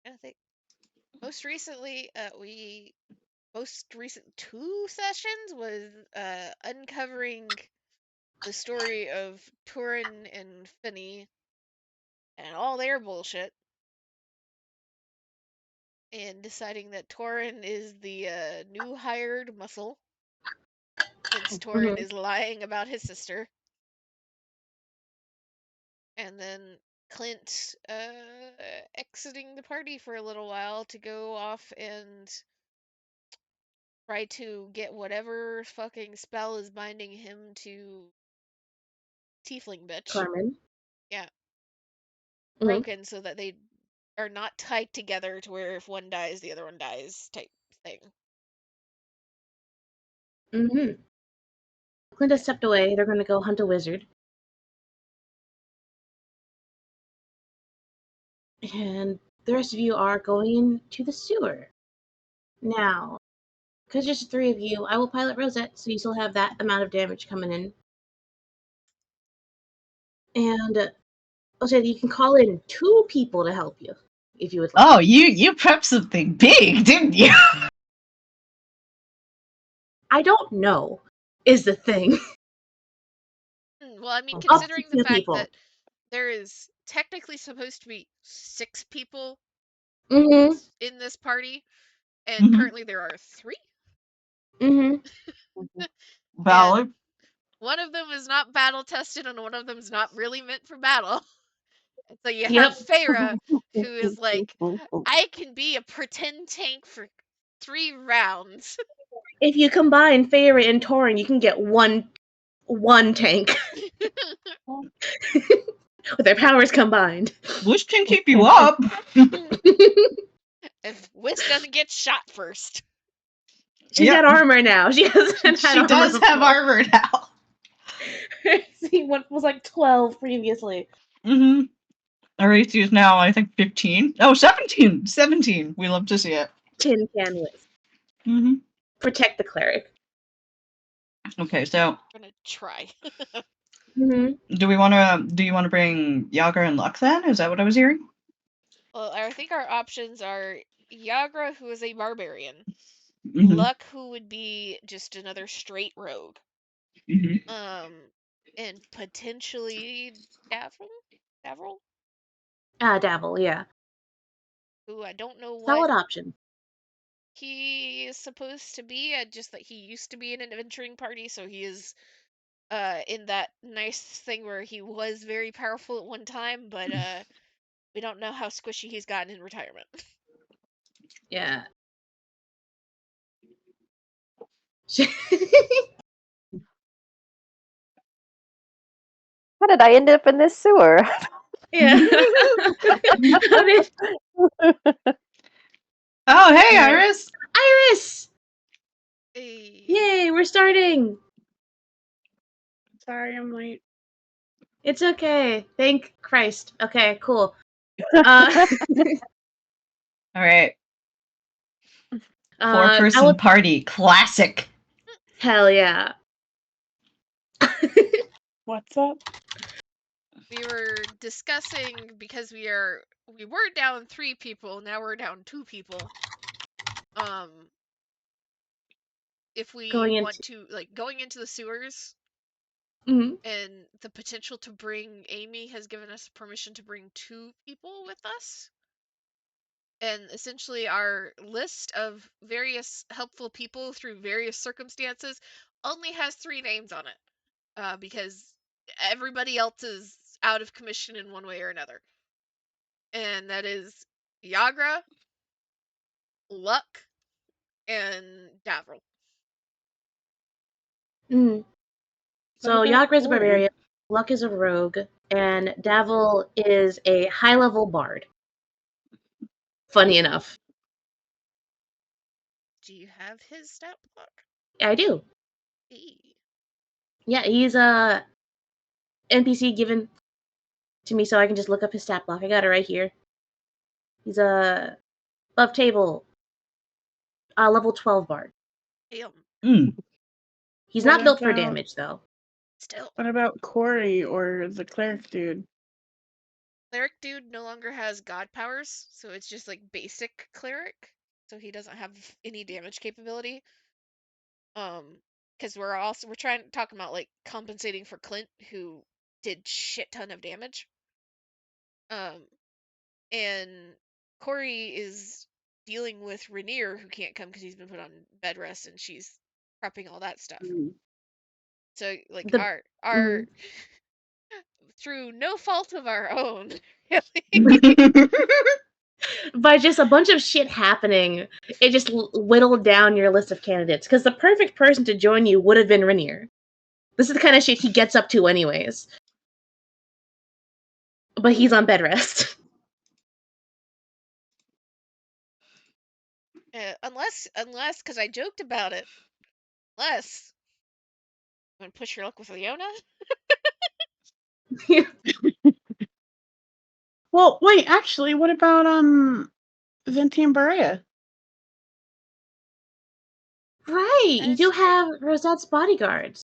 I think most recent 2 sessions was uncovering the story of Turin and Finney and all their bullshit, and deciding that Turin is the new hired muscle, since Turin is lying about his sister. And then Clint exiting the party for a little while to go off and try to get whatever fucking spell is binding him to Tiefling bitch. Carmen. Yeah. Broken so that they are not tied together to where if one dies, the other one dies type thing. Clint has stepped away. They're going to go hunt a wizard. And the rest of you are going into the sewer. Now, because there's 3 of you, I will pilot Rosette, so you still have that amount of damage coming in. And also, you can call in 2 people to help you, if you would like. Oh, you prepped something big, didn't you? I don't know, is the thing. Well, I mean, considering the fact that there is technically supposed to be 6 people in this party, and currently there are 3. Valid. One of them is not battle tested, and one of them is not really meant for battle. So you have Feyre, who is like, I can be a pretend tank for 3 rounds. If you combine Feyre and Torin, you can get one tank. With their powers combined. Which can keep you up. If Wish doesn't get shot first. She's got armor now. She does have armor now. See, what was like 12 previously. Our AC is now, I think, 15. Oh, 17! 17! We love to see it. Tin can whiz. Protect the cleric. Okay, so I'm gonna try. do you want to bring Yagra and Luck then? Is that what I was hearing? Well, I think our options are Yagra, who is a barbarian. Luck, who would be just another straight rogue. And potentially Davriel? Davil, yeah. Who I don't know what. Solid option. He is supposed to be, just that he used to be in an adventuring party, so he is in that nice thing where he was very powerful at one time, but we don't know how squishy he's gotten in retirement. Yeah. How did I end up in this sewer? Yeah. Oh, hey, Iris! Iris! Hey. Yay, we're starting! Sorry, I'm late. It's okay. Thank Christ. Okay, cool. Alright. 4-person party. Classic. Hell yeah. What's up? We were discussing, because we were down 3 people, now we're down 2 people. If we want to, like, going into the sewers, and the potential to bring Amy has given us permission to bring 2 people with us. And essentially our list of various helpful people through various circumstances only has 3 names on it. Because everybody else is out of commission in one way or another. And that is Yagra, Luck, and Davriel. So Yagra is a barbarian, Luck is a rogue, and Davil is a high-level bard. Funny enough. Do you have his stat block? I do. Hey. Yeah, he's a NPC given to me so I can just look up his stat block. I got it right here. He's a above table, level 12 bard. Damn. He's not built for damage, though. Still. What about Corey or the cleric dude? Cleric dude no longer has god powers, so it's just like basic cleric. So he doesn't have any damage capability. Because we're talking about like compensating for Clint, who did shit ton of damage. And Corey is dealing with Rainier, who can't come because he's been put on bed rest, and she's prepping all that stuff. So like our through no fault of our own, really. By just a bunch of shit happening, it just whittled down your list of candidates. Because the perfect person to join you would have been Rainier. This is the kind of shit he gets up to anyways. But he's on bed rest. Unless, because I joked about it. Unless, you want to push your luck with Leona? Well, wait, actually, what about Venti and Berea? Right, you do have Rosette's bodyguards.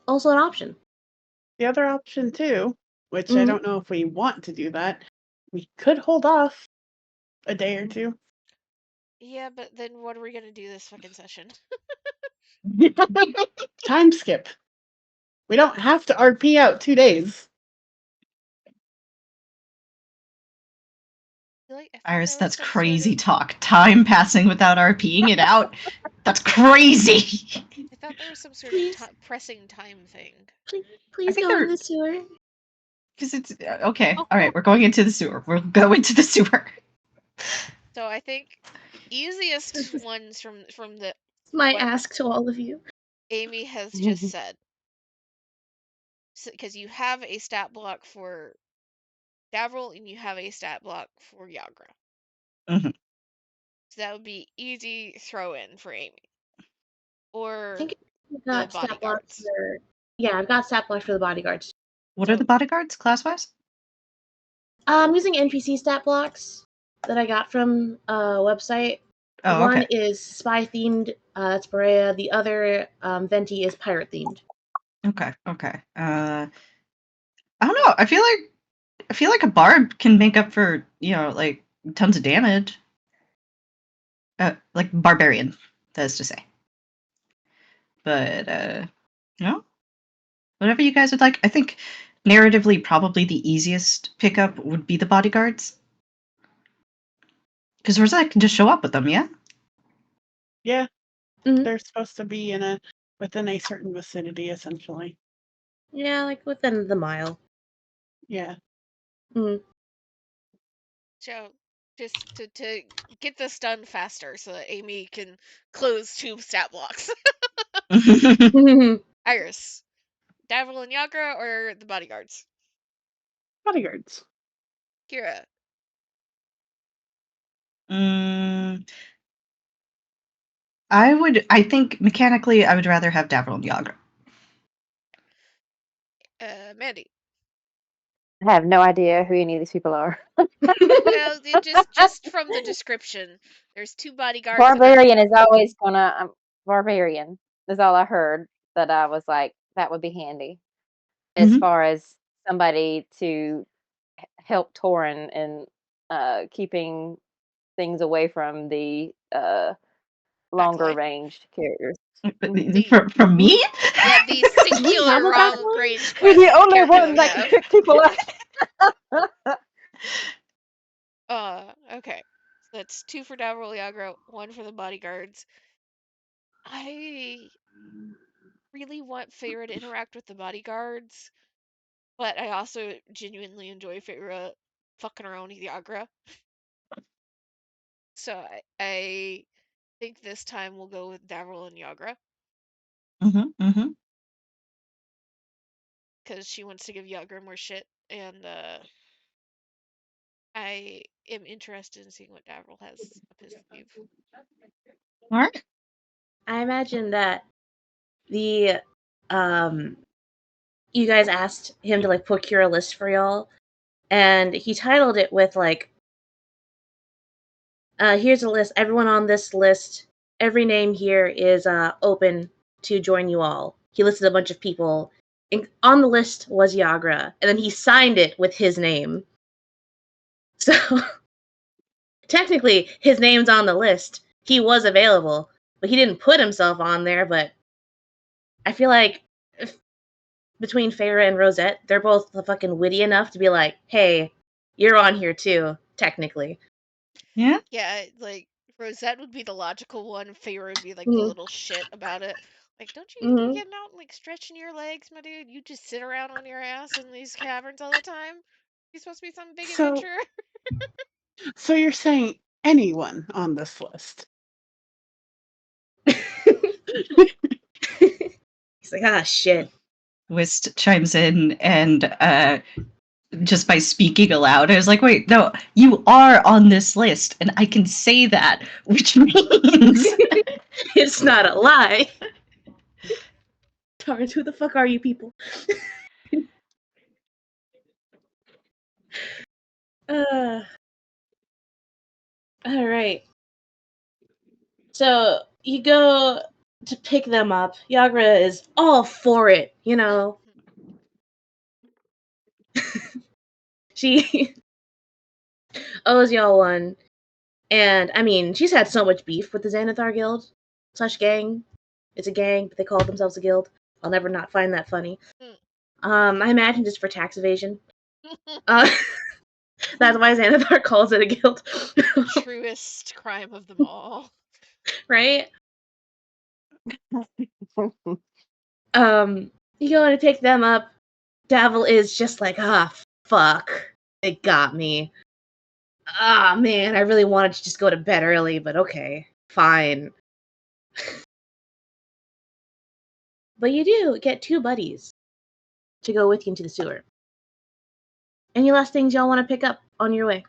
Also an option. The other option too, which I don't know if we want to do that, we could hold off a day or two. Yeah, but then what are we gonna do this fucking session? Time skip. We don't have to RP out 2 days. Iris, that's crazy talk. Time passing without RPing it out. That's crazy. I thought there was some sort of pressing time thing. Please go in the sewer. Because it's okay. All right, we're going into the sewer. We'll go into the sewer. So I think easiest ones from the my ask to all of you. Amy has just said, because you have a stat block for Davril and you have a stat block for Yagra. Mm-hmm. So that would be easy throw in for Amy. Or I think I've got the bodyguards. I've got stat blocks for the bodyguards. What are the bodyguards class-wise? I'm using NPC stat blocks that I got from a website. Oh, One okay. is spy themed. That's Berea. The other Venti is pirate themed. Okay. I don't know. I feel like a bard can make up for like tons of damage. Like barbarian, that is to say. But whatever you guys would like. I think narratively, probably the easiest pickup would be the bodyguards. Because Rosette can just show up with them, yeah? Yeah. They're supposed to be within a certain vicinity, essentially. Yeah, like within the mile. Yeah. So, just to get this done faster so that Amy can close 2 stat blocks. Iris, Davril and Yagra or the bodyguards? Bodyguards. Kira. I think mechanically I would rather have Davril and Yagra. Mandy. I have no idea who any of these people are. Well, just from the description, there's 2 bodyguards. Barbarian is always gonna. Barbarian is all I heard. That I was like, that would be handy, as far as somebody to help Torin in keeping things away from the longer ranged characters. From me? Yeah, the singular long range You're the only one that can pick people up. Okay. So that's 2 for Davril Yagra, 1 for the bodyguards. I really want Feyre to interact with the bodyguards, but I also genuinely enjoy Feyre fucking around with Yagra. So I think this time we'll go with Davril and Yagra. Because she wants to give Yagra more shit, and I am interested in seeing what Davril has up his sleeve. Alright. I imagine that the you guys asked him to like procure a list for y'all, and he titled it with like here's a list, everyone on this list every name here is open to join you all. He listed a bunch of people. On the list was Yagra, and then he signed it with his name. So technically, his name's on the list. He was available, but he didn't put himself on there. But I feel like between Feyre and Rosette, they're both fucking witty enough to be like, "Hey, you're on here too." Technically, Yeah. Yeah, like Rosette would be the logical one. Feyre would be like the little shit about it. Like, don't you be getting out and like stretching your legs, my dude? You just sit around on your ass in these caverns all the time. You supposed to be some big adventurer. So you're saying anyone on this list? He's like, "Ah, shit." Whist chimes in and just by speaking aloud, I was like, wait, no, you are on this list, and I can say that, which means it's not a lie. Tarns, who the fuck are you people? All right. So you go to pick them up. Yagra is all for it, you know. She owes y'all one. And, I mean, she's had so much beef with the Xanathar Guild / gang. It's a gang, but they call themselves a guild. I'll never not find that funny. I imagine just for tax evasion. That's why Xanathar calls it a guild. Truest crime of them all. Right? You go to pick them up. Davil is just like, fuck. They got me. Man, I really wanted to just go to bed early, but okay. Fine. But you do get 2 buddies to go with you into the sewer. Any last things y'all want to pick up on your way?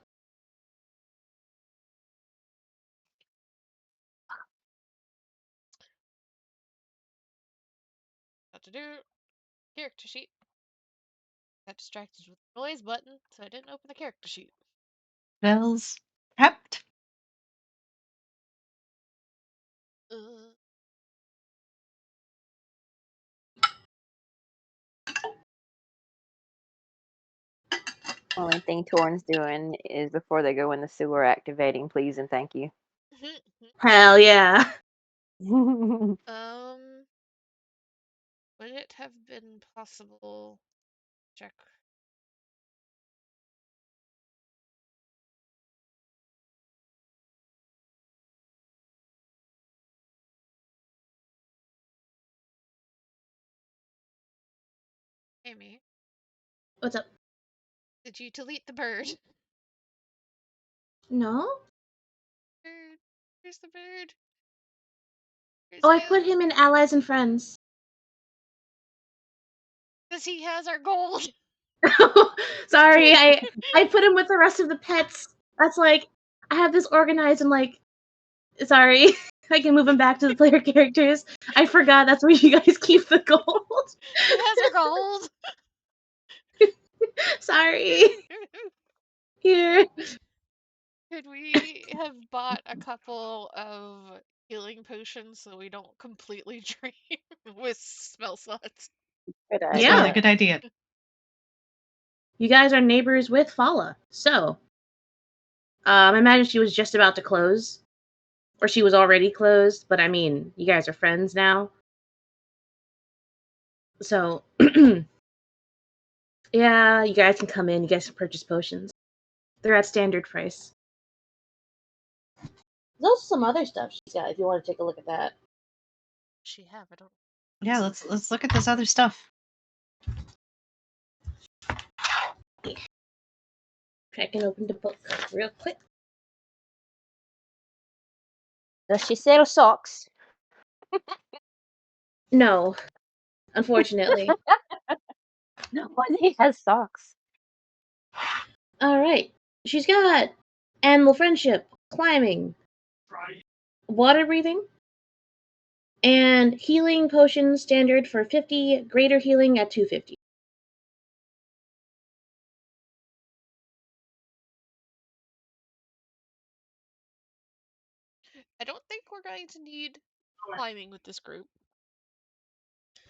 What to do? Character sheet. Got distracted with the noise button, so I didn't open the character sheet. bells prepped. Only thing Torrin's doing is before they go in the sewer activating please and thank you. Hell yeah. Would it have been possible? Check. Amy. What's up? Did you delete the bird? No? Bird. Where's the bird? Oh, I put him in allies and friends. Because he has our gold. Sorry, I put him with the rest of the pets. That's like, I have this organized and like, sorry, I can move him back to the player characters. I forgot that's where you guys keep the gold. He has our gold. Sorry. Here. Could we have bought a couple of healing potions so we don't completely drain with spell slots? Good That's Yeah. a really good idea. You guys are neighbors with Fala, so I imagine she was just about to close, or she was already closed. But I mean, you guys are friends now, so yeah, you guys can come in. You guys can purchase potions. They're at standard price. There's also some other stuff she's got. If you want to take a look at that, She have I don't. Yeah, let's look at this other stuff. I can open the book real quick. Does she sell socks? No, unfortunately. Nobody has socks. All right, she's got animal friendship, climbing, water breathing, and healing potion standard for 50, greater healing at 250. I don't think we're going to need climbing with this group.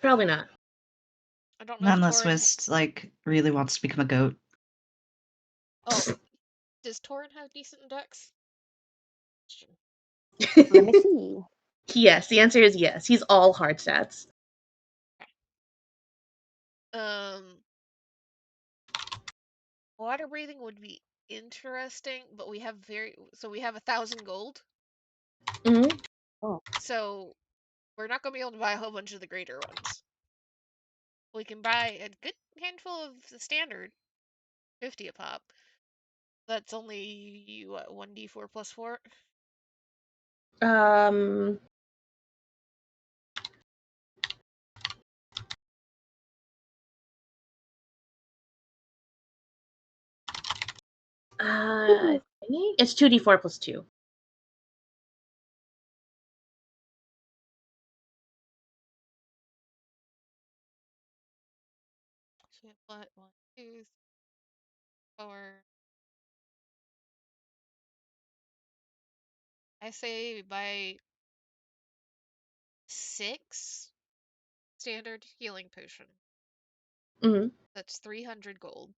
Probably not. I don't know. Unless Wist really wants to become a goat. Oh, does Torin have decent dex? Let me see. Yes, the answer is yes. He's all hard stats. Water breathing would be interesting, but we have 1,000 gold. Mm-hmm. Oh. So we're not going to be able to buy a whole bunch of the greater ones. We can buy a good handful of the standard, 50 a pop. That's only what, 1d4 plus 4. I think it's 2d4 plus 2. So what? 1, 2, 4. I say buy 6 standard healing potion. Mm-hmm. That's 300 gold.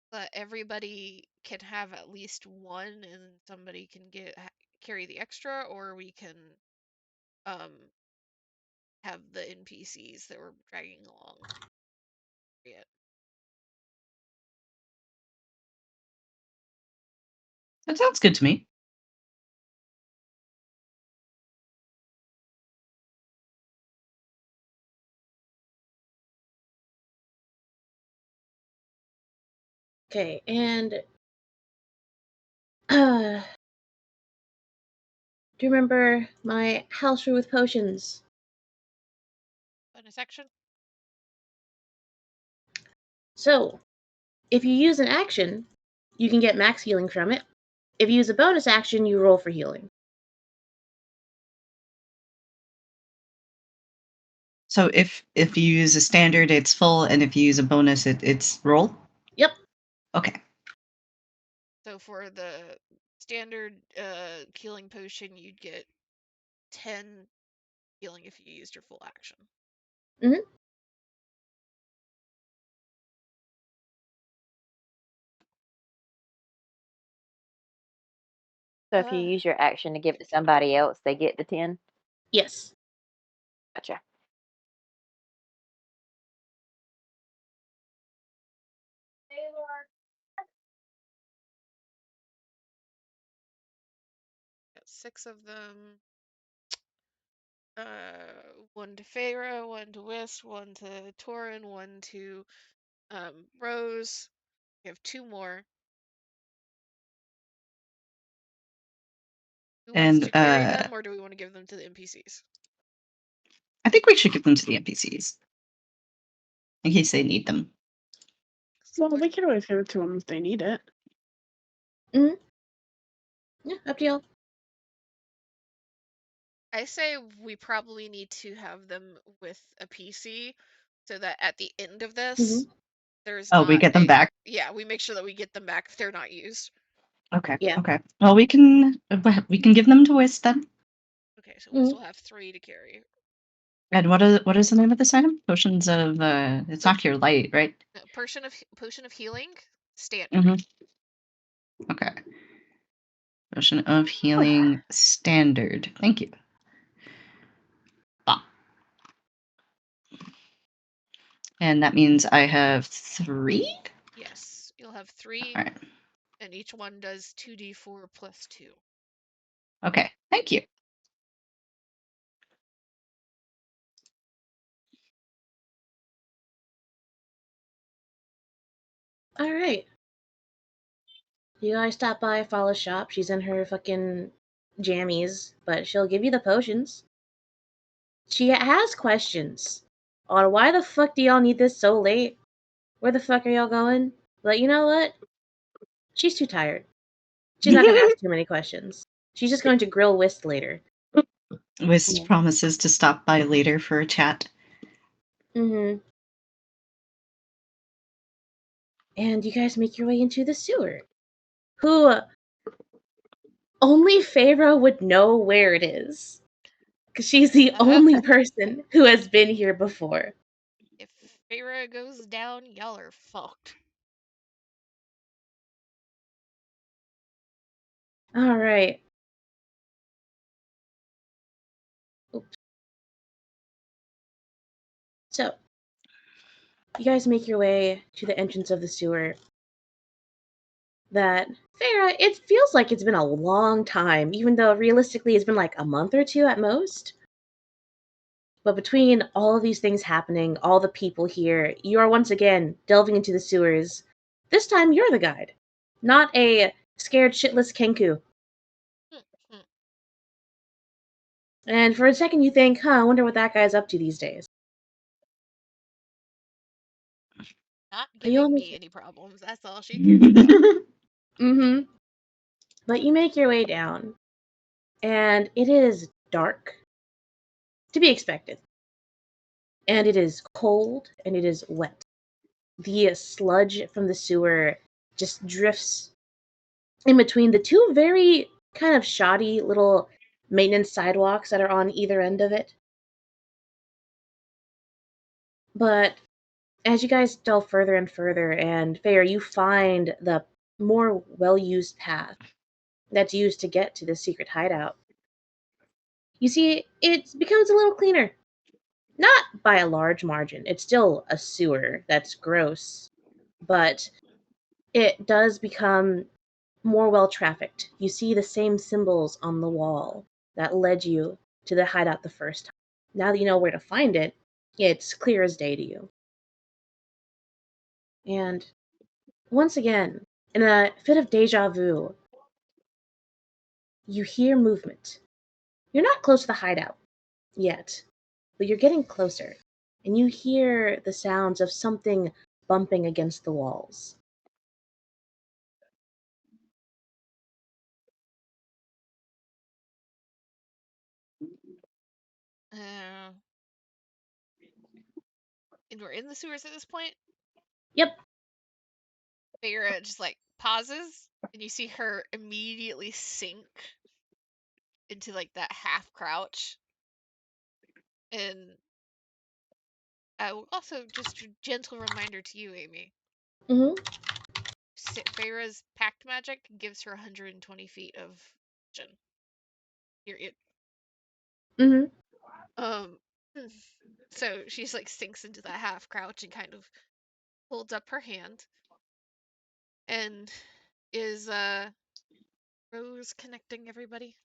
But everybody can have at least one, and somebody can carry the extra, or we can have the NPCs that we're dragging along. That sounds good to me. Okay, and do you remember my house rule with potions? Bonus action? So, if you use an action, you can get max healing from it. If you use a bonus action, you roll for healing. So if you use a standard, it's full, and if you use a bonus, it's roll? Yep. Okay. So for the standard healing potion, you'd get 10 healing if you used your full action. Mm-hmm. So if you use your action to give it to somebody else, they get the 10? Yes. Gotcha. Got 6 of them. 1 to Feyre, 1 to Wisp, 1 to Torin, 1 to Rose. We have 2 more. Who wants to carry them, or do we want to give them to the NPCs? I think we should give them to the NPCs in case they need them. Well, we could always give it to them if they need it. Mm-hmm. Yeah, up to y'all. I say we probably need to have them with a PC so that at the end of this, there's not we get them back? Yeah, we make sure that we get them back if they're not used. Okay. Yeah. Okay. Well, we can give them to Wist then. Okay, so we still have 3 to carry. And what is the name of this item? Potions of it's not your light, right? Potion of healing, standard. Mm-hmm. Okay. Potion of healing, standard. Thank you. Ah. And that means I have 3? Yes, you'll have 3. All right. And each one does 2d4 plus 2. Okay. Thank you. All right. You guys stop by Fala's shop. She's in her fucking jammies, but she'll give you the potions. She has questions on why the fuck do y'all need this so late? Where the fuck are y'all going? But you know what? She's too tired. She's not gonna ask too many questions. She's just going to grill Whist later. Wist promises to stop by later for a chat. Mm-hmm. And you guys make your way into the sewer. Who Only Feyre would know where it is. Because she's the only person who has been here before. If Feyre goes down, y'all are fucked. All right. Oops. So, you guys make your way to the entrance of the sewer. That, Feyre, it feels like it's been a long time, even though realistically it's been like a month or two at most. But between all of these things happening, all the people here, you are once again delving into the sewers. This time you're the guide, not a scared shitless Kenku. And for a second you think, I wonder what that guy's up to these days. Not giving me any problems, that's all she cares about. But you make your way down, and it is dark. To be expected. And it is cold, and it is wet. The sludge from the sewer just drifts in between the two very kind of shoddy little maintenance sidewalks that are on either end of it. But as you guys delve further and further, and Feyre, you find the more well-used path that's used to get to the secret hideout. You see, it becomes a little cleaner. Not by a large margin. It's still a sewer that's gross, but it does become more well trafficked. You see the same symbols on the wall that led you to the hideout the first time. Now that you know where to find it, it's clear as day to you. And once again, in a fit of deja vu, you hear movement. You're not close to the hideout yet, but you're getting closer, and you hear the sounds of something bumping against the walls. And we're in the sewers at this point? Yep. Feyre just like pauses, and you see her immediately sink into like that half crouch. And also just a gentle reminder to you, Amy. Feyre's pact magic gives her 120 feet of vision. Period. So she's like sinks into that half crouch and kind of holds up her hand. And is Rose connecting everybody?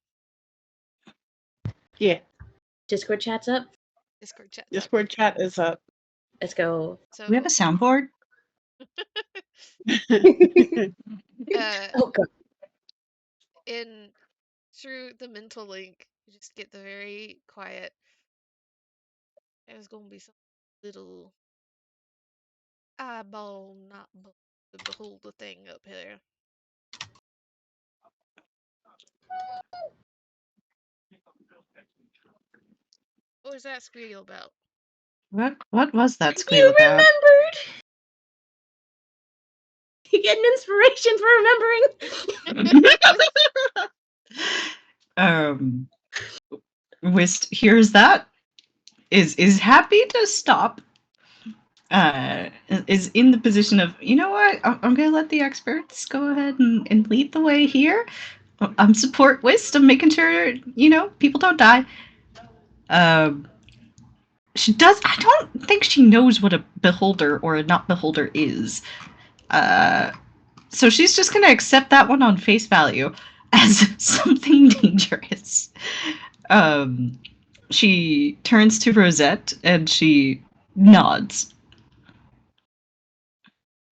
Yeah. Discord chat's up. Discord chat is up. Let's go. So we have a soundboard. Oh god. In through the mental link, you just get the very quiet. There's gonna be some little eyeball not to behold the thing up here. What was that squeal about? What was that squeal you about? Remembered. You get an inspiration for remembering. Whist hears that, is happy to stop, is in the position of, you know what, I'm gonna let the experts go ahead and lead the way here. I'm support Whist. I'm making sure, people don't die. She does. I don't think she knows what a beholder or a not beholder is. So she's just gonna accept that one on face value as something dangerous. She turns to Rosette and she nods.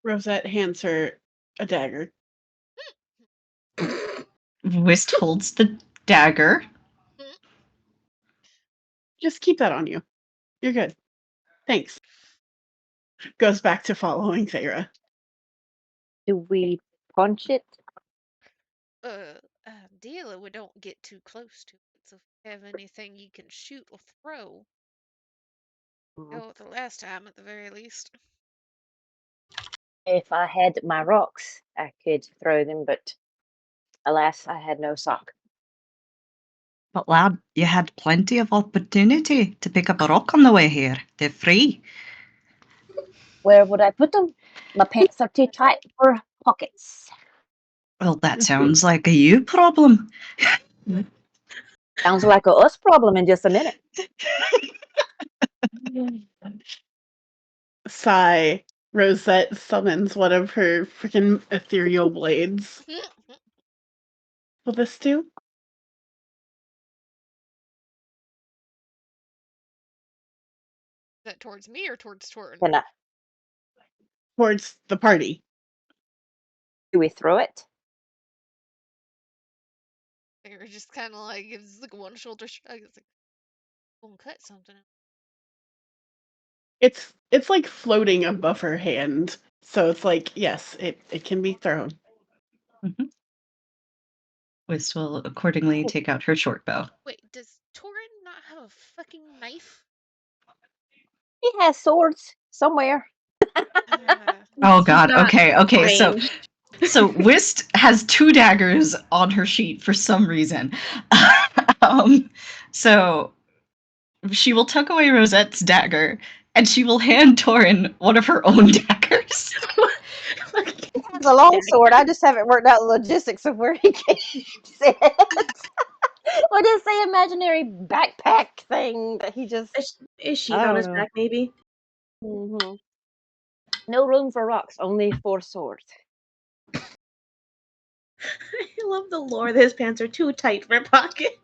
Rosette hands her a dagger. Whist holds the dagger. Just keep that on you. You're good. Thanks. Goes back to following Feyre. Do we punch it? Dealer, we don't get too close to it. So if you have anything you can shoot or throw, go the last time at the very least. If I had my rocks, I could throw them, but Alas, I had no sock. But lad, you had plenty of opportunity to pick up a rock on the way here. They're free. Where would I put them? My pants are too tight for pockets. Well, that sounds like a you problem. Sounds like a us problem in just a minute. Sigh. Rosette summons one of her freaking ethereal blades. Will this do? Is that towards me or towards Torin? Can I, Towards the party. do we throw it? Or just kind of like gives like one shoulder shrug. It's like, gonna cut something. It's like floating above her hand. So it's like, yes, it can be thrown. Mm-hmm. Wisp will accordingly take out her short bow. Wait, does Torin not have a fucking knife? He has swords somewhere. Oh god, Not okay, so ranged. Whist has 2 daggers on her sheet for some reason. So she will tuck away Rosette's dagger, and she will hand Torin one of her own daggers. He has a long sword. I just haven't worked out the logistics of where he keeps it. What is the imaginary backpack thing that he just... Is she I on don't his know. back, maybe? Mhm. No room for rocks, only for swords. I love the lore that his pants are too tight for a pocket.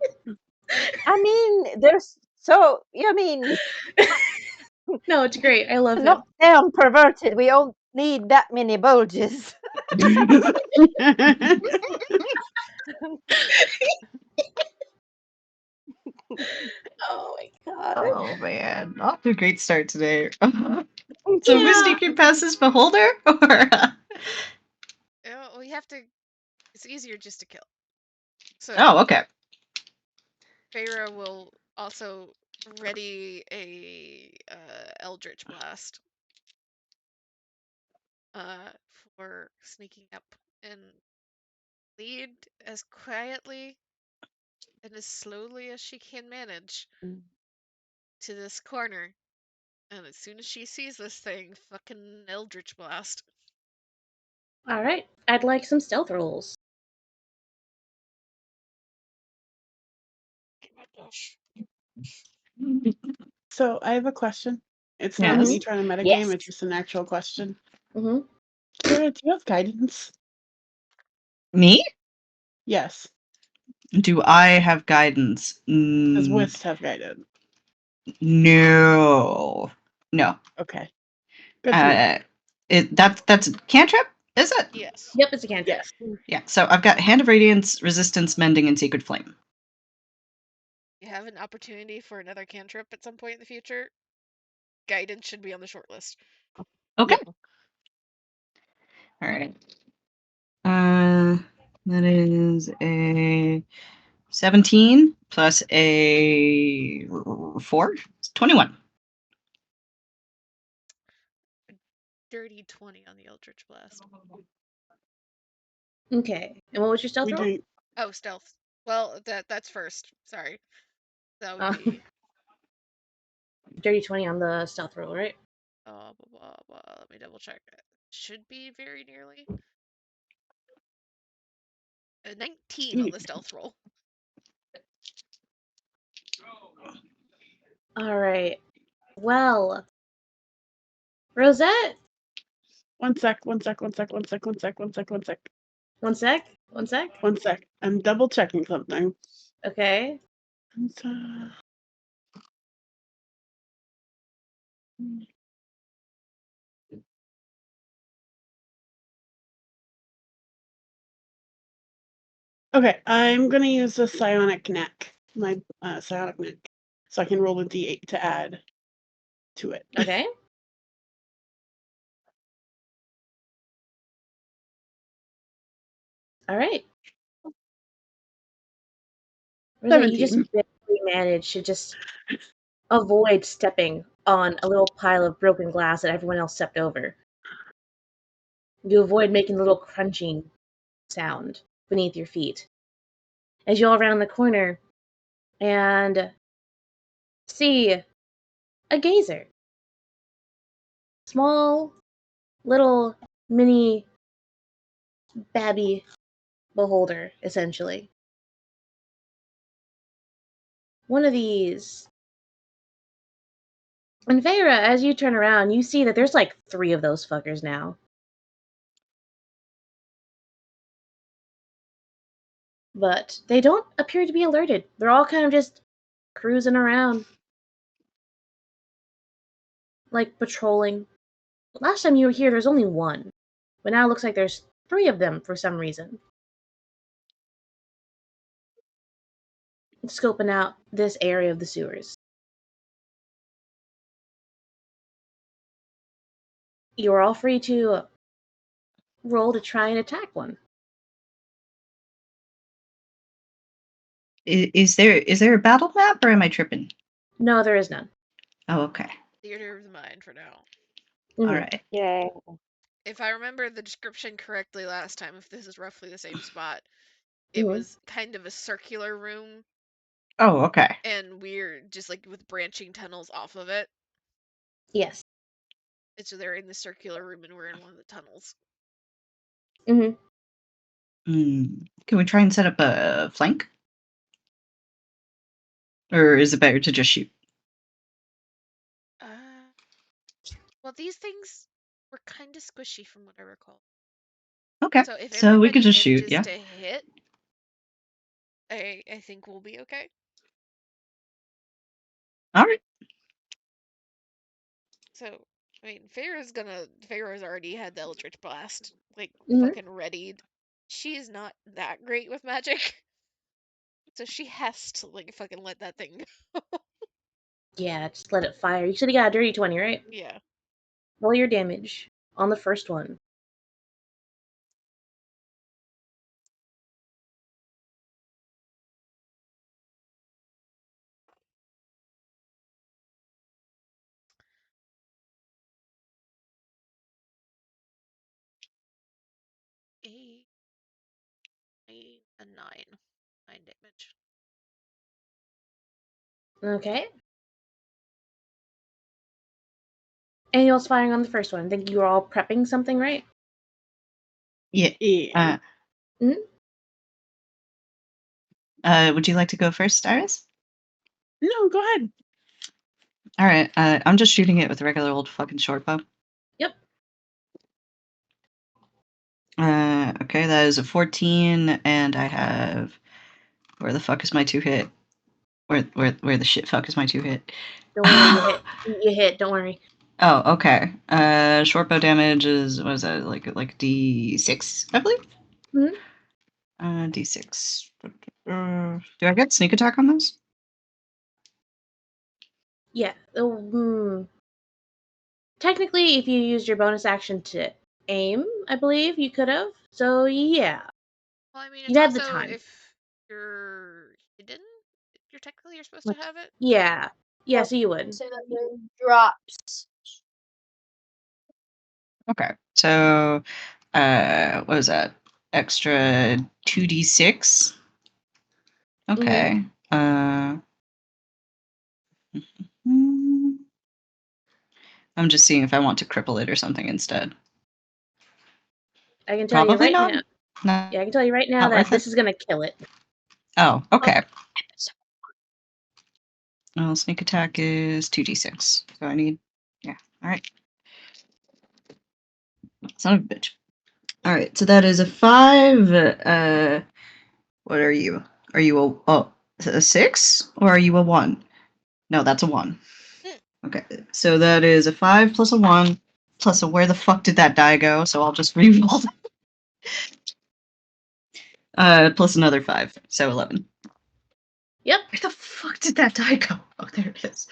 I mean, there's so... I mean, No, it's great. I love him. knock down perverted. We don't need that many bulges. Oh my god. Oh man, off to a great start today. So Yeah. Whist, you can pass this beholder, or We have to. It's easier just to kill. So. Oh, okay. Feyre will also ready a Eldritch Blast for sneaking up and lead as quietly and as slowly as she can manage to this corner. And as soon as she sees this thing, fucking Eldritch Blast. Alright. I'd like some stealth rolls. So I have a question. It's not Yes. me trying to metagame, Yes. it's just an actual question. Mm-hmm. Kira, do you have guidance? Me? Yes. Do I have guidance? Does Wisp have guidance? No. No. Okay. Good to know. That's a cantrip, is it? Yes. Yep, it's a cantrip. Yes. Yeah. So I've got Hand of Radiance, Resistance, Mending, and Sacred Flame. You have an opportunity for another cantrip at some point in the future. Guidance should be on the short list. Okay. Yep. All right. That is a 17 plus a 4. It's 21. Dirty 20 on the Eldritch Blast. Okay. And what was your stealth We roll? doing Oh, stealth. Well, that's first. Sorry. That would be dirty 20 on the stealth roll, right? let me double check. Should be very nearly. A 19 on the stealth roll. Alright. Well. Rosette? one sec. One sec. I'm double checking something. Okay. Okay, I'm gonna use the psionic neck. My psionic neck. So I can roll a d8 to add to it. Okay. Alright. Rosette, you just 17. barely managed to just avoid stepping on a little pile of broken glass that everyone else stepped over. You avoid making a little crunching sound. beneath your feet as you all round the corner and see a gazer. Small, little, mini babby beholder, essentially. One of these. And Feyre, as you turn around, you see that there's like 3 of those fuckers now. But they don't appear to be alerted. They're all kind of just cruising around. Like patrolling. Last time you were here, there's only 1. But now it looks like there's 3 of them for some reason. Scoping out this area of the sewers. You are all free to roll to try and attack one. Is there a battle map, or am I tripping? No, there is none. Oh, okay. Theater of the mind for now. All right. Yay. If I remember the description correctly last time, if this is roughly the same spot, it was kind of a circular room. Oh, okay. And weird, just like with branching tunnels off of it. Yes. And so they're in the circular room and we're in one of the tunnels. Mm-hmm. Can we try and set up a flank? Or is it better to just shoot? Well, these things were kind of squishy from what I recall. Okay. So if So we could everybody just shoot, manages yeah. to hit, I think we'll be okay. All right. So, I mean, Feyre's already had the Eldritch Blast, like, Mhm. fucking readied. She's not that great with magic. So she has to, like, fucking let that thing go. Yeah, just let it fire. You said you got a dirty 20, right? Yeah. Roll your damage on the first one. A 9 damage. Okay. Anything else firing on the first one? I think you were all prepping something, right? Yeah. Yeah. Would you like to go first, Iris? No, go ahead. All right. I'm just shooting it with a regular old fucking short bow. Yep. Okay, that is a 14, and I have. Where the fuck is my 2 hit? Where the shit fuck is my 2 hit? Don't worry, you hit. You hit. Don't worry. Oh, okay. Short bow damage is, what is that, like D6, I believe. D6. Do I get sneak attack on this? Yeah. Technically, if you used your bonus action to aim, I believe you could have. So yeah. Well, I mean, You it's had the also time. if you're hidden, you're supposed to have it. Yeah. Yeah, so you would. Drops. Okay. So, what was that? Extra 2d6. Okay. I'm just seeing if I want to cripple it or something instead. I can tell Probably you right not. now. No. Yeah, I can tell you right now Not that worth this it? is gonna kill it. Oh, okay. Well, sneak attack is 2d6. So I need. Yeah. All right. Son of a bitch. All right. So that is a 5. What are you? Are you a 6 or are you a 1? No, that's a 1. Okay. So that is a 5 plus a 1 plus a where the fuck did that die go? So I'll just re-roll that. Plus another 5. So 11. Yep. Where the fuck did that die go? Oh, there it is.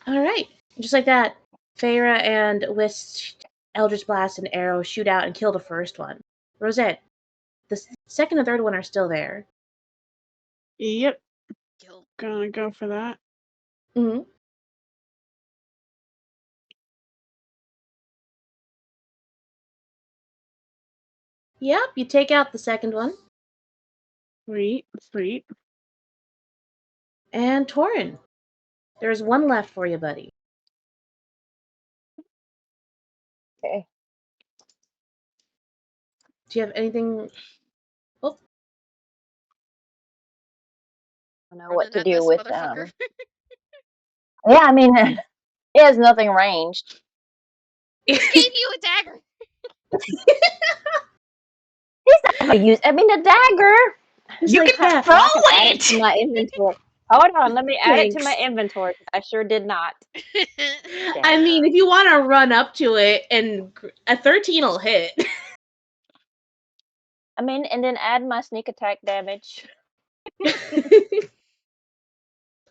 All right. Just like that, Feyre and Wisp, Eldritch Blast, and Arrow shoot out and kill the first one. Rosette, the second and third one are still there. Yep. Kill. Gonna go for that. Mm-hmm. Yep, you take out the second one. Sweet, sweet. And Torin, there's one left for you, buddy. Okay. Do you have anything? Oh, I don't know what Running to at do this with motherfucker. Yeah, I mean, he has nothing ranged. Gave you a dagger. He's not gonna use. I mean, the dagger. You like can half. throw So I can add it it! to my inventory. Hold on, let me add it to my Thanks. inventory. I sure did not. I mean, if you want to run up to it, and a 13 will hit. I mean, and then add my sneak attack damage.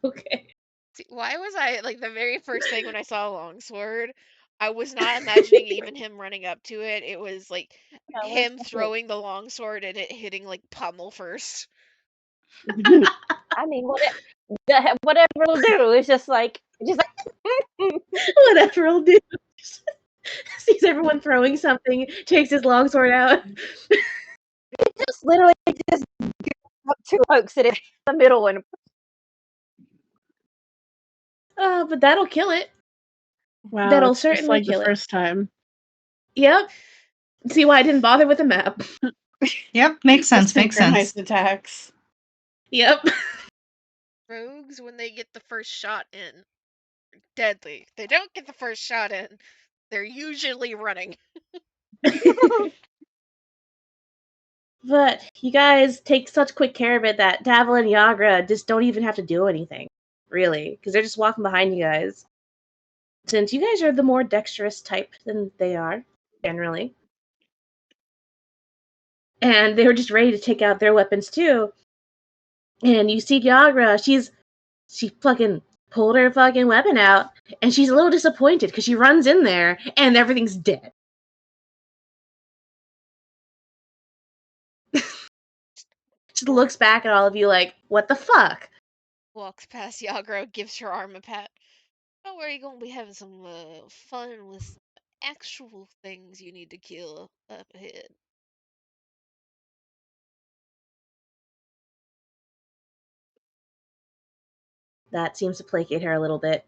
Okay. See, why was I like the very first thing when I saw a longsword? I was not imagining even him running up to it. It was like No, where's him my hit? throwing the longsword and it hitting like pommel first. I mean, whatever it'll do. It's just like. Whatever will do. Sees everyone throwing something, takes his longsword out. Just literally just two hooks it in the middle and. But that'll kill it. Wow, That'll it's just certainly like the kill it. first time. Yep. See why I didn't bother with the map. Yep, makes The sense, makes sense. synchronized attacks. Yep. Rogues, when they get the first shot in, are deadly. If they don't get the first shot in, they're usually running. But you guys take such quick care of it that Davil and Yagra just don't even have to do anything, really, because they're just walking behind you guys. Since you guys are the more dexterous type than they are, generally. And they were just ready to take out their weapons too. And you see Yagra, she fucking pulled her fucking weapon out, and she's a little disappointed because she runs in there and everything's dead. She looks back at all of you like, what the fuck? Walks past Yagro, gives her arm a pat. Don't worry, you're gonna be having some fun with actual things you need to kill up ahead. That seems to placate her a little bit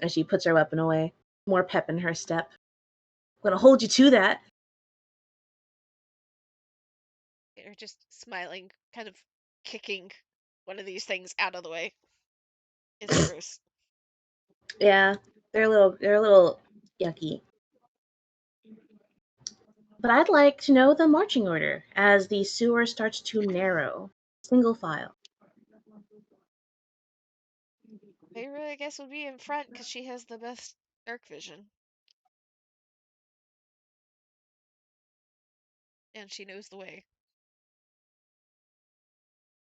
as she puts her weapon away. More pep in her step. I'm gonna hold you to that. They're just smiling, kind of kicking one of these things out of the way. It's gross. Yeah, they're a little yucky. But I'd like to know the marching order as the sewer starts to narrow. Single file. Feyre, I guess, would be in front because she has the best dark vision. And she knows the way.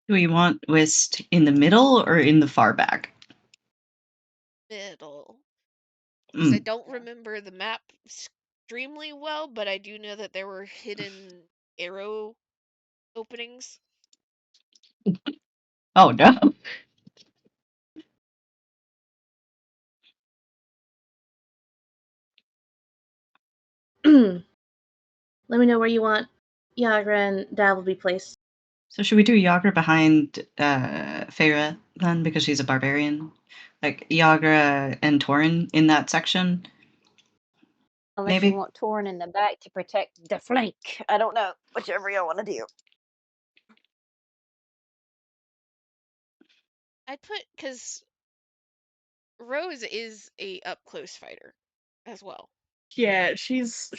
Do we want Whist in the middle or in the far back? Middle. I don't remember the map extremely well, but I do know that there were hidden arrow openings. Oh no. Let me know where you want Yagra and Dav will be placed. So should we do Yagra behind Feyre then, because she's a barbarian? Like Yagra and Torin in that section? Unless Maybe? you want Torin in the back to protect the flank. I don't know. Whichever you want to do. I'd put, because Rose is a up-close fighter as well. Yeah, she's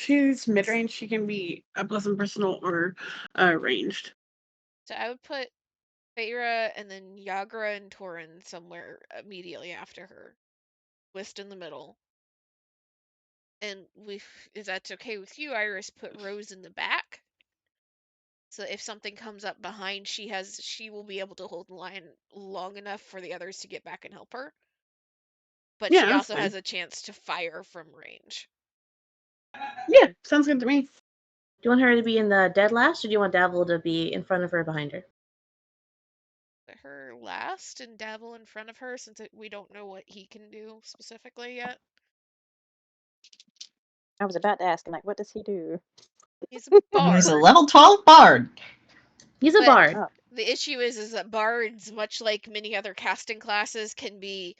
mid range. She can be up close and personal or ranged. So I would put Feyre and then Yagra and Torin somewhere immediately after her. Whist in the middle. And if that's okay with you, Iris, put Rose in the back. So if something comes up behind, she will be able to hold the line long enough for the others to get back and help her. But Yeah, she that's also fine. has a chance to fire from range. Yeah, sounds good to me. Do you want her to be in the dead last, or do you want Davil to be in front of her behind her? Put her last and Dabble in front of her since we don't know what he can do specifically yet. I was about to ask him, like, what does he do? He's a bard. He's a level 12 bard. He's a bard. The issue is that bards, much like many other casting classes, can be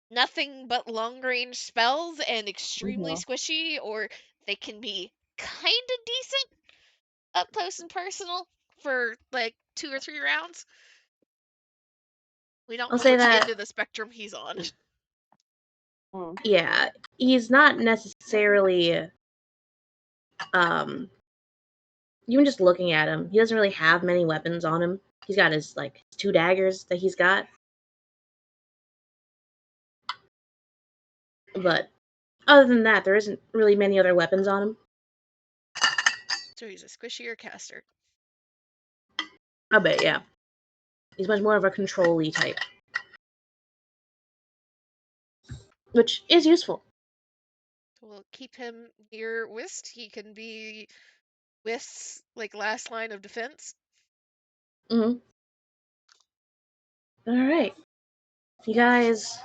nothing but long-range spells and extremely squishy, or they can be kind of decent up close and personal for like 2 or 3 rounds. We don't know which end of the spectrum he's on. Yeah, he's not necessarily even just looking at him, he doesn't really have many weapons on him. He's got his 2 daggers that he's got. But other than that, there isn't really many other weapons on him. So he's a squishier caster. I bet, yeah. He's much more of a control-y type. Which is useful. We'll keep him near Whist. He can be Whist's last line of defense. Mm-hmm. Alright. You guys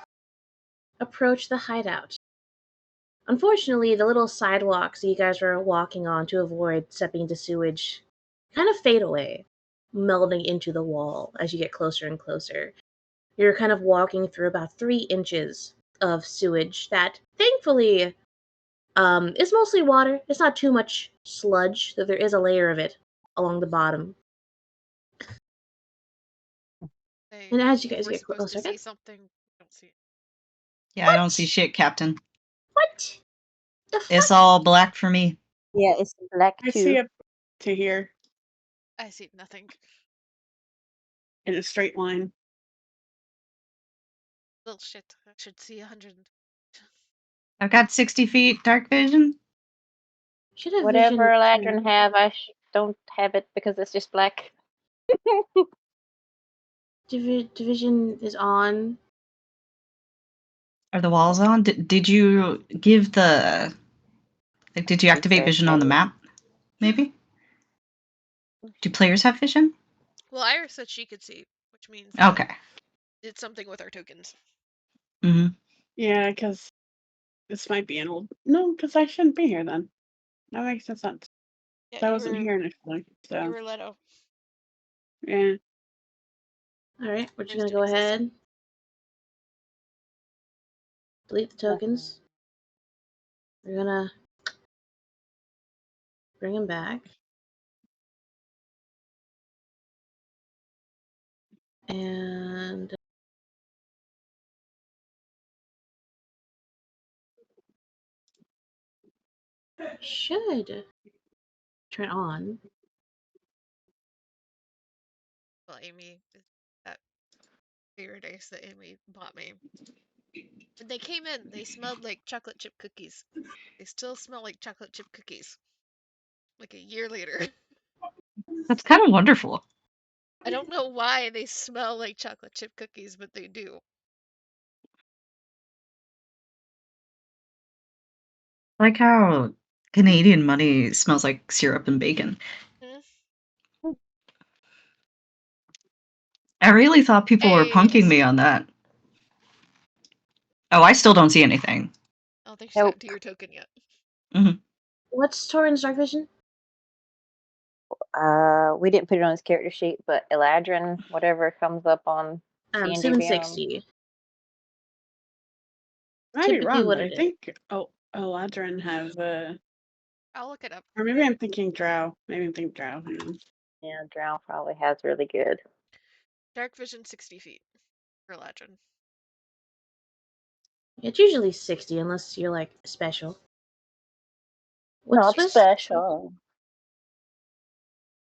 approach the hideout. Unfortunately, the little sidewalks you guys were walking on to avoid stepping into sewage kind of fade away, melding into the wall as you get closer and closer. You're kind of walking through about 3 inches of sewage that, thankfully, is mostly water. It's not too much sludge, though there is a layer of it along the bottom. And as you guys get closer, see something, don't see it. Yeah, what? I don't see shit, Captain. What? The fuck? It's all black for me. Yeah, it's black too. I see up to here. I see nothing. In a straight line. Little shit. I should see 100. I've got 60 feet dark vision. Whatever Eladrin have, I don't have it because it's just black. Division is on. Are the walls on? Did you give the... did you activate vision on the map? Maybe? Do players have vision? Well, Iris said she could see, which means okay. It's something with our tokens. Mm-hmm. Yeah, because this might be an old... No, because I shouldn't be here then. That makes no sense. Yeah, I wasn't here initially, so... You were Leto. Yeah. Alright, we're just gonna go ahead. Delete the tokens. We're gonna bring him back. And should turn on. Well, Amy, that Paradise that Amy bought me. When they came in, they smelled like chocolate chip cookies. They still smell like chocolate chip cookies. Like a year later. That's kind of wonderful. I don't know why they smell like chocolate chip cookies, but they do. I like how Canadian money smells like syrup and bacon. Mm. I really thought people were punking me on that. Oh, I still don't see anything. I don't think she's got to your token yet. Mm-hmm. What's Torin's dark vision? We didn't put it on his character sheet, but Eladrin, whatever comes up on 760. I might be wrong, but I think Eladrin has I'll look it up. Or maybe I'm thinking Drow. Maybe I'm thinking Drow. Yeah, Drow probably has really good. Dark vision 60 feet for Eladrin. It's usually 60 unless you're like special. Not special.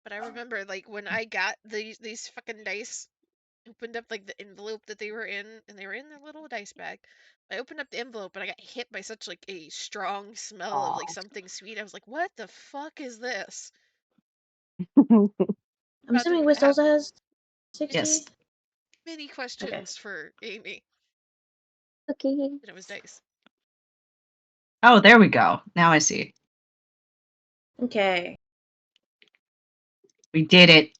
But I remember like when I got these fucking dice, opened up like the envelope that they were in, and they were in their little dice bag. I opened up the envelope and I got hit by such like a strong smell of like something sweet. I was like, "What the fuck is this?" I'm assuming Whist also has 60. Yes. Many questions for Amy. Okay. And it was dice. Oh, there we go. Now I see. Okay. We did it.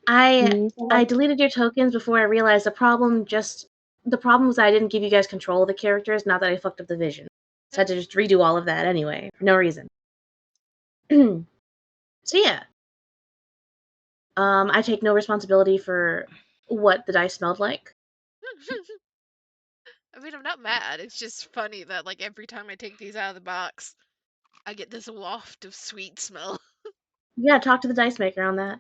I deleted your tokens before I realized the problem was I didn't give you guys control of the characters, not that I fucked up the vision. So I had to just redo all of that anyway, for no reason. So yeah. I take no responsibility for what the dice smelled like. I mean, I'm not mad. It's just funny that, like, every time I take these out of the box, I get this waft of sweet smell. Yeah, talk to the dice maker on that.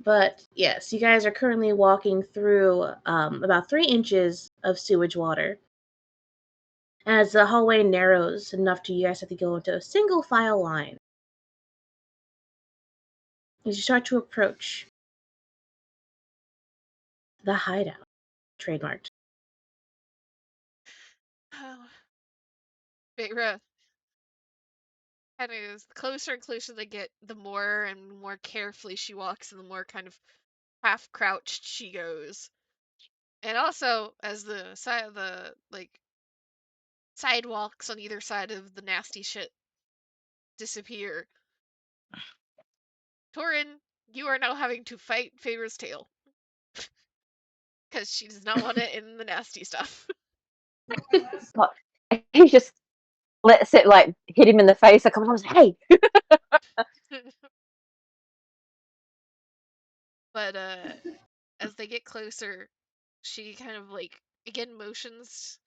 But yes, you guys are currently walking through about 3 inches of sewage water. As the hallway narrows enough to you guys have to go into a single file line. As you start to approach the hideout, trademarked. Oh. Beira, kind of closer and closer they get, the more and more carefully she walks, and the more kind of half crouched she goes. And also, as the side of the sidewalks on either side of the nasty shit disappear, Torin, you are now having to fight Feyre's tail. Because she does not want it in the nasty stuff. He just lets it like hit him in the face a couple times. Hey. But as they get closer, she kind of like again motions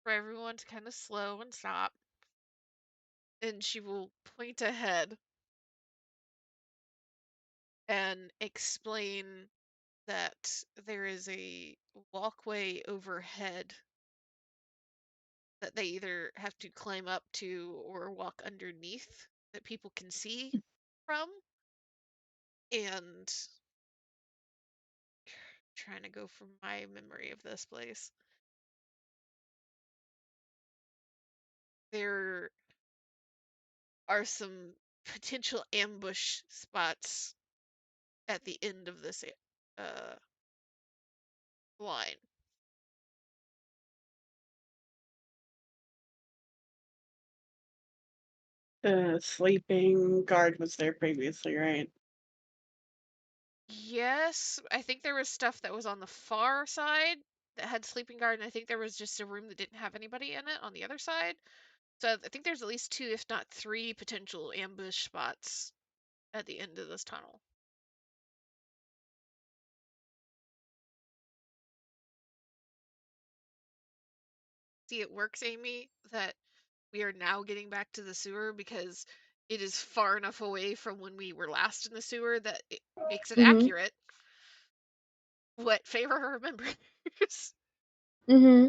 for everyone to kind of slow and stop. And she will point ahead and explain that there is a walkway overhead that they either have to climb up to or walk underneath that people can see from. And trying to go from my memory of this place. There are some potential ambush spots at the end of this line. The sleeping guard was there previously, right? Yes, I think there was stuff that was on the far side that had sleeping guard, and I think there was just a room that didn't have anybody in it on the other side. So I think there's at least 2, if not 3, potential ambush spots at the end of this tunnel. See, it works, Amy, that we are now getting back to the sewer because it is far enough away from when we were last in the sewer that it makes it accurate what Feyre remembers. Mm-hmm.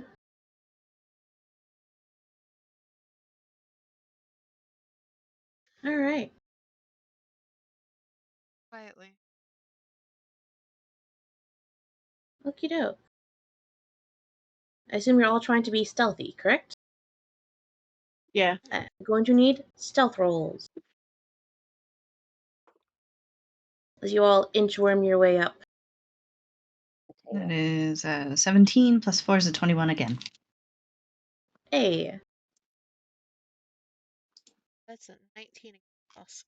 All right. Quietly. Okie doke. I assume you're all trying to be stealthy, correct? Yeah. I'm going to need stealth rolls. As you all inchworm your way up. That is 17 plus 4 is a 21 again. Hey. That's a 19 plus.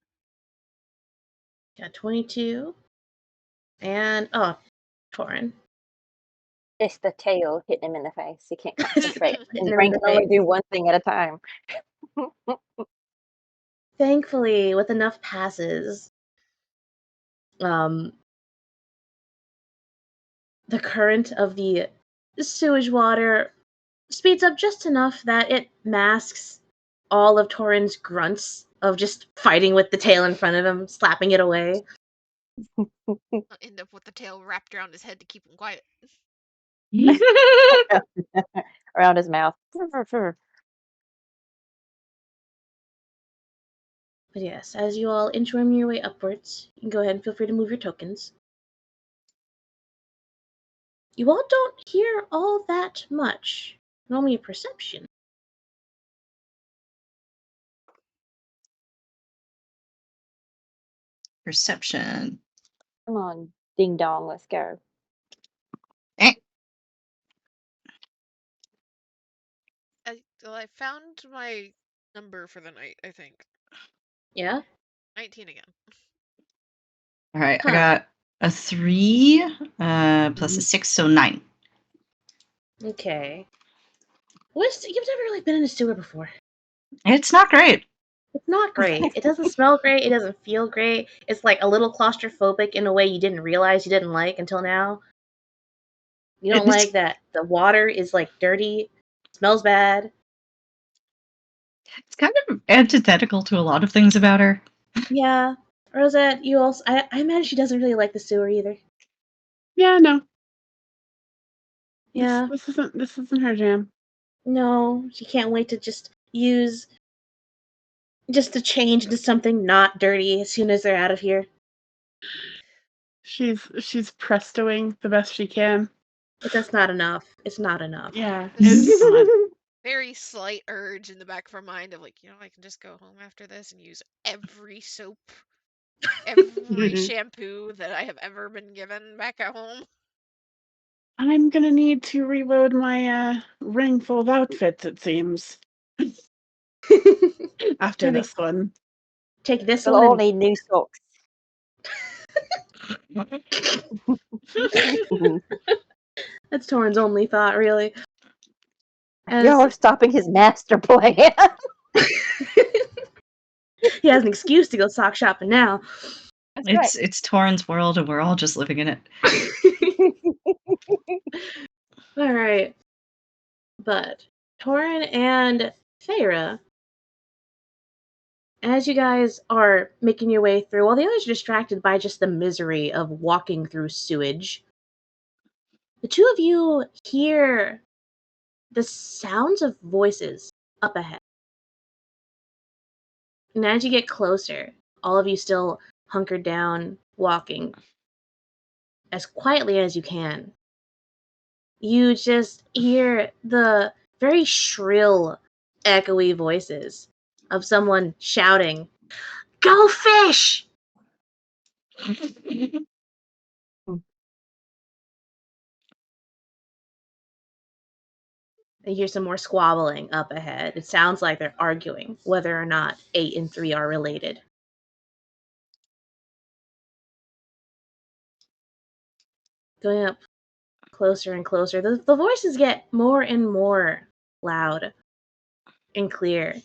Got 22. And, Torin. It's the tail hitting him in the face. He can't concentrate. And Brain can only do one thing at a time. Thankfully, with enough passes, the current of the sewage water speeds up just enough that it masks all of Torin's grunts of just fighting with the tail in front of him, slapping it away. I'll end up with the tail wrapped around his head to keep him quiet. Around his mouth. But yes, as you all inchworm your way upwards, you can go ahead and feel free to move your tokens. You all don't hear all that much. Roll me a perception. Perception. Come on, ding dong, let's go. I found my number for the night, I think. Yeah? 19 again. All right, I got a 3 plus a 6, so 9. Okay. You've never really been in a sewer before. It's not great. It's not great. It doesn't smell great. It doesn't feel great. It's like a little claustrophobic in a way you didn't realize you didn't like until now. You don't like that the water is like dirty, smells bad. It's kind of antithetical to a lot of things about her. Yeah. Rosette, you also I imagine she doesn't really like the sewer either. Yeah, no. Yeah. This isn't her jam. No, she can't wait to just to change into something not dirty as soon as they're out of here. She's prestoing the best she can. But that's not enough. It's not enough. Yeah, it's not. Very slight urge in the back of our mind of like, I can just go home after this and use every soap, every shampoo that I have ever been given back at home. I'm gonna need to reload my ring full of outfits, it seems. After this one. Take this We'll one. all need new socks. That's Torrin's only thought, really. Y'all are stopping his master plan. He has an excuse to go sock shopping now. It's Torrin's world, and we're all just living in it. All right. But Torrin and Feyre, as you guys are making your way through, while the others are distracted by just the misery of walking through sewage, the two of you hear the sounds of voices up ahead. And as you get closer, all of you still hunkered down, walking as quietly as you can, you just hear the very shrill, echoey voices of someone shouting, "Go fish!" You hear some more squabbling up ahead. It sounds like they're arguing whether or not 8 and 3 are related. Going up closer and closer, the voices get more and more loud and clear.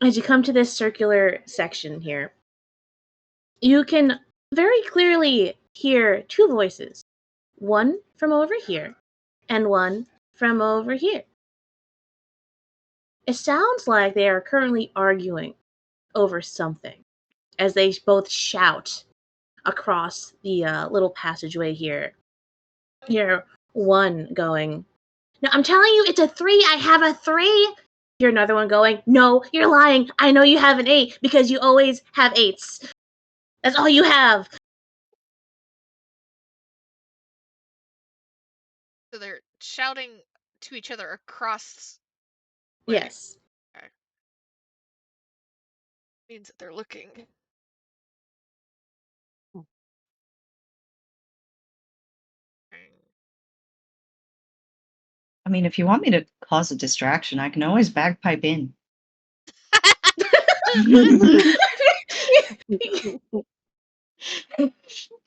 As you come to this circular section here, you can very clearly hear two voices. One from over here, and one from over here. It sounds like they are currently arguing over something as they both shout across the little passageway here. Hear one going, "No, I'm telling you, it's a 3. I have a 3." Hear another one going, "No, you're lying. I know you have an 8 because you always have 8s. That's all you have." So they're shouting to each other across. Yes. Okay. Means that they're looking. I mean, if you want me to cause a distraction, I can always bagpipe in.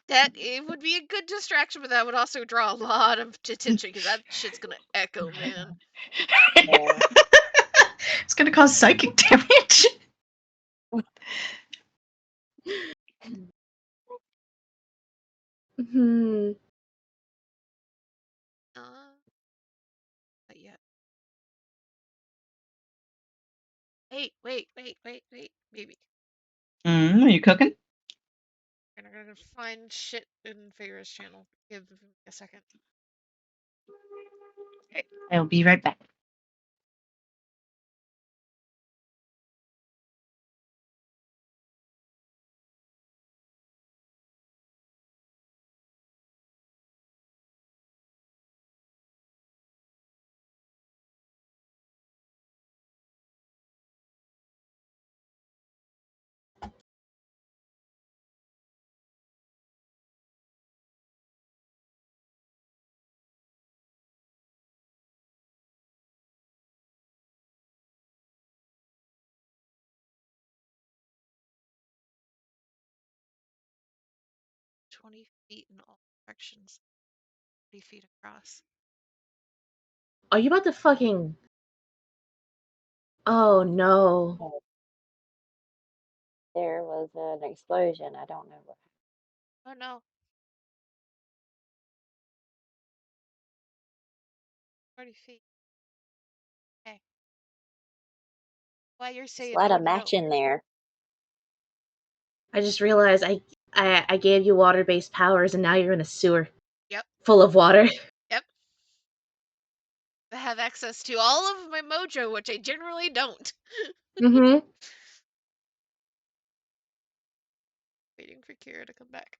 That it would be a good distraction, but that would also draw a lot of attention because that shit's gonna echo, man. Yeah. It's gonna cause psychic damage. Hmm. Not yet. Wait, maybe. Are you cooking? I'm gonna find shit in Feyre's channel. Give me a second. Okay, I'll be right back. "20 feet in all directions, 30 feet across." Are you about to fucking... Oh no. There was an explosion. I don't know what. Oh no. 40 feet. Okay. While you're saying Light oh a match no. in there. I just realized I gave you water-based powers, and now you're in a sewer. Yep. Full of water. Yep. I have access to all of my mojo, which I generally don't. Mm-hmm. Waiting for Kira to come back.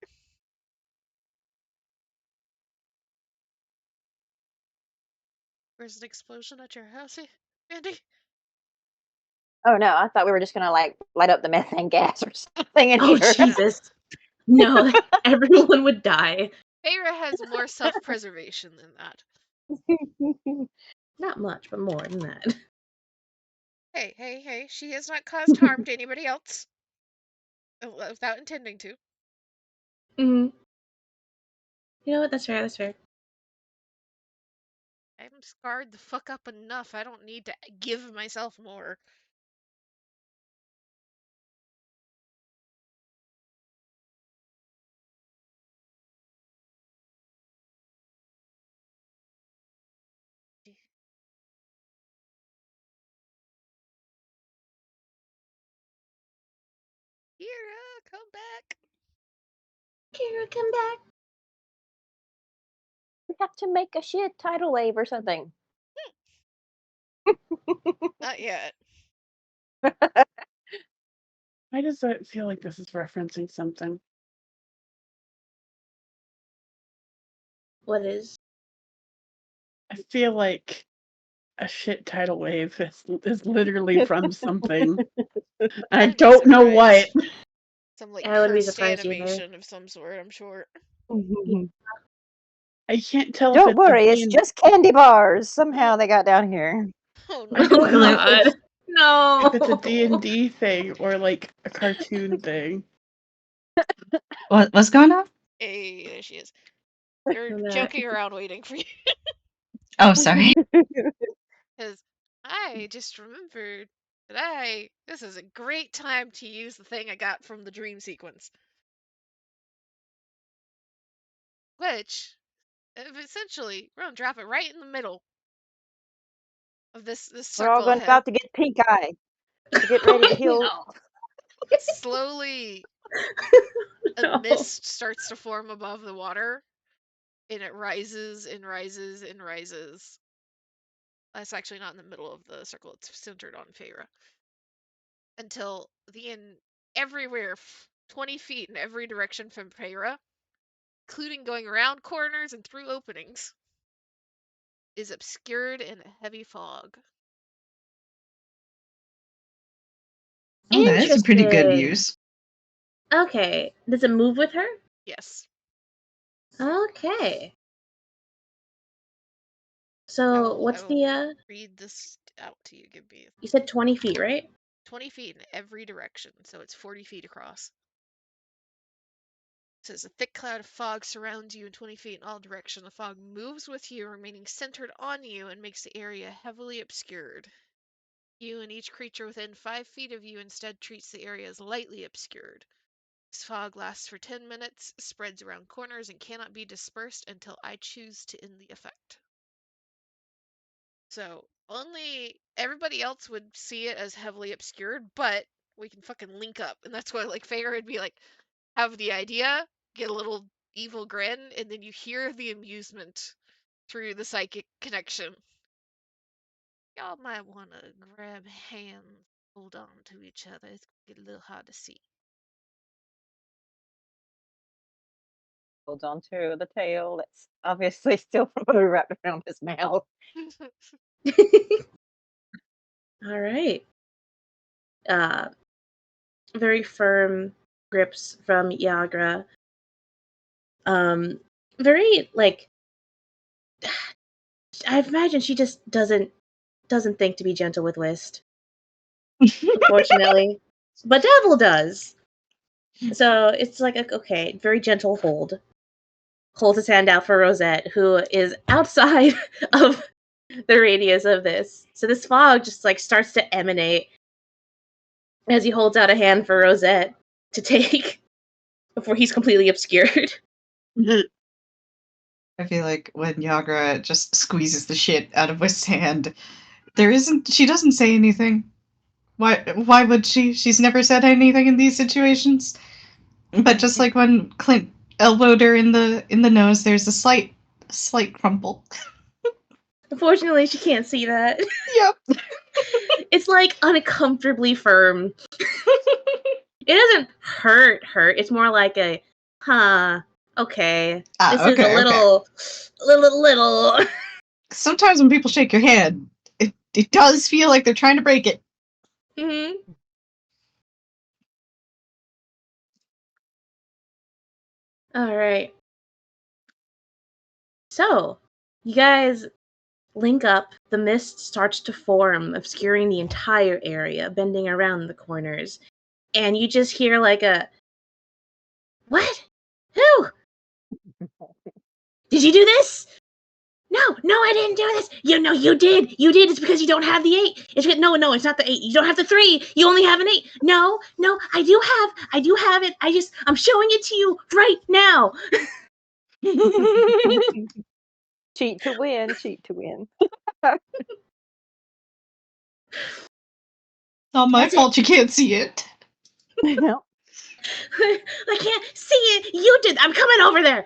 Where's an explosion at your house, Andy? Oh no, I thought we were just gonna like light up the methane gas or something in Oh here. Jesus. No, everyone would die. Feyre has more self-preservation than that. Not much, but more than that. Hey, she has not caused harm to anybody else. Without intending to. Mm-hmm. You know what? That's fair, that's fair. I'm scarred the fuck up enough. I don't need to give myself more. Kira, come back. Kira, come back. We have to make a shit tidal wave or something. Not yet. Why does it feel like this is referencing something? What is? I feel like a shit tidal wave is literally from something. I Wouldn't be don't know what. surprised. Some like I wouldn't be cursed surprised either. animation of some sort, I'm sure. I can't tell if Don't it's worry, it's just candy bars. Somehow they got down here. Oh Oh no. God. No. if it's a D&D thing or like a cartoon thing. What's going on? Hey, there she is. You're joking around waiting for you. Oh, sorry. Because I just remembered that this is a great time to use the thing I got from the dream sequence. Which, essentially, we're gonna drop it right in the middle of this We're all circle going ahead. about to get pink eye. So get ready to heal. No. Slowly, No. a mist starts to form above the water, and it rises and rises and rises. That's actually not in the middle of the circle, it's centered on Feyre. Until the end, everywhere, 20 feet in every direction from Feyre, including going around corners and through openings, is obscured in a heavy fog. Oh, that is a pretty good use. Okay. Does it move with her? Yes. Okay. So what's the read this out to you. Give me. You said 20 feet, right? 20 feet in every direction, so it's 40 feet across. It says a thick cloud of fog surrounds you in 20 feet in all directions. The fog moves with you, remaining centered on you, and makes the area heavily obscured. You and each creature within 5 feet of you instead treats the area as lightly obscured. This fog lasts for 10 minutes, spreads around corners, and cannot be dispersed until I choose to end the effect. So only everybody else would see it as heavily obscured, but we can fucking link up. And that's why like Feyre would be like, have the idea, get a little evil grin, and then you hear the amusement through the psychic connection. Y'all might want to grab hands, hold on to each other. It's gonna get a little hard to see. Holds on to the tail that's obviously still wrapped around his mouth. All right. Very firm grips from Yagra. Very like I imagine she just doesn't think to be gentle with Whist. Unfortunately. But Devil does. So it's like okay, very gentle hold. Holds his hand out for Rosette, who is outside of the radius of this. So this fog just like starts to emanate as he holds out a hand for Rosette to take before he's completely obscured. I feel like when Yagra just squeezes the shit out of Wist's hand, she doesn't say anything. Why would she? She's never said anything in these situations. But just like when Clint elbowed her in the nose, there's a slight crumple. Unfortunately, she can't see that. Yep. It's like uncomfortably firm. It doesn't hurt. It's more like a, okay. This is a little. Sometimes when people shake your hand, it does feel like they're trying to break it. Mm-hmm. All right. So, you guys link up. The mist starts to form, obscuring the entire area, bending around the corners. And you just hear like a, what? Who? Did you do this? No, I didn't do this. You did. It's because you don't have the 8. It's because, no, it's not the 8. You don't have the 3. You only have an 8. No, I do have it. I'm showing it to you right now. Cheat to win. Not my fault you can't see it. I can't see it. You did. I'm coming over there.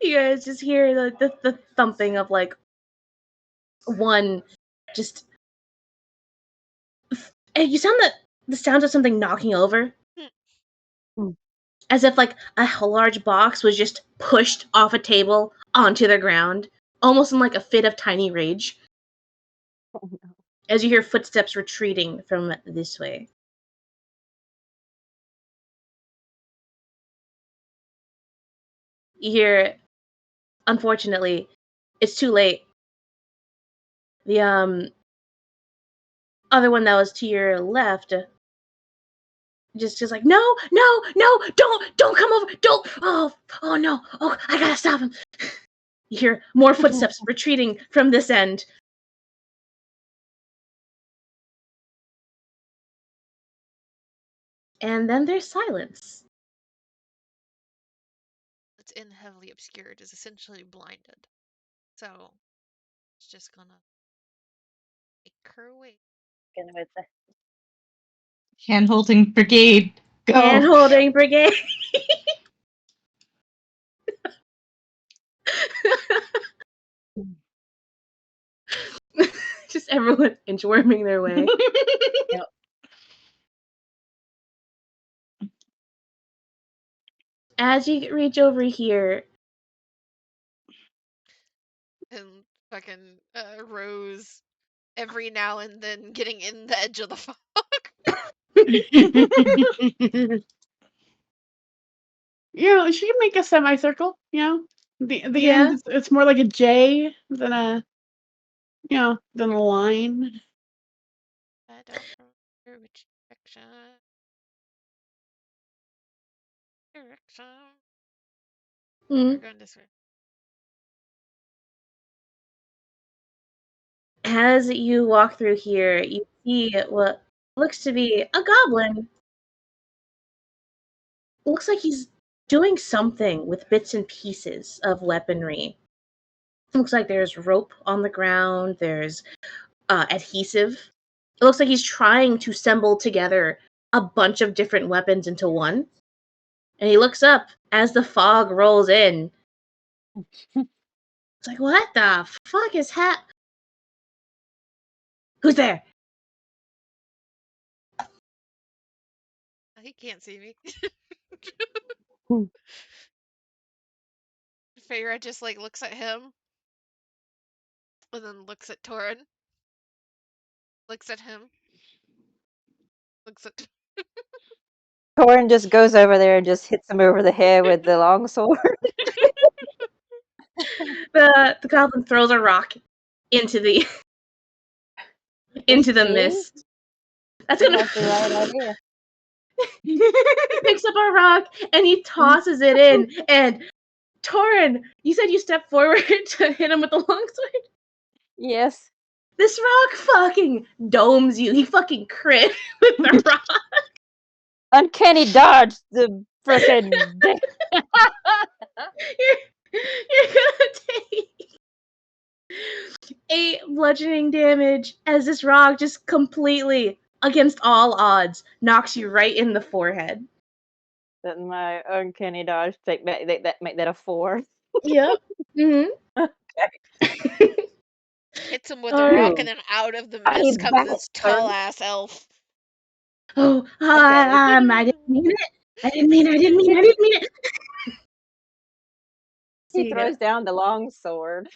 You guys just hear the thumping of like one just, and you sound the sounds of something knocking over, as if like a large box was just pushed off a table onto the ground, almost in like a fit of tiny rage. Oh, no. As you hear footsteps retreating from this way. You hear, unfortunately, it's too late. The other one that was to your left just like, no, don't come over, don't, oh no, I gotta stop him. You hear more footsteps retreating from this end. And then there's silence. It's in heavily obscured, is essentially blinded. So it's just gonna make her away. Hand-holding brigade, go! Hand-holding brigade. Just everyone inchworming their way. Yep. As you reach over here, and fucking Rose every now and then getting in the edge of the fog. She can make a semicircle, The end, it's more like a J than a, than a line. I don't remember which direction. We're going this way. As you walk through here, you see what looks to be a goblin. Looks like he's doing something with bits and pieces of weaponry. Looks like there's rope on the ground, there's adhesive. It looks like he's trying to assemble together a bunch of different weapons into one. And he looks up as the fog rolls in. It's like, what the fuck is Who's there? He can't see me. Feyre just like looks at him and then looks at Torin. Looks at him. Looks at Torin just goes over there and just hits him over the head with the long sword. The goblin throws a rock into the mist. That's the right idea. He picks up a rock and he tosses it in, and Torin, you said you stepped forward to hit him with the longsword? Yes. This rock fucking domes you. He fucking crit with the rock. Uncanny dodge the frickin' You're gonna take 8 bludgeoning damage as this rock just completely, against all odds, knocks you right in the forehead. That my uncanny dodge make that a 4. Yep. Mm-hmm. Okay. Hits him with a rock, and then out of the mist comes this tall ass elf. Oh, I didn't mean it. I didn't mean it. He throws down the long sword.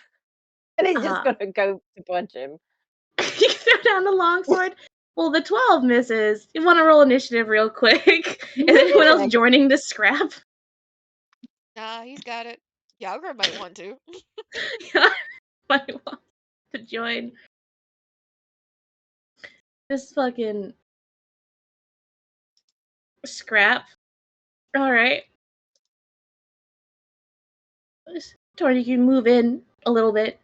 And he's just gonna go to punch him. You throw down the longsword. Well, the 12 misses. You want to roll initiative real quick? Is anyone else joining this scrap? Nah, he's got it. Yagra might want to. Yeah, might want to join. This fucking scrap. Alright. Tori, you can move in a little bit.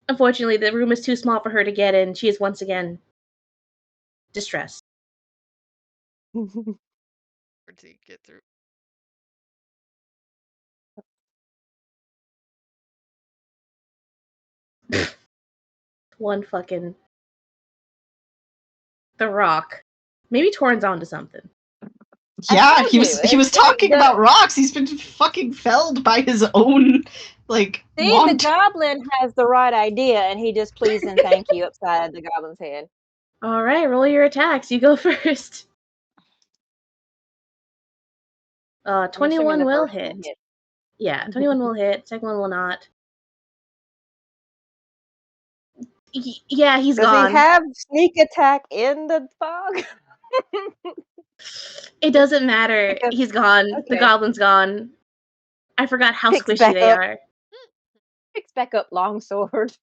Unfortunately, the room is too small for her to get in. She is once again distressed. Where did he get through? One fucking... The Rock. Maybe Torin's onto something. Yeah, he was talking about rocks. He's been fucking felled by his own, like, the goblin has the right idea, and he just please and thank you upside the goblin's head. Alright, roll your attacks. You go first. 21 will hit. Yeah, 21 will hit. Second one will not. Yeah, he's gone. Does he have sneak attack in the fog? It doesn't matter. He's gone. Okay. The goblin's gone. I forgot how squishy they are. Picks back up longsword.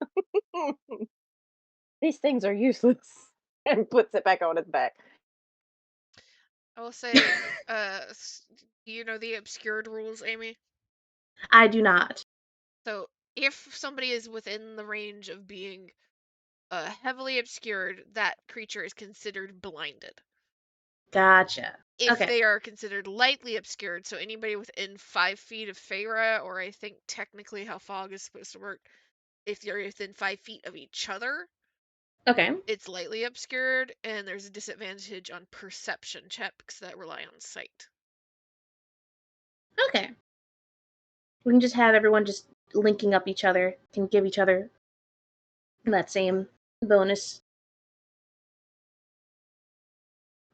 These things are useless. And puts it back on his back. I will say, do you know the obscured rules, Amy? I do not. So, if somebody is within the range of being heavily obscured, that creature is considered blinded. Gotcha. If they are considered lightly obscured, so anybody within 5 feet of Feyre, or I think technically how fog is supposed to work, if you're within 5 feet of each other, it's lightly obscured, and there's a disadvantage on perception checks that rely on sight. Okay. We can just have everyone just linking up each other, can give each other that same bonus.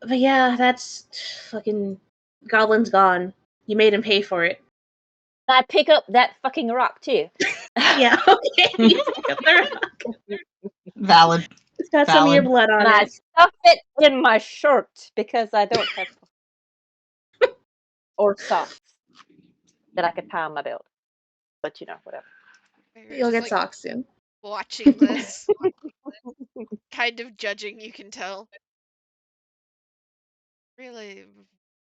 But yeah, that's fucking goblin's gone. You made him pay for it. I pick up that fucking rock too. Yeah, okay. You pick up the rock. Valid. It's got some of your blood on it. I stuff it in my shirt because I don't have or socks that I could tie on my belt. But you know, whatever. You'll get socks soon. Watching this, kind of judging, you can tell. Really,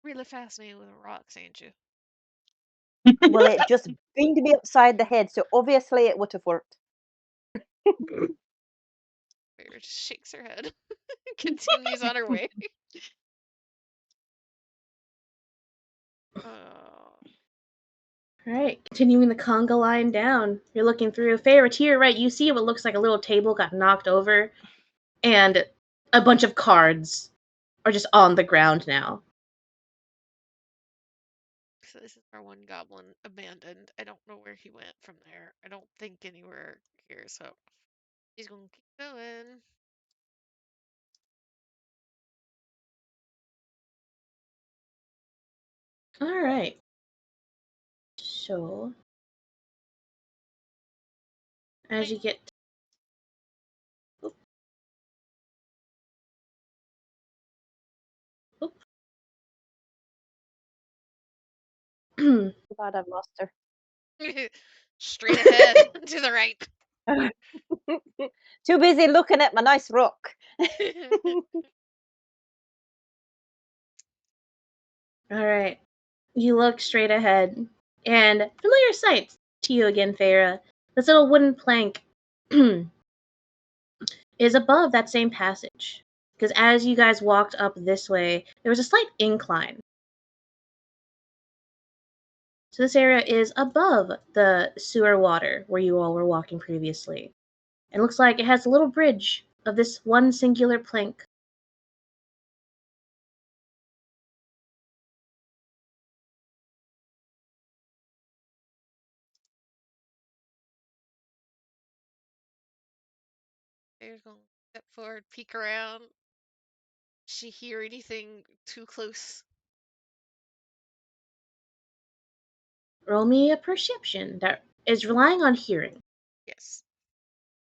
really fascinated with rocks, ain't you? Well, it just binged me upside the head, so obviously it would have worked. Feyre just shakes her head. Continues on her way. Alright, continuing the conga line down. You're looking through. Feyre, to your right, you see what looks like a little table got knocked over, and a bunch of cards are just on the ground now. So this is our one goblin abandoned. I don't know where he went from there. I don't think anywhere here, so he's gonna keep going. Alright. So, as you get... Oop. Oop. Glad I've lost her. Straight ahead, to the right. Too busy looking at my nice rock. Alright. You look straight ahead. And familiar sight to you again, Feyre. This little wooden plank is above that same passage. Because as you guys walked up this way, there was a slight incline. So this area is above the sewer water where you all were walking previously. It looks like it has a little bridge of this one singular plank. They're gonna step forward, peek around. She hear anything too close? Roll me a perception that is relying on hearing. Yes.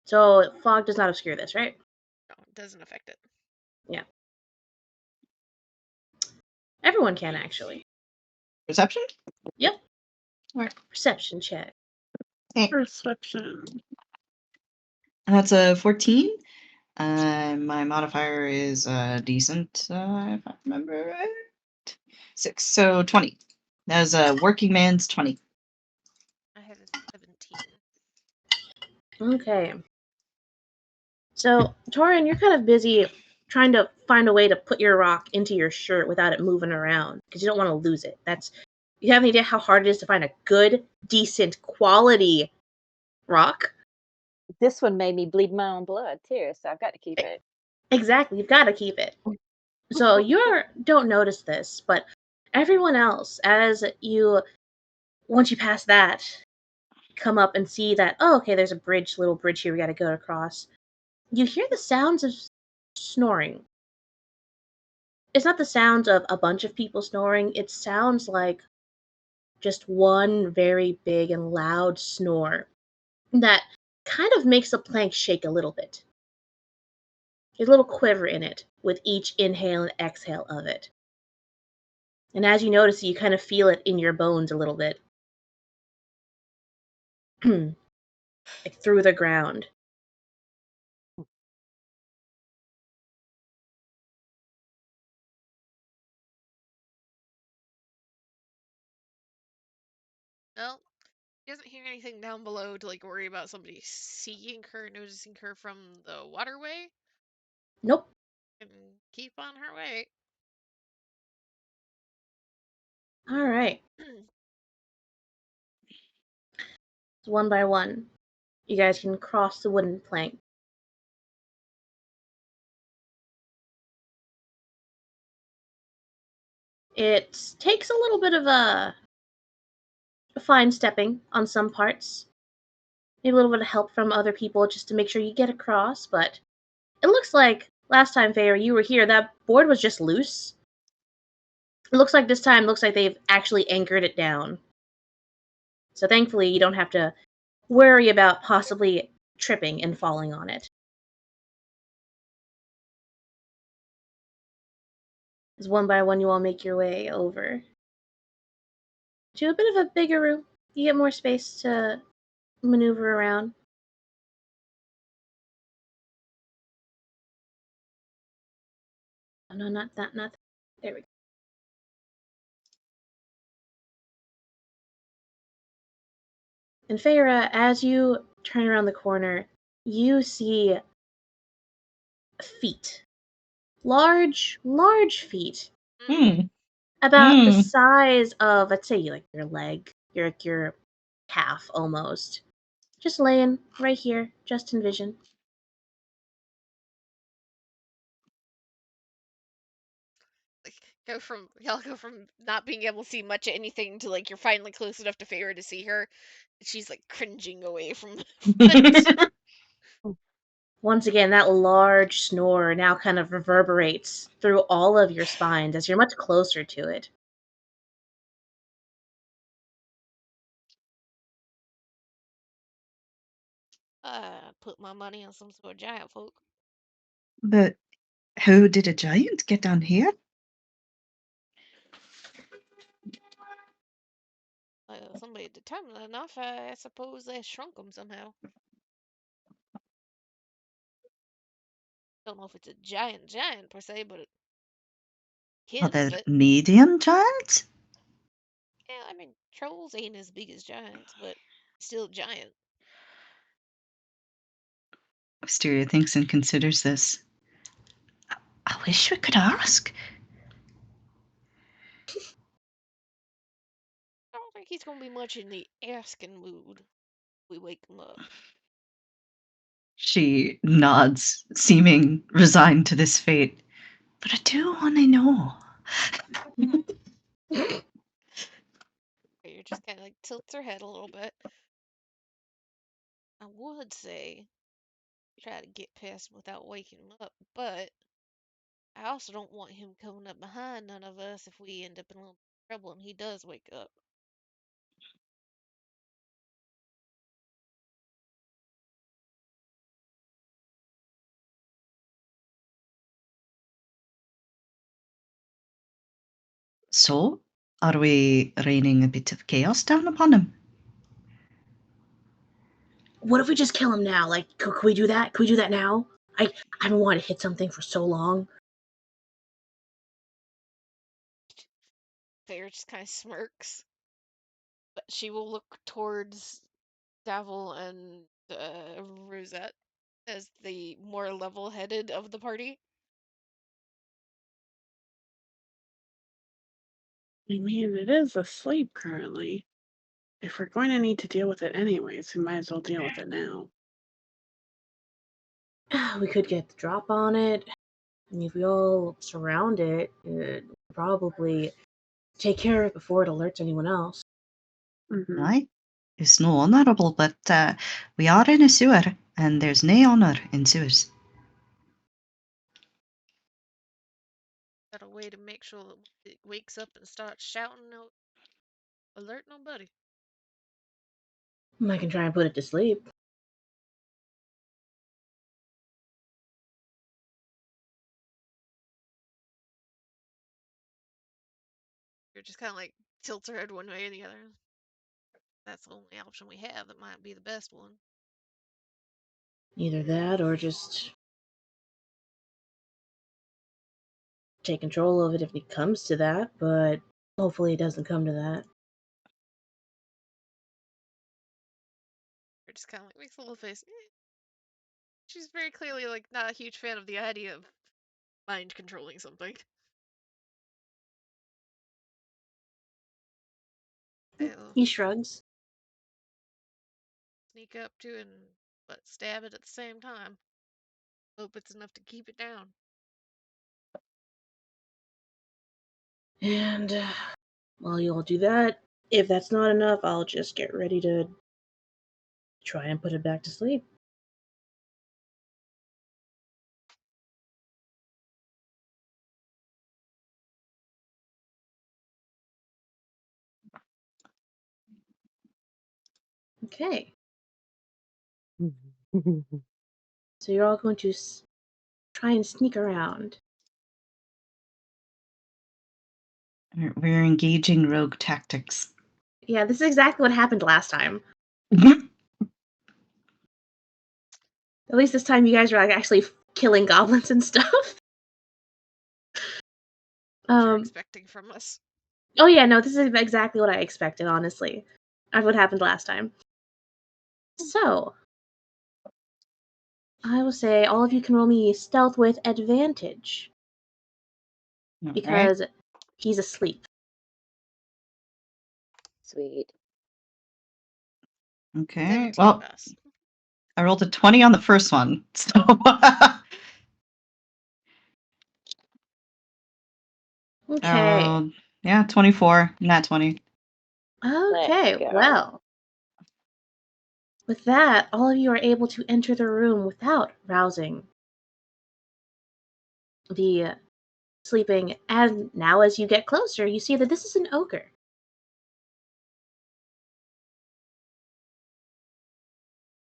So fog does not obscure this, right? No, it doesn't affect it. Yeah. Everyone can, actually. Perception? Yep. Alright. Perception check. Perception. And that's a 14. My modifier is decent, if I remember right. 6, so 20. That is a working man's 20. I have a 17. Okay. So, Torin, you're kind of busy trying to find a way to put your rock into your shirt without it moving around because you don't want to lose it. You have any idea how hard it is to find a good, decent, quality rock? This one made me bleed my own blood too, so I've got to keep it. Exactly, you've got to keep it. So you don't notice this, but everyone else, once you pass that, come up and see that, oh, okay, there's a little bridge here we got to go across. You hear the sounds of snoring. It's not the sounds of a bunch of people snoring. It sounds like just one very big and loud snore that kind of makes the plank shake a little bit. There's a little quiver in it with each inhale and exhale of it. And as you notice, you kind of feel it in your bones a little bit. Like through the ground. Well, she doesn't hear anything down below to like worry about somebody seeing her, noticing her from the waterway. Nope. And keep on her way. All right. So one by one, you guys can cross the wooden plank. It takes a little bit of a fine stepping on some parts. Maybe a little bit of help from other people just to make sure you get across, but it looks like last time, Feyre, you were here, that board was just loose. It looks like this time, they've actually anchored it down. So thankfully, you don't have to worry about possibly tripping and falling on it. As one by one, you all make your way over to a bit of a bigger room. You get more space to maneuver around. Oh, no, not that, not that. There we go. And Feyre, as you turn around the corner, you see feet. Large, large feet. Hmm. About the size of, let's say, like your leg, your calf almost. Just laying right here, just in vision. Like y'all go from not being able to see much of anything to like you're finally close enough to Feyre to see her. She's like cringing away from the foot. Once again, that large snore now kind of reverberates through all of your spines as you're much closer to it. Put my money on some sort of giant folk. But how did a giant get down here? Somebody determined enough, I suppose they shrunk them somehow. Don't know if it's a giant per se, but Are kin they of it. medium giants? Yeah, I mean, trolls ain't as big as giants, but still giant. Wisteria thinks and considers this. I wish we could ask. I don't think he's gonna be much in the asking mood. We wake him up. She nods, seeming resigned to this fate. But I do want to know. You're just kind of like tilts her head a little bit. I would say try to get past him without waking him up, but I also don't want him coming up behind none of us if we end up in a little trouble and he does wake up. So, are we raining a bit of chaos down upon him? What if we just kill him now? Like, could we do that? Could we do that now? I haven't wanted to hit something for so long. Fair just kind of smirks. But she will look towards Davil and Rosette as the more level-headed of the party. I mean, it is asleep currently. If we're going to need to deal with it anyways, we might as well deal with it now. We could get the drop on it. I mean, if we all surround it, probably take care of it before it alerts anyone else. Mm-hmm. Aye, it's no honourable, but we are in a sewer, and there's nae honour in sewers. Got a way to make sure that it wakes up and starts shouting, no, alert nobody. I can try and put it to sleep. You're just kind of like tilts her head one way or the other. That's the only option we have. That might be the best one. Either that or just take control of it if it comes to that, but hopefully it doesn't come to that. You're just kind of like makes a little face. She's very clearly like not a huge fan of the idea of mind controlling something. He shrugs. Sneak up to it and stab it at the same time. Hope it's enough to keep it down. And while you all do that, if that's not enough, I'll just get ready to try and put it back to sleep. Okay. So you're all going to try and sneak around. We're engaging rogue tactics. Yeah, this is exactly what happened last time. At least this time you guys are like actually killing goblins and stuff. What you're expecting from us. Oh yeah, no, this is exactly what I expected, honestly. That's what happened last time. So, I will say all of you can roll me stealth with advantage. Because he's asleep. Sweet. Okay, well, I rolled a 20 on the first one, so... Okay. Yeah, 24, not 20. Okay, well. With that, all of you are able to enter the room without rousing the sleeping. And now as you get closer, you see that this is an ogre.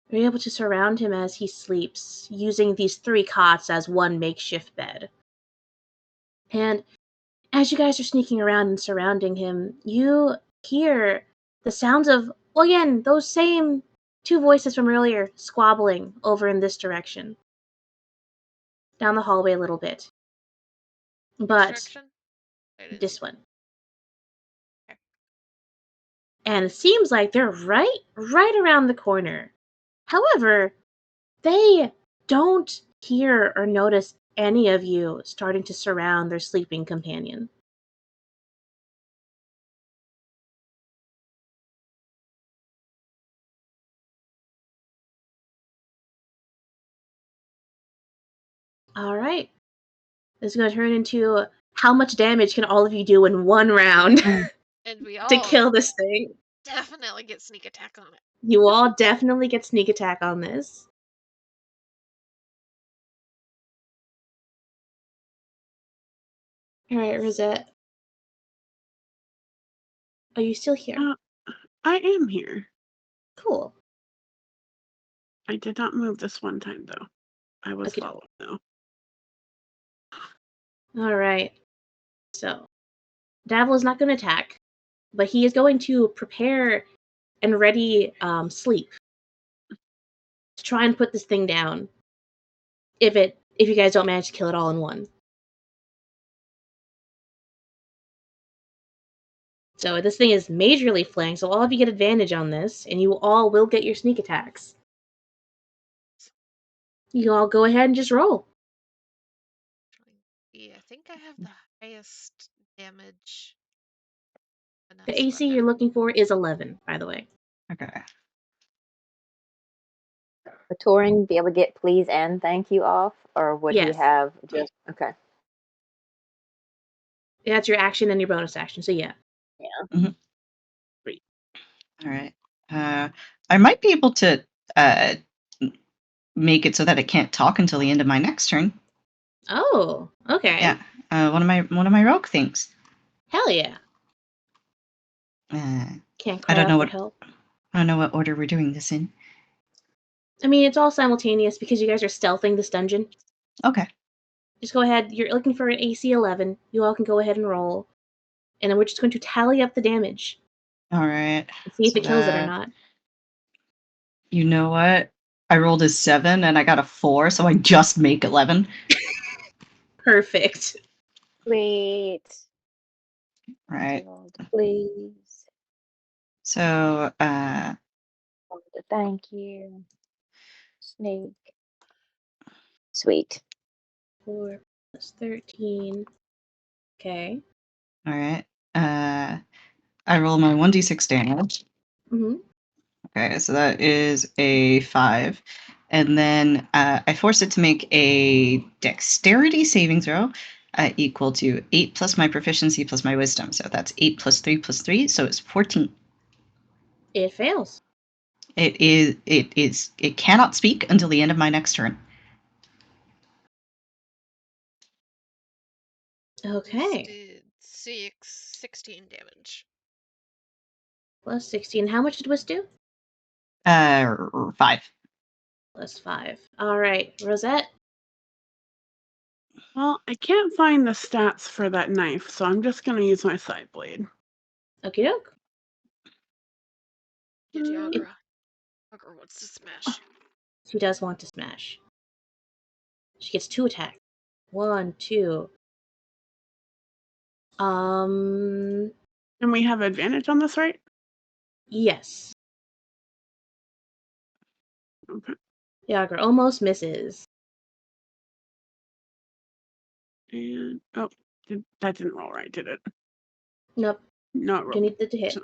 You're able to surround him as he sleeps, using these 3 cots as one makeshift bed. And as you guys are sneaking around and surrounding him, you hear the sounds of, well, again, those same 2 voices from earlier squabbling over in this direction. Down the hallway a little bit. But this one. and it seems like they're right around the corner. However, they don't hear or notice any of you starting to surround their sleeping companion. All right. This is going to turn into how much damage can all of you do in one round And we to all kill this thing. definitely get sneak attack on it. You all definitely get sneak attack on this. All right, Rosette. Are you still here? I am here. Cool. I did not move this one time, though. I was followed, though. All right. So, Davil is not going to attack, but he is going to prepare and ready sleep to try and put this thing down. If you guys don't manage to kill it all in one. So this thing is majorly flanked, so all of you get advantage on this, and you all will get your sneak attacks. You all go ahead and just roll. Yeah, I think I have the highest damage. The AC you're looking for is 11, by the way. Okay. Would Torin be able to get please and thank you off, or would he have just okay? Yeah, that's your action and your bonus action, so yeah. Yeah. Mm-hmm. Great. All right. I might be able to make it so that it can't talk until the end of my next turn. Oh, okay. Yeah. One of my rogue things. Hell yeah. Can't cry out for help. I don't know what order we're doing this in. I mean, it's all simultaneous because you guys are stealthing this dungeon. Okay. Just go ahead. You're looking for an AC 11. You all can go ahead and roll. And then we're just going to tally up the damage. All right. And see if it kills it or not. You know what? I rolled a 7 and I got a 4, so I just make 11. Perfect. Sweet. Right. Please. So, thank you. Sneak. Sweet. 4 plus 13. Okay. All right. I roll my 1d6 damage. Mm-hmm. Okay, so that is a 5. And then I force it to make a dexterity saving throw equal to 8 plus my proficiency plus my wisdom. So that's 8 plus 3 plus 3, so it's 14. It fails. It cannot speak until the end of my next turn. Okay. 16 damage. Plus 16. How much did Wisp do? 5. Plus 5. All right, Rosette. Well, I can't find the stats for that knife, so I'm just going to use my side blade. Okie doke. Yagra wants to smash. She does want to smash. She gets 2 attacks. 1, 2. And we have advantage on this, right? Yes. Okay. Yagra almost misses. And that didn't roll right, did it? Nope. No, it rolled. You need it to hit.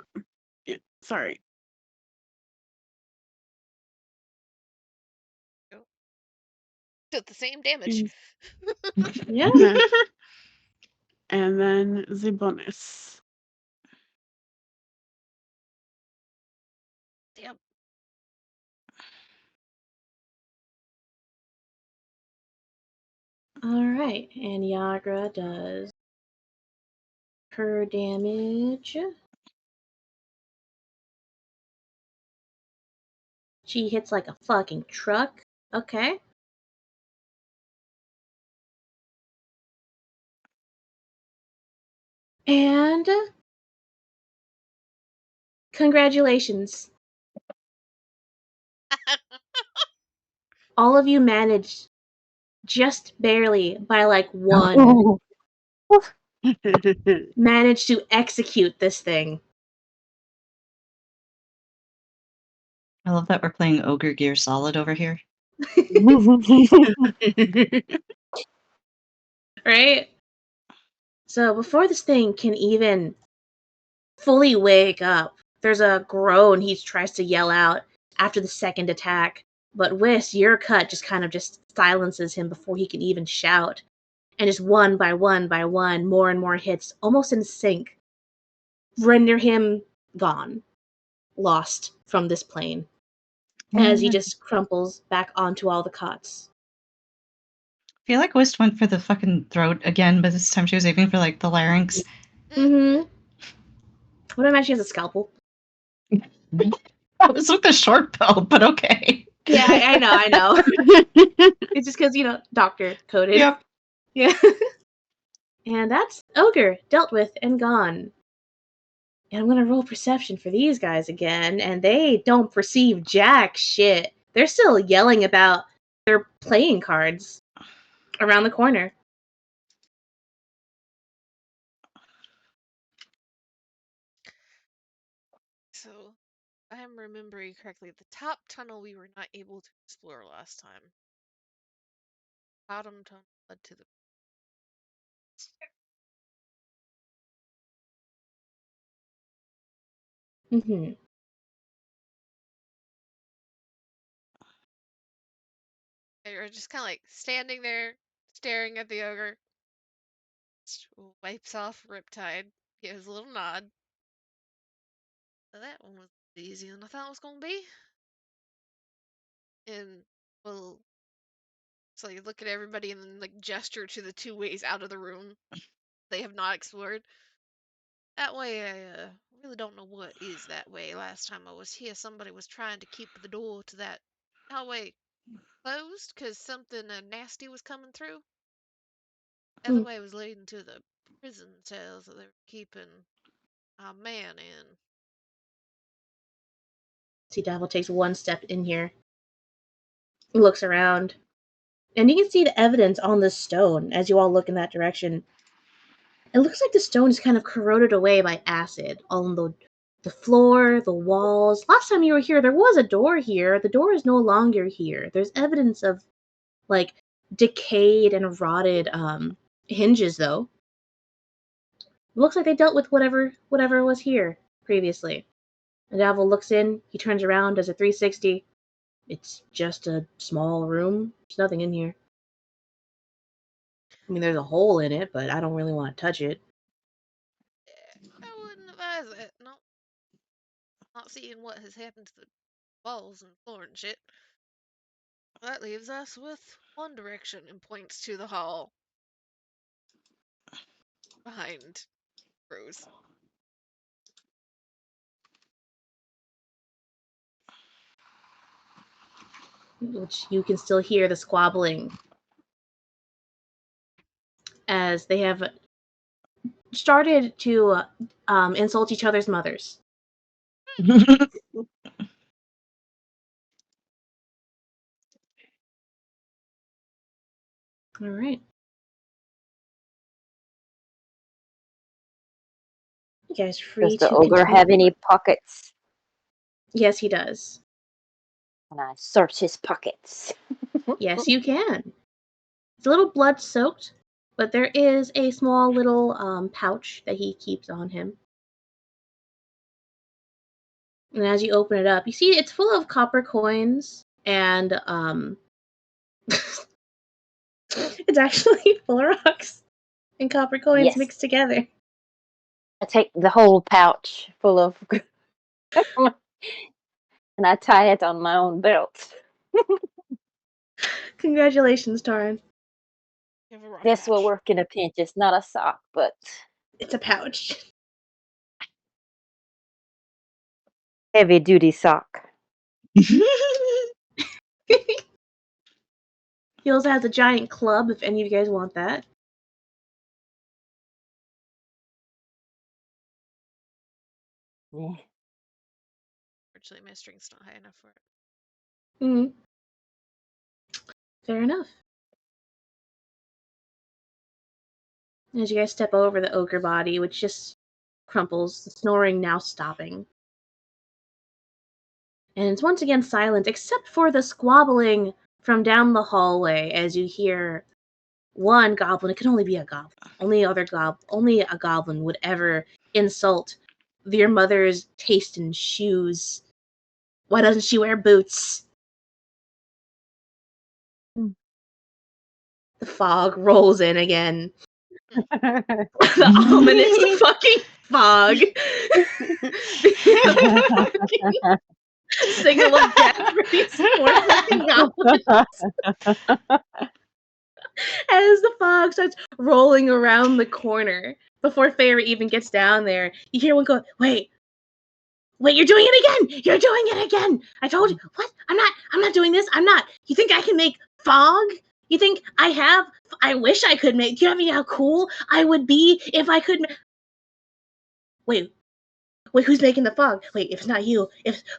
Yeah, sorry. Did the same damage. Yeah. And then the bonus. Damn. All right, and Yagra does her damage. She hits like a fucking truck. Okay. And congratulations. All of you managed just barely by like 1 managed to execute this thing. I love that we're playing Ogre Gear Solid over here. Right? So before this thing can even fully wake up, there's a groan he tries to yell out after the second attack. But Whis, your cut just kind of just silences him before he can even shout. And just one by one by one, more and more hits, almost in sync, render him gone, lost from this plane, as he just crumples back onto all the cots. I feel like Wist went for the fucking throat again, but this time she was aiming for, like, the larynx. Mm-hmm. What I imagine she has a scalpel. It was with a short belt, but okay. Yeah, I know. It's just because, doctor coded. Yep. Yeah. And that's Ogre, dealt with and gone. And I'm gonna roll perception for these guys again, and they don't perceive jack shit. They're still yelling about their playing cards around the corner. So, if I'm remembering correctly, the top tunnel we were not able to explore last time. Bottom tunnel led to the. Mm-hmm. They were just kind of like standing there, staring at the ogre. Wipes off Riptide, gives a little nod. That one was easier than I thought it was gonna be. And well, so you look at everybody and then like gesture to the two ways out of the room they have not explored. That way, I really don't know what is that way. Last time I was here, somebody was trying to keep the door to that hallway closed because something nasty was coming through. Other way was leading to the prison cells that they were keeping our man in. See, Davil takes one step in here, looks around, and you can see the evidence on the stone as you all look in that direction. It looks like the stone is kind of corroded away by acid on the floor, the walls. Last time you were here, there was a door here. The door is no longer here. There's evidence of, like, decayed and rotted hinges, though. It looks like they dealt with whatever was here previously. And Davil looks in, he turns around, does a 360. It's just a small room. There's nothing in here. I mean, there's a hole in it, but I don't really want to touch it. I wouldn't advise it. No, not seeing what has happened to the walls and floor and shit. That leaves us with one direction and points to the hall behind Rose. Which you can still hear the squabbling as they have started to insult each other's mothers. All right. You guys free Does the to ogre continue. have any pockets? Yes, he does. Can I search his pockets? Yes, you can. It's a little blood soaked, but there is a small little pouch that he keeps on him. And as you open it up, you see it's full of copper coins and it's actually full of rocks and copper coins mixed together. I take the whole pouch full of and I tie it on my own belt. Congratulations, Taran. This will work in a pinch. It's not a sock, but it's a pouch. Heavy duty sock. He also has a giant club if any of you guys want that. Yeah. Fortunately, my strength's not high enough for it. Mm-hmm. Fair enough. As you guys step over the ogre body, which just crumples, the snoring now stopping. And it's once again silent, except for the squabbling from down the hallway as you hear one goblin. It can only be a goblin. Only a goblin would ever insult your mother's taste in shoes. Why doesn't she wear boots? The fog rolls in again. The ominous fucking fog. The signal of death for these poor fucking goblins. As the fog starts rolling around the corner, before Feyre even gets down there, you hear one go, wait, you're doing it again! You're doing it again! I told you, what? I'm not doing this, I'm not. You think I can make fog? You think I wish I could make, do you have any how cool I would be if I could Wait, who's making the fog? Wait, if it's not you,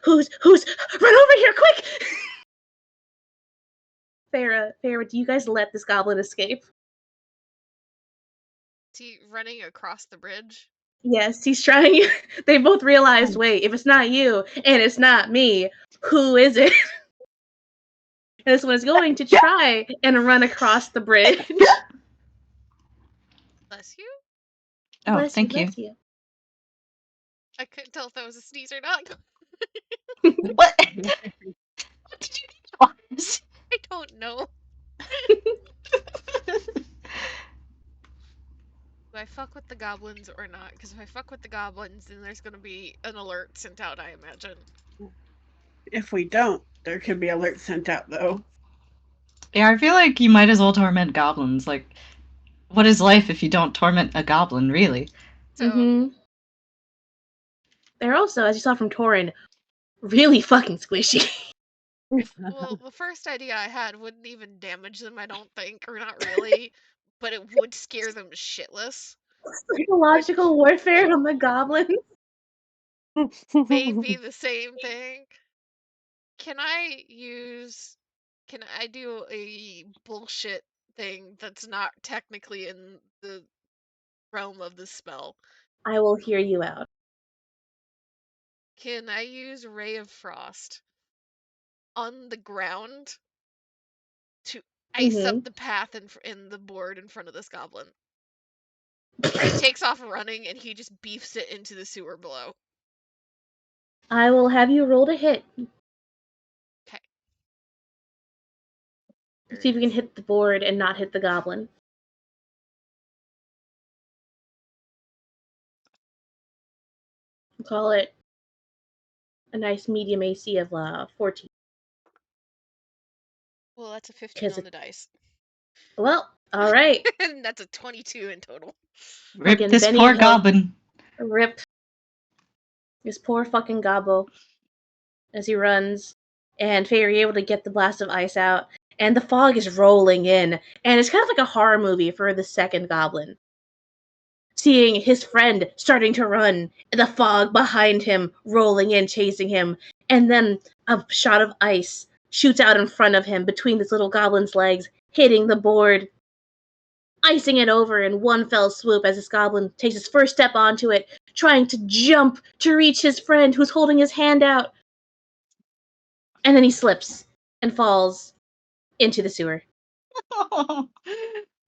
who's, run over here, quick! Feyre, do you guys let this goblin escape? Is he running across the bridge? Yes, he's trying. They both realized, wait, if it's not you and it's not me, who is it? And this one is going to try and run across the bridge. Bless you? Oh, thank you. Bless you. I couldn't tell if that was a sneeze or not. What? What did you think? I don't know. Do I fuck with the goblins or not? Because if I fuck with the goblins, then there's going to be an alert sent out, I imagine. If we don't, there could be alerts sent out, though. Yeah, I feel like you might as well torment goblins. Like, what is life if you don't torment a goblin, really? So, They're also, as you saw from Torin, really fucking squishy. well, the first idea I had wouldn't even damage them, I don't think, or not really, but it would scare them shitless. Psychological warfare on the goblins. Maybe the same thing. Can I do a bullshit thing that's not technically in the realm of the spell? I will hear you out. Can I use Ray of Frost on the ground to ice up the path in the board in front of this goblin? He takes off running and he just beefs it into the sewer below. I will have you roll to hit. Okay. See if you can hit the board and not hit the goblin. We'll call it a nice medium AC of 14. Well, that's a 15 on the dice. Well, all right. And that's a 22 in total. Rip Fucking this Benny poor Hill. goblin. Rip this poor fucking gobbo as he runs. And Faye, are able to get the blast of ice out. And the fog is rolling in. And it's kind of like a horror movie for the second goblin. Seeing his friend starting to run, the fog behind him rolling in, chasing him. And then a shot of ice shoots out in front of him between this little goblin's legs, hitting the board, icing it over in one fell swoop as this goblin takes his first step onto it, trying to jump to reach his friend who's holding his hand out. And then he slips and falls into the sewer. Oh,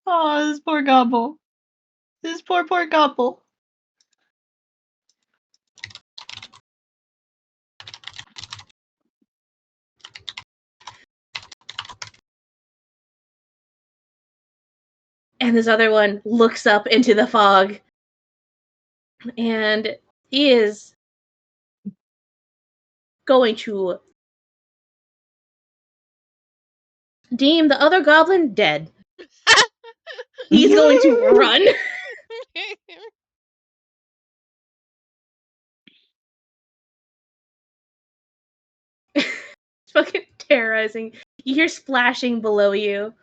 this poor gobble. This poor gobble. And this other one looks up into the fog. And he is going to deem the other goblin dead. He's going to run. It's fucking terrorizing. You hear splashing below you.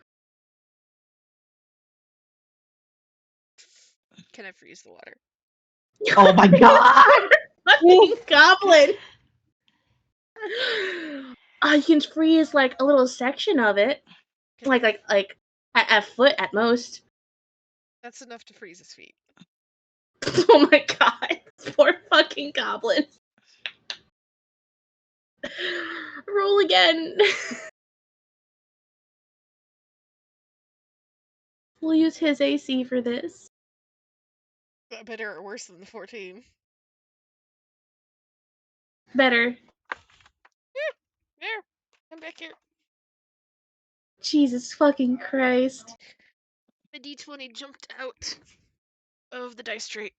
Can I freeze the water? Oh my god! Fucking goblin! You can freeze like a little section of it. Like a foot at most. That's enough to freeze his feet. Oh my god. Poor fucking goblin. Roll again. We'll use his AC for this. Better or worse than the 14? Better. There. I'm back here. Jesus fucking Christ. The D20 jumped out of the dice tray.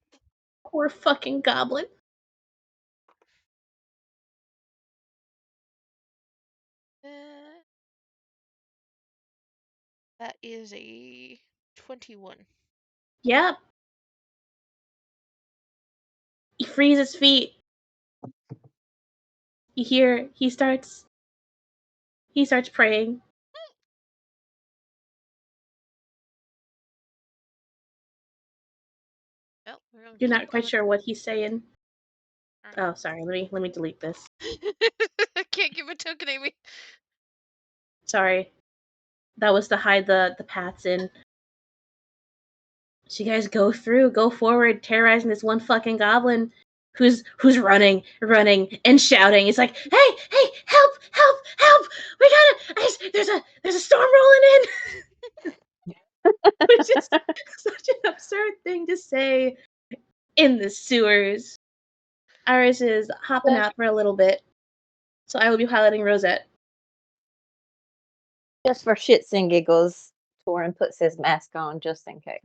Poor fucking goblin. That is a 21. Yep. He frees his feet. You hear he starts praying. Well, You're not quite sure what he's saying. Right. Oh, sorry. Let me delete this. I can't give a token, Amy. Sorry. That was to hide the paths in. So you guys go forward, terrorizing this one fucking goblin who's running, and shouting. He's like, hey, help, help, help! We gotta, there's a storm rolling in! Which is such an absurd thing to say in the sewers. Iris is hopping out for a little bit, so I will be piloting Rosette. Just for shits and giggles, Torin puts his mask on just in case.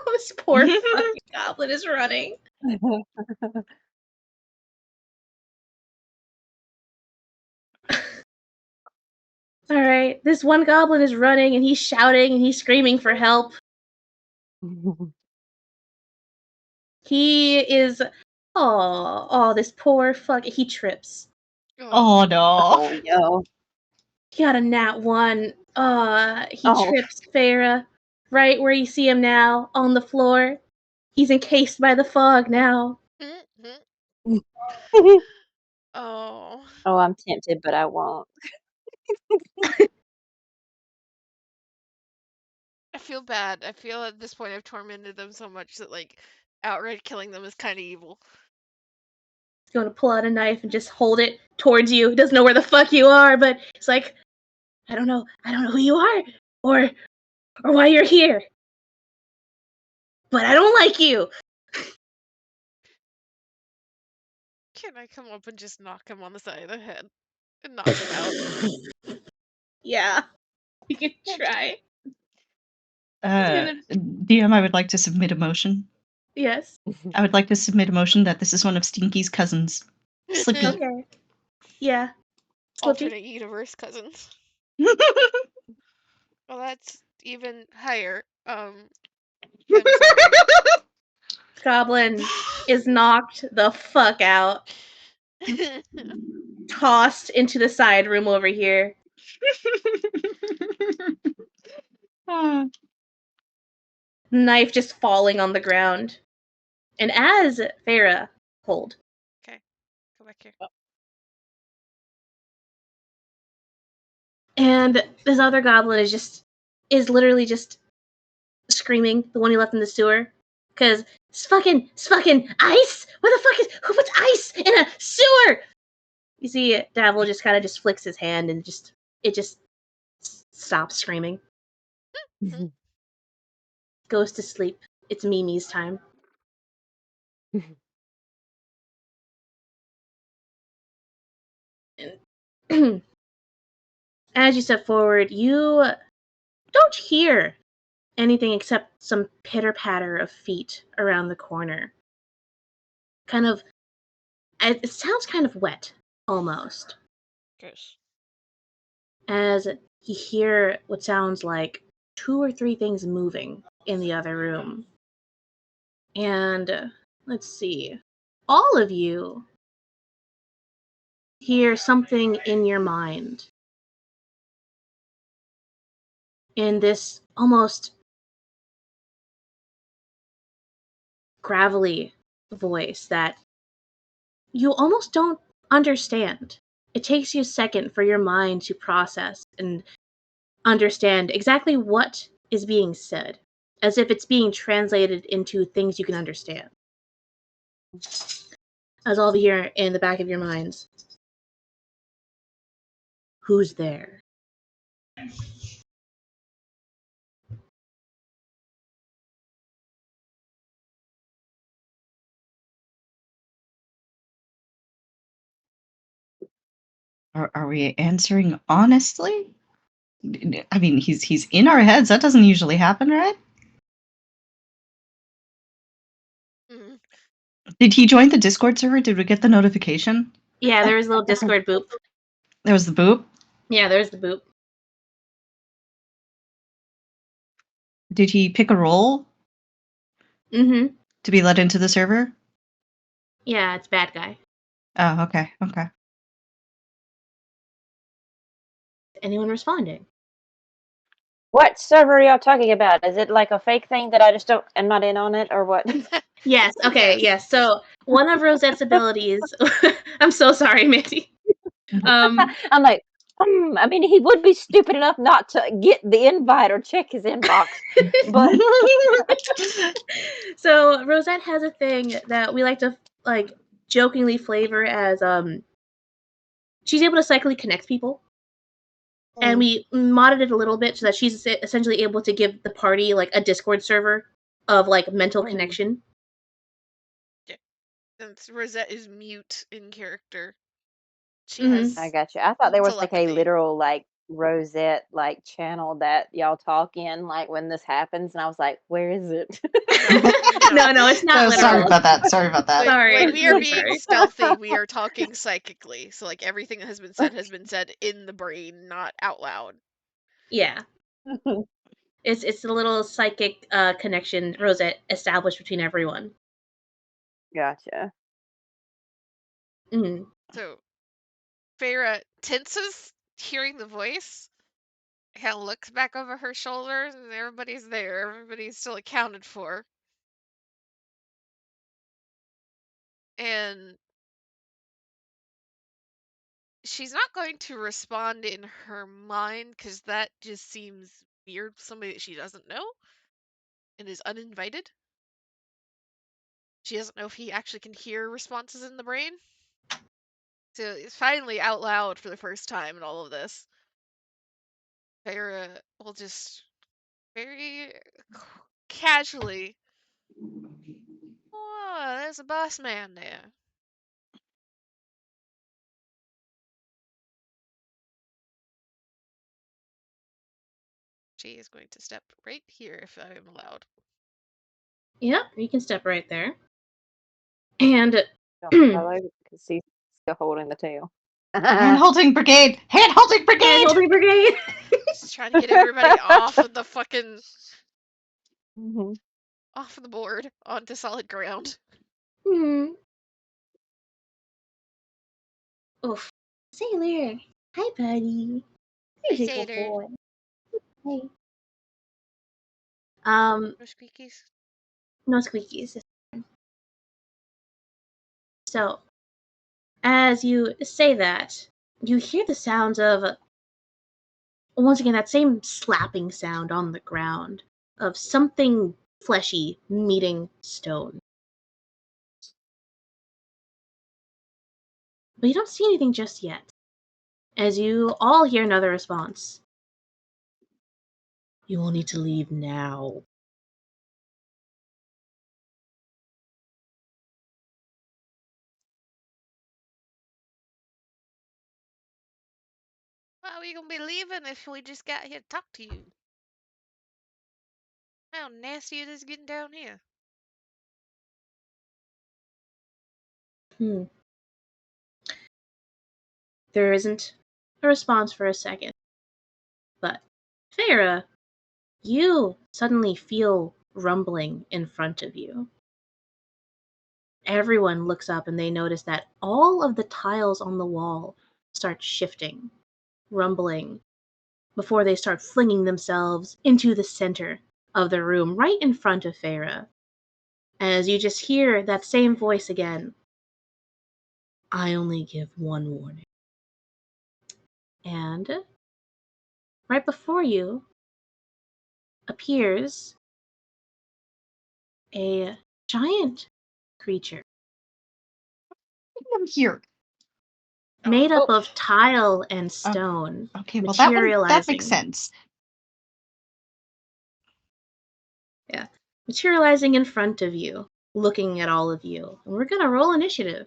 This poor fucking goblin is running. Alright, this one goblin is running and he's shouting and he's screaming for help. He is. Oh, this poor fuck. He trips. Oh no. Oh no. He got a nat 1. He trips Farah right where you see him now on the floor. He's encased by the fog now. Oh. Oh, I'm tempted, but I won't. I feel bad. I feel at this point I've tormented them so much that, like, outright killing them is kind of evil. He's going to pull out a knife and just hold it towards you. He doesn't know where the fuck you are, but it's like, I don't know who you are or why you're here. But I don't like you. Can I come up and just knock him on the side of the head and knock him out? Yeah, you can try. DM, I would like to submit a motion. Yes. I would like to submit a motion that this is one of Stinky's cousins. Slippy. Okay. Yeah. Slippy. Alternate universe cousins. Well, that's even higher. I'm sorry. Goblin is knocked the fuck out. Tossed into the side room over here. Knife just falling on the ground. And as Farah hold. Okay. Go back here. And this other goblin is literally just screaming, the one he left in the sewer. Cause it's fucking ice! What the fuck who puts ice in a sewer? You see Davil just kind of just flicks his hand and it just stops screaming. Goes to sleep. It's Mimi's time. And as you step forward, you don't hear anything except some pitter-patter of feet around the corner. It sounds kind of wet, almost. Gosh. As you hear what sounds like 2 or 3 things moving in the other room. And let's see. All of you hear something in your mind. In this almost gravelly voice that you almost don't understand. It takes you a second for your mind to process and understand exactly what is being said, as if it's being translated into things you can understand. As all of you hear in the back of your minds. Who's there? Are we answering honestly? I mean, he's in our heads. That doesn't usually happen, right? Mm. Did he join the Discord server? Did we get the notification? Yeah, there was a little Discord boop. There was the boop? Yeah, there's the boop. Did he pick a role? Mm-hmm. To be let into the server? Yeah, it's bad guy. Oh, okay, okay. Anyone responding? What server are y'all talking about? Is it like a fake thing that I just am not in on it, or what? Yes, okay, yes. So one of Rosette's abilities I'm so sorry, Mandy. I'm like, I mean, he would be stupid enough not to get the invite or check his inbox. But so Rosette has a thing that we like to jokingly flavor as she's able to cyclically connect people. And we modded it a little bit so that she's essentially able to give the party like a Discord server of like mental connection. Yeah. Since Rosette is mute in character. She Mhm. has I got you. I thought there was like a telepathy. literal like Rosette like channel that y'all talk in like when this happens, and I was like, where is it? No, it's not Oh, literal. sorry about that. Sorry about that. Sorry. When we are I'm being sorry. stealthy, we are talking psychically. So like everything that has been said in the brain, not out loud. Yeah. It's a little psychic connection Rosette established between everyone. Gotcha. Mm-hmm. So Feyre tenses hearing the voice, kind of looks back over her shoulders, and everybody's there. Everybody's still accounted for. And she's not going to respond in her mind because that just seems weird. Somebody that she doesn't know and is uninvited. She doesn't know if he actually can hear responses in the brain. So it's finally out loud for the first time in all of this. Feyre will just very casually, oh, there's a boss man there. She is going to step right here if I am allowed. Yep, you can step right there. And Because he's still holding the tail. Hand-holding brigade! Hand-holding brigade! Hand-holding brigade! Just trying to get everybody off of the fucking... off of the board, onto solid ground. Hmm. Oof. Sailor. Hi, buddy. Hi, Sailor. Hey. No squeakies? No squeakies. So, as you say that, you hear the sounds of, once again, that same slapping sound on the ground of something fleshy meeting stone. But you don't see anything just yet, as you all hear another response. You will need to leave now. How are we gonna be leaving if we just got here to talk to you? How nasty it is getting down here. There isn't a response for a second. But, Feyre, you suddenly feel rumbling in front of you. Everyone looks up and they notice that all of the tiles on the wall start shifting, rumbling, before they start flinging themselves into the center of the room, right in front of Feyre. As you just hear that same voice again. I only give one warning. And right before you appears a giant creature. I'm here. made up of tile and stone. Okay, well that makes sense. Yeah. Materializing in front of you, looking at all of you. And we're gonna roll initiative.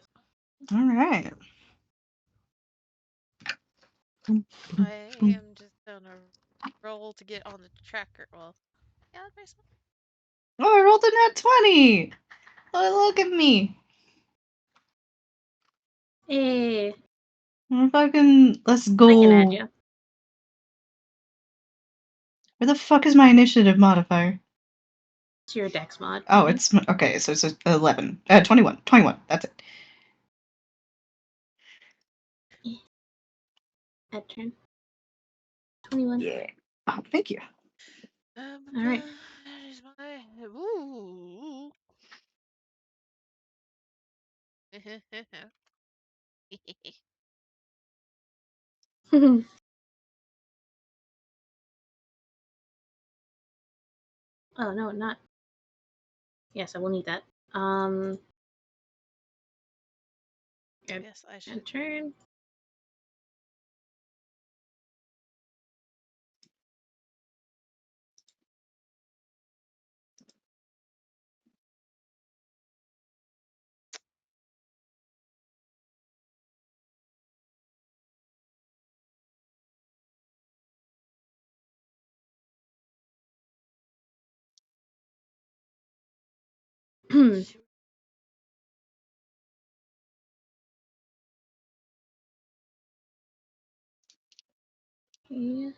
All right. I am just gonna roll to get on the tracker. Well, yeah, nice one. Oh, I rolled a nat 20! Oh, look at me. Hey. Let's go. I can add you. Where the fuck is my initiative modifier? It's your dex mod. Oh, it's okay. So it's 11, 21, 21. That's it. Add turn. 21. Yeah. Oh, thank you. All right. That is my ooh. Oh no, not. Yes, I will need that. Yes, I should. Turn. Yeah.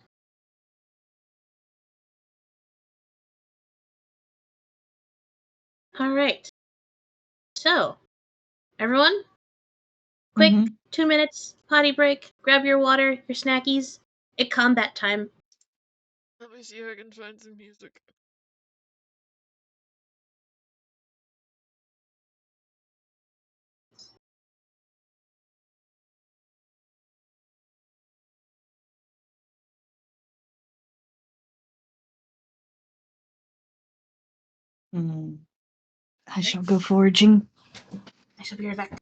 All right. So, everyone, quick 2 minutes potty break. Grab your water, your snackies. It's combat time. Let me see if I can find some music. I shall go foraging. I shall be right back.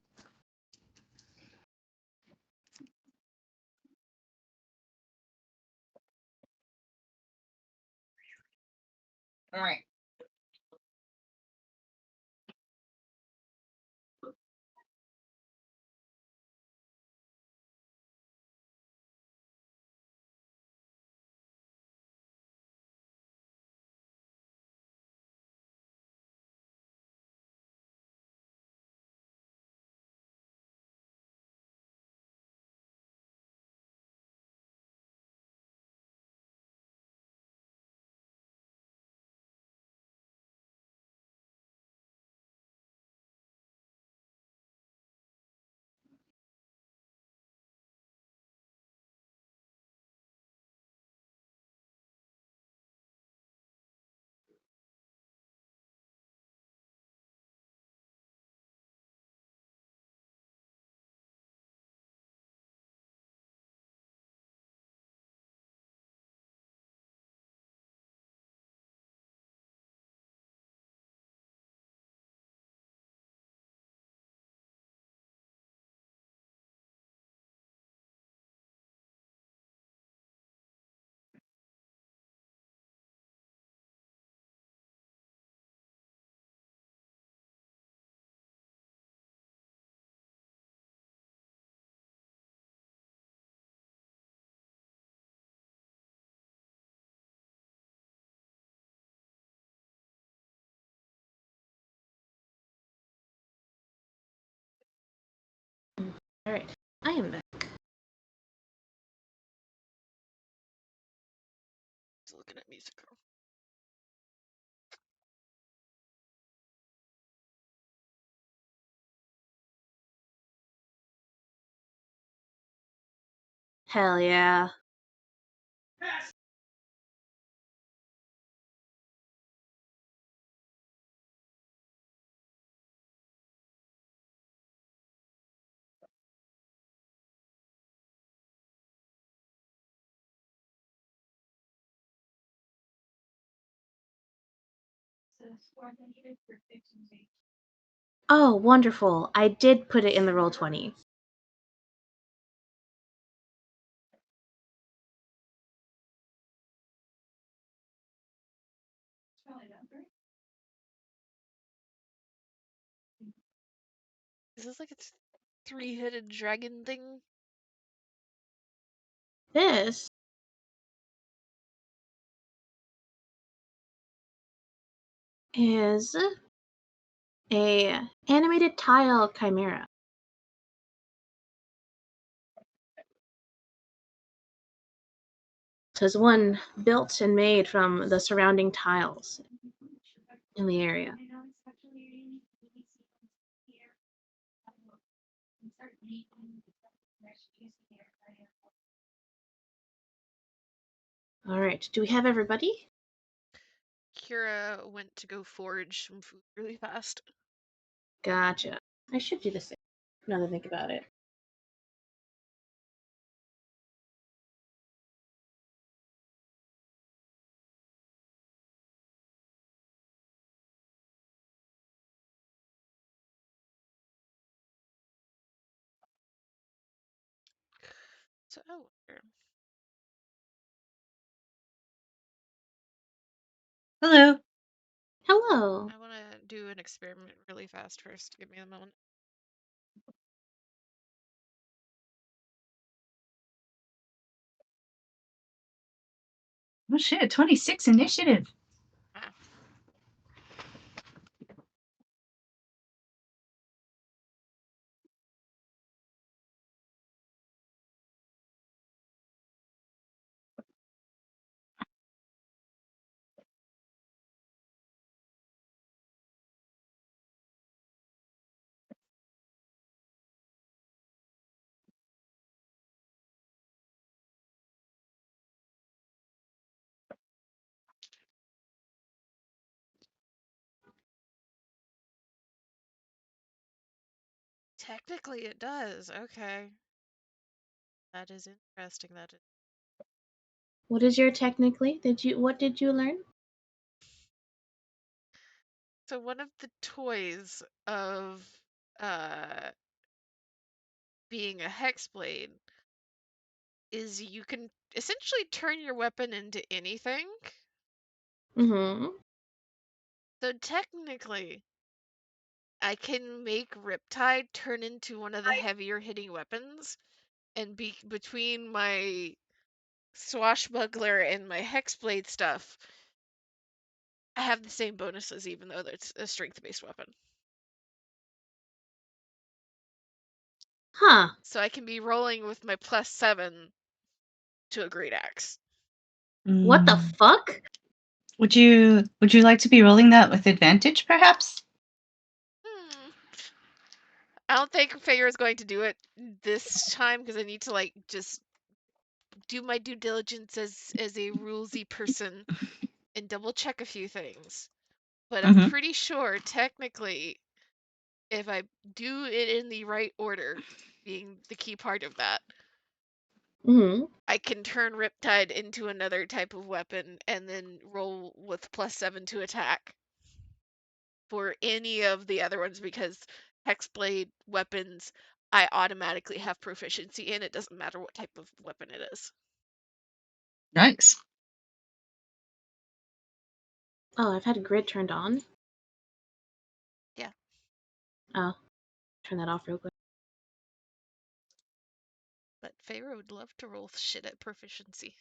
All right. All right. I am back. Just looking at music. Hell yeah. Oh, wonderful. I did put it in the roll 20. Is this like a three-headed dragon thing? This is a animated tile chimera. So it's one built and made from the surrounding tiles in the area. All right, do we have everybody? Kira went to go forage some food really fast. Gotcha. I should do the same, now that I think about it. So I wonder. Hello. Hello. I want to do an experiment really fast first. Give me a moment. Oh shit, 26 initiative. Ah. Technically, it does. Okay. That is interesting. That is. What is your technically? What did you learn? So one of the toys of uh being a hexblade is you can essentially turn your weapon into anything. Mm-hmm. So technically, I can make Riptide turn into one of the heavier hitting weapons, and between my swashbuckler and my hexblade stuff, I have the same bonuses even though it's a strength-based weapon. Huh. So I can be rolling with my +7 to a great axe. What the fuck? Would you like to be rolling that with advantage, perhaps? I don't think Feyre is going to do it this time because I need to like just do my due diligence as a rulesy person and double check a few things. But I'm pretty sure technically if I do it in the right order, being the key part of that, I can turn Riptide into another type of weapon and then roll with +7 to attack for any of the other ones because Hexblade weapons I automatically have proficiency in. It doesn't matter what type of weapon it is. Nice. Oh, I've had grid turned on. Yeah. Oh, turn that off real quick. But Feyre would love to roll shit at proficiency.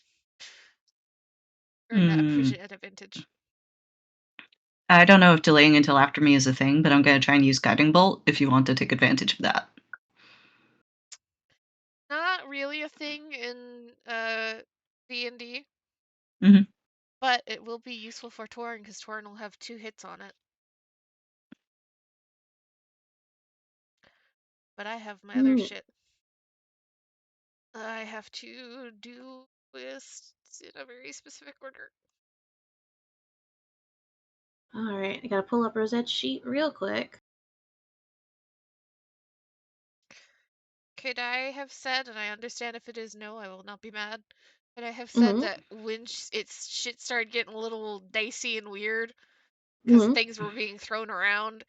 Or not proficiency, at advantage. I don't know if delaying until after me is a thing, but I'm going to try and use Guiding Bolt if you want to take advantage of that. Not really a thing in D&D. Mm-hmm. But it will be useful for Tauren because Tauren will have 2 hits on it. But I have my other shit. I have to do this in a very specific order. Alright, I gotta pull up Rosette's sheet real quick. Could I have said, and I understand if it is no, I will not be mad. Could I have said that when shit started getting a little dicey and weird, because things were being thrown around,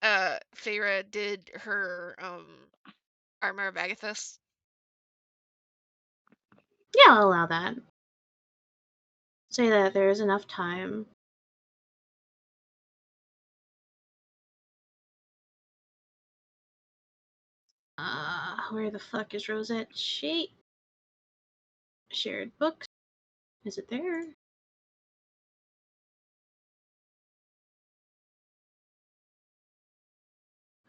Feyre did her Armor of Agathis? Yeah, I'll allow that. Say that there is enough time. Where the fuck is Rosette? Shared books. Is it there?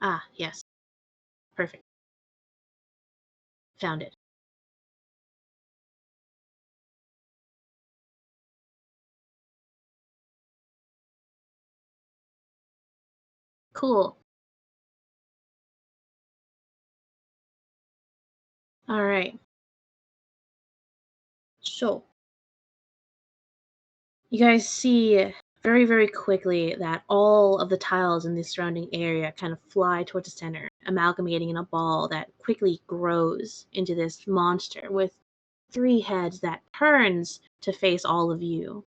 Ah, yes. Perfect. Found it. Cool. All right. So, you guys see very, very quickly that all of the tiles in the surrounding area kind of fly towards the center, amalgamating in a ball that quickly grows into this monster with 3 heads that turns to face all of you.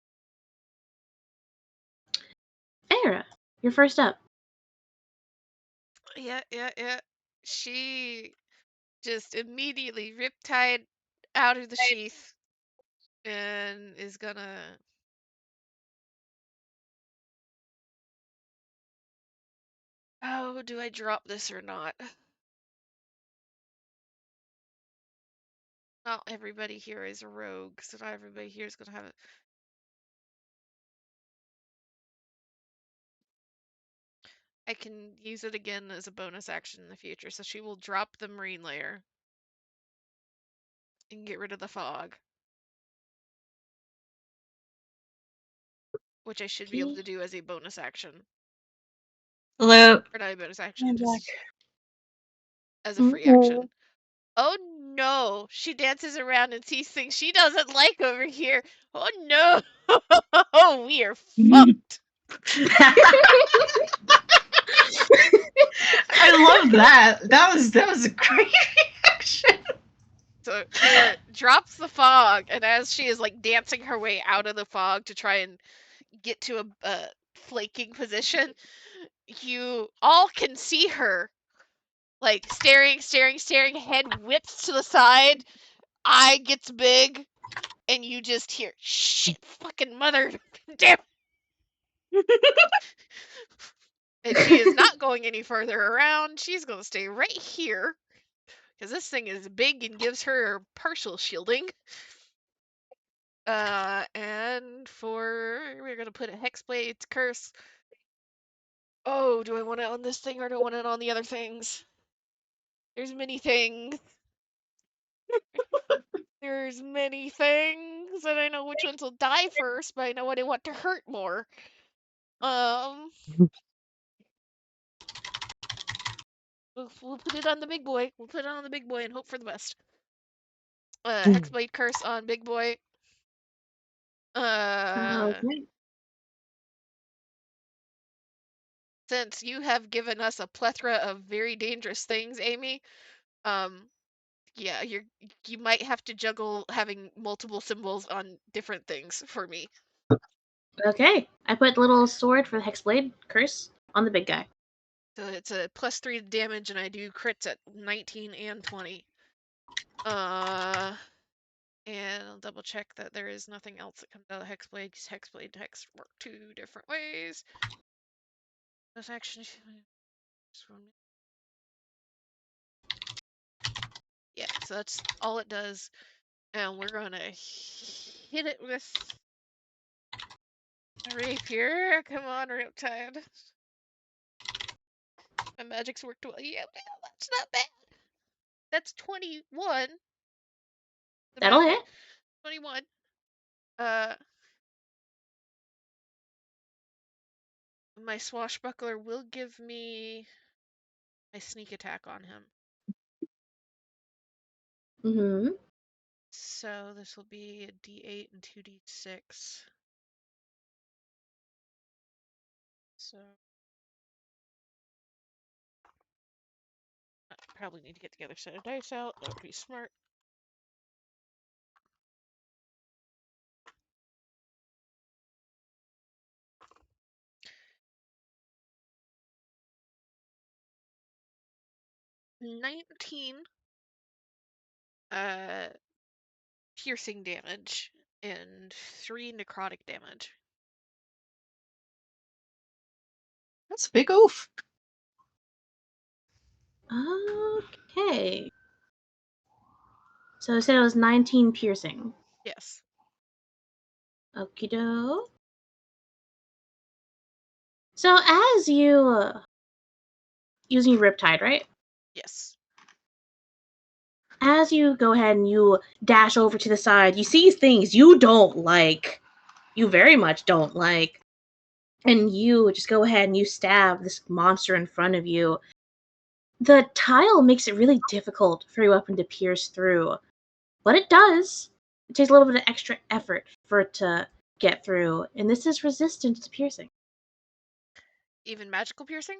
Farah, you're first up. Yeah. She just immediately riptide out of the sheath and is gonna... Oh, do I drop this or not? Not everybody here is a rogue, so not everybody here is gonna have it. I can use it again as a bonus action in the future, so she will drop the marine layer and get rid of the fog. Which I should be able to do as a bonus action. Hello. Or not a bonus action, just as a Mm-hmm. free action. Oh no! She dances around and sees things she doesn't like over here. Oh no! Oh, we are fucked. I love that. That was a great reaction. So Farah drops the fog, and as she is like dancing her way out of the fog to try and get to a flaking position, you all can see her like staring, head whips to the side, eye gets big, and you just hear, shit, fucking mother, damn. And she is not going any further around. She's going to stay right here, because this thing is big and gives her partial shielding. And we're going to put a Hexblade Curse. Oh, do I want it on this thing or do I want it on the other things? There's many things. There's many things, and I know which ones will die first, but I know what I want to hurt more. We'll put it on the big boy. We'll put it on the big boy and hope for the best. Hexblade Curse on big boy. Okay. Since you have given us a plethora of very dangerous things, Amy, yeah, you might have to juggle having multiple symbols on different things for me. Okay. I put the little sword for the Hexblade Curse on the big guy. So it's a +3 damage, and I do crits at 19 and 20. And I'll double check that there is nothing else that comes out of Hexblade, because Hexblade and Hex work 2 different ways. This action. Yeah, so that's all it does. And we're gonna hit it with a rapier. Come on, Riptide. My magic's worked well. Yeah, that's not bad. That's 21. That'll hit. 21. My swashbuckler will give me my sneak attack on him. Mm-hmm. So this will be a D8 and 2D6. So I probably need to get the other set of dice out. That would be smart. $19 piercing damage and 3 necrotic damage. That's a big oof. Okay. So I said it was 19 piercing. Yes. Okie doke. So as you using Riptide, right? Yes. As you go ahead and you dash over to the side, you see things you don't like. You very much don't like. And you just go ahead and you stab this monster in front of you. The tile makes it really difficult for your weapon to pierce through. But it does. It takes a little bit of extra effort for it to get through. And this is resistant to piercing. Even magical piercing?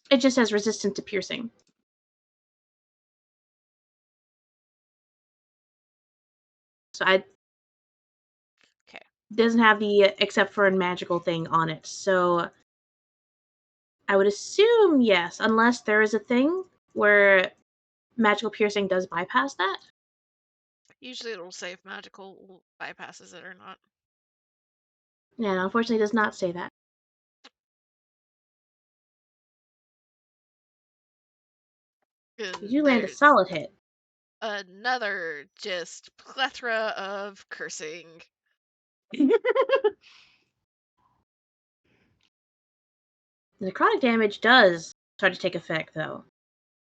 It just has resistant to piercing. So it doesn't have the except for a magical thing on it. So I would assume yes, unless there is a thing where magical piercing does bypass that. Usually it'll say if magical bypasses it or not. Yeah, unfortunately it does not say that. You land a solid hit. Another just plethora of cursing. The necrotic damage does start to take effect, though.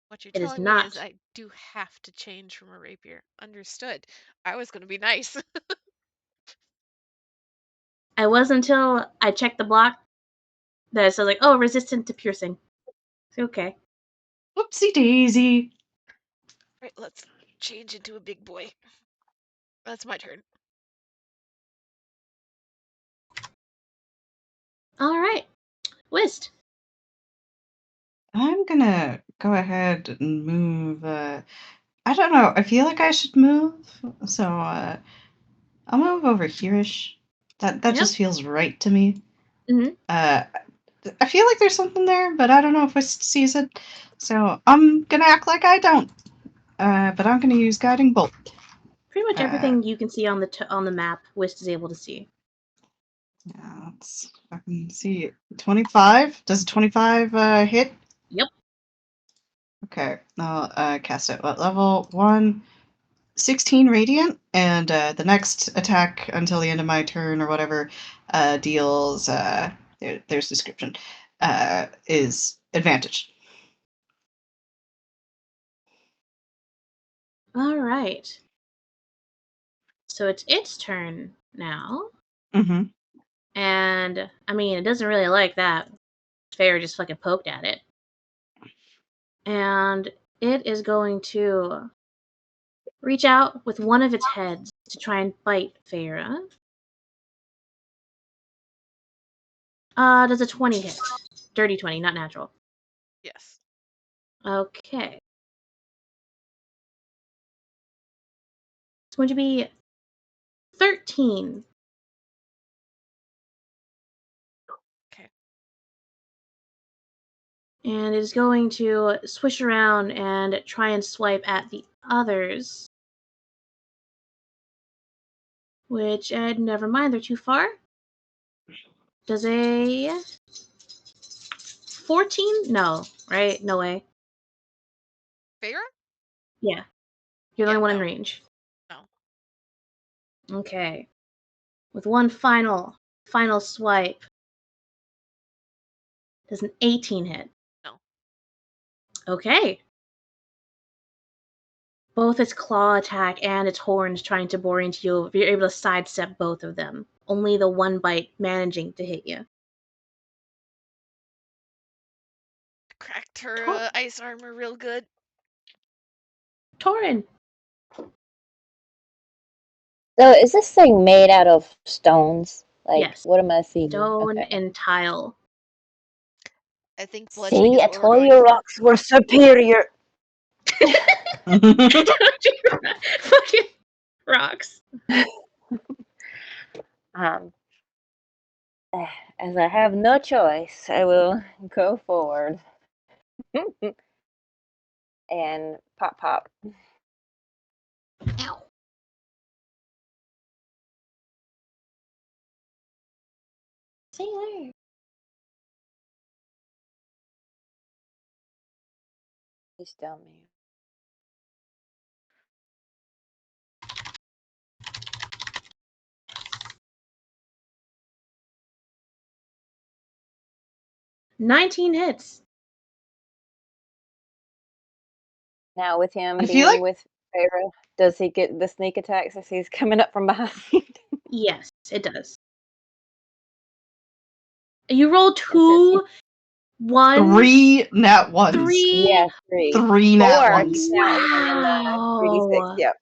What you're It is telling me is not. I do have to change from a rapier. Understood. I was going to be nice. I was until I checked the block that it says like, oh, resistant to piercing. It's okay. Whoopsie daisy. Right, let's change into a big boy. That's my turn. All right, Whist. I'm gonna go ahead and move. I don't know. I feel like I should move, so I'll move over here-ish. That just feels right to me. Mm-hmm. I feel like there's something there, but I don't know if Whist sees it. So I'm gonna act like I don't. But I'm gonna use Guiding Bolt. Pretty much everything you can see on the map, Whist is able to see. Yeah, let's fucking see. 25? Does 25 hit? Yep. Okay, I'll cast it. What level? 1. 16 radiant, and the next attack until the end of my turn or whatever deals there's description is advantage. All right. So it's its turn now. Mm-hmm. And I mean, it doesn't really like that. Fair just fucking poked at it. And it is going to reach out with one of its heads to try and bite Feyre. Does a 20 hit? Dirty 20, not natural. Yes. Okay. It's going to be 13. Okay. And it is going to swish around and try and swipe at the others. Which, never mind, they're too far. Does a 14? No, right? No way. Feyre? Yeah. You're the only one in range. No. Okay. With one final swipe. Does an 18 hit? No. Okay. Both its claw attack and its horns trying to bore into you, you're able to sidestep both of them. Only the one bite managing to hit you. Cracked her ice armor real good. Torin. So is this thing made out of stones? Like, yes. What am I seeing? Stone and tile. I think bludgeoning is I what told we're you going for. rocks were superior. Fucking rocks. As I have no choice, I will go forward. And pop. Ow. See you later. He's down there. hits. Now with him I being feel like- with Feyre, does he get the sneak attacks as he's coming up from behind? Yes, it does. You roll And since he- 2, 1, 3 nat ones. 3. Yeah, 3. 3 nat 4, ones. he's now in the 3d6, Wow. yep.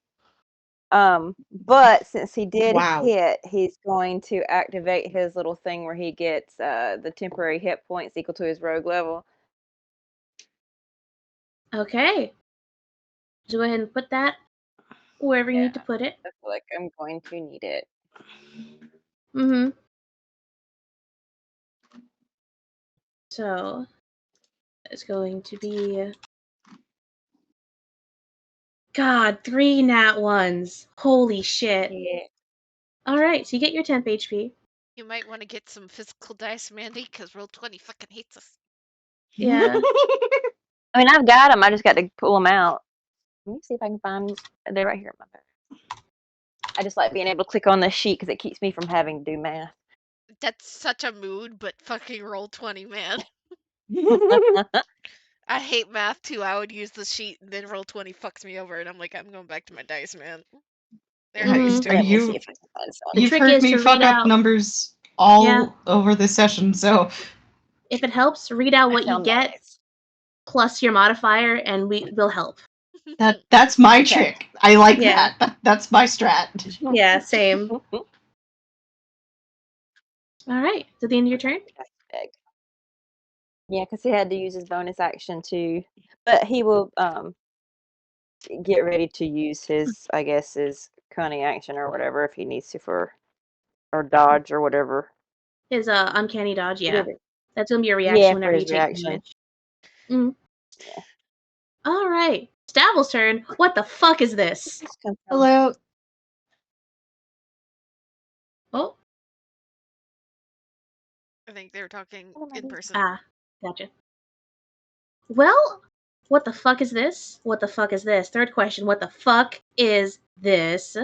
But since he did Wow. hit, he's going to activate his little thing where he gets the temporary hit points equal to his rogue level. Okay. Go ahead and put that wherever you need to put it. I feel like I'm going to need it. Mm-hmm. So it's going to be God, 3 nat ones. Holy shit. Yeah. Alright, so you get your 10th HP. You might want to get some physical dice, Mandy, because Roll20 fucking hates us. Yeah. I mean, I've got them. I just got to pull them out. Let me see if I can find. They're right here in my bag. I just like being able to click on the sheet because it keeps me from having to do math. That's such a mood, but fucking Roll20, man. I hate math too. I would use the sheet and then Roll20 fucks me over, and I'm like, I'm going back to my dice, man. They're how used to Let it. me see if I can find some. You've trick heard is me to fuck read up out- numbers all Yeah. over this session, so If it helps, read out what you found get bonus. plus your modifier, and we'll help. that's my Okay. trick. I like Yeah. that. That's my strat. Yeah, same. Alright, so the end of your turn? Yeah, because he had to use his bonus action to, but he will get ready to use his, I guess, his cunning action or whatever if he needs to or dodge or whatever. His uncanny dodge, yeah. Whatever. That's gonna be a reaction Yeah, for whenever you his take reaction. damage. Mm. Yeah. Alright. Stavel's turn. What the fuck is this? Hello. Oh. I think they were talking in person. Ah, gotcha. Well, what the fuck is this? What the fuck is this? Third question, what the fuck is this?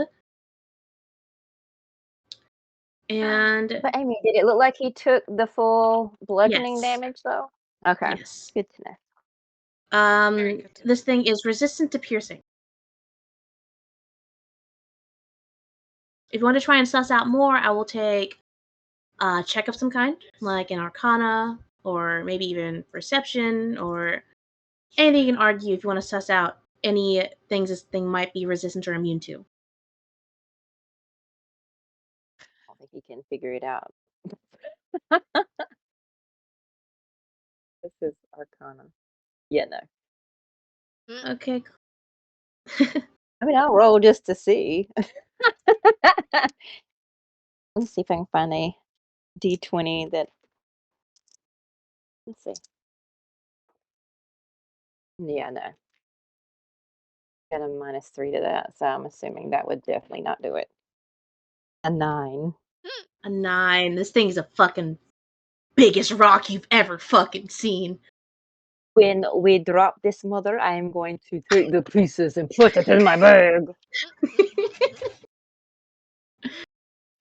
And But Amy, did it look like he took the full bludgeoning Yes. damage though? Okay. yes. Good to know. Very good to know. This thing is resistant to piercing. If you want to try and suss out more, I will take a check of some kind, like an Arcana, or maybe even Perception, or anything you can argue if you want to suss out any things this thing might be resistant or immune to. I don't think he can figure it out. This is Arcana. Yeah, no. Okay. I mean, I'll roll just to see. Let's see if I can find a D20 that. Let's see. Yeah, no. Got a -3 to that, so I'm assuming that would definitely not do it. A 9. A 9. This thing's a fucking biggest rock you've ever fucking seen. When we drop this mother, I am going to take the pieces and put it in my bag.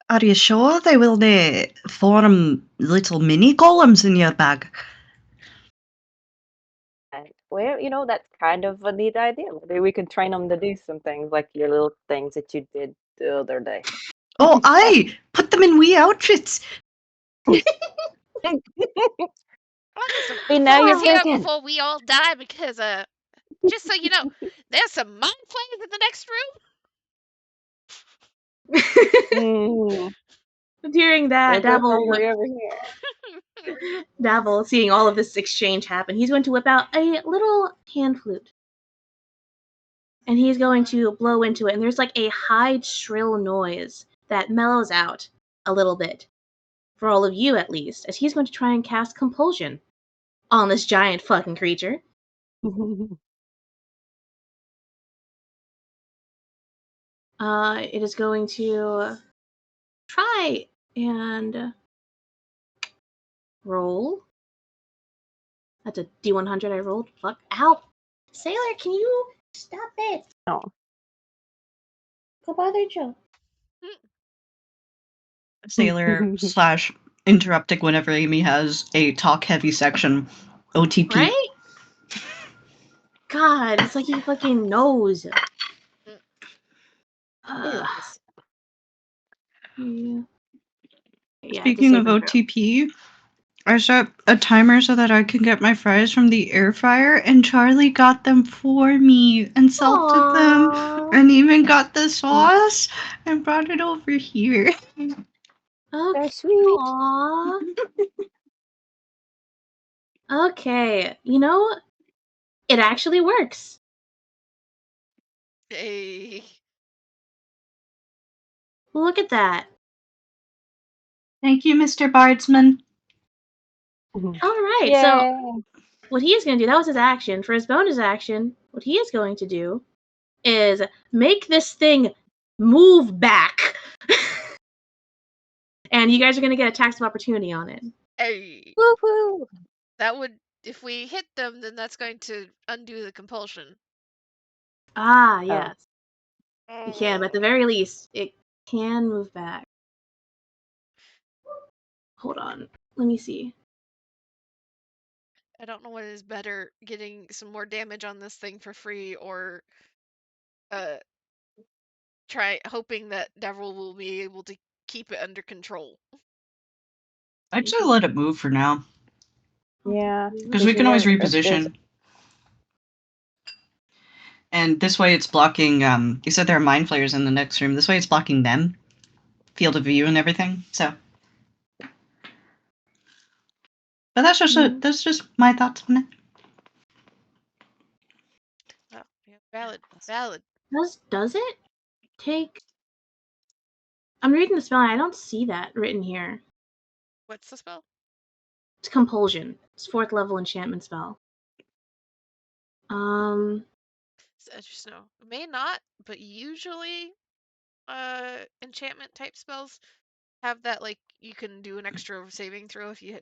Are you sure they will form little mini golems in your bag? Well, that's kind of a neat idea. Maybe we could train them to do some things like your little things that you did the other day. Oh, aye! Put them in wee outfits! See, now Focus you're here thinking. before we all die, because just so you know, there's some mind flayers in the next room. During that, They're Dabble, hungry over here. Dabble, seeing all of this exchange happen, he's going to whip out a little pan flute. And he's going to blow into it, and there's like a high, shrill noise that mellows out a little bit. For all of you, at least, as he's going to try and cast Compulsion on this giant fucking creature. It is going to try and roll. That's a D100 I rolled. Fuck. Ow! Sailor, can you stop it? Oh. Go bother Joe. Sailor / interrupting whenever Amy has a talk-heavy section. OTP. Right? God, it's like he fucking knows. Anyways. Yeah, Speaking of OTP, I set a timer so that I can get my fries from the air fryer, and Charlie got them for me and salted them and even got the sauce and brought it over here. Okay. Sweet. Aww. Okay, you know, it actually works. Hey. Look at that. Thank you, Mr. Bardsman. All right, Yay. so what he is going to do, that was his action. For his bonus action, what he is going to do is make this thing move back. And you guys are going to get a tax of opportunity on it. Hey. Woo-hoo. That would, if we hit them, then that's going to undo the compulsion. Ah, yes. You can, but at the very least, it can move back. Hold on. Let me see. I don't know what is better, getting some more damage on this thing for free, or hoping that Devil will be able to keep it under control. I'd just let it move for now. Yeah. Because we can always There's- reposition. And this way it's blocking, you said there are mind flayers in the next room. This way it's blocking them. Field of view and everything, so. But that's just my thoughts on it. Oh, yeah, valid. Does it take... I'm reading the spell and I don't see that written here. What's the spell? It's Compulsion. It's 4th level enchantment spell. Just know. It may not, but usually enchantment type spells have that, like, you can do an extra saving throw if you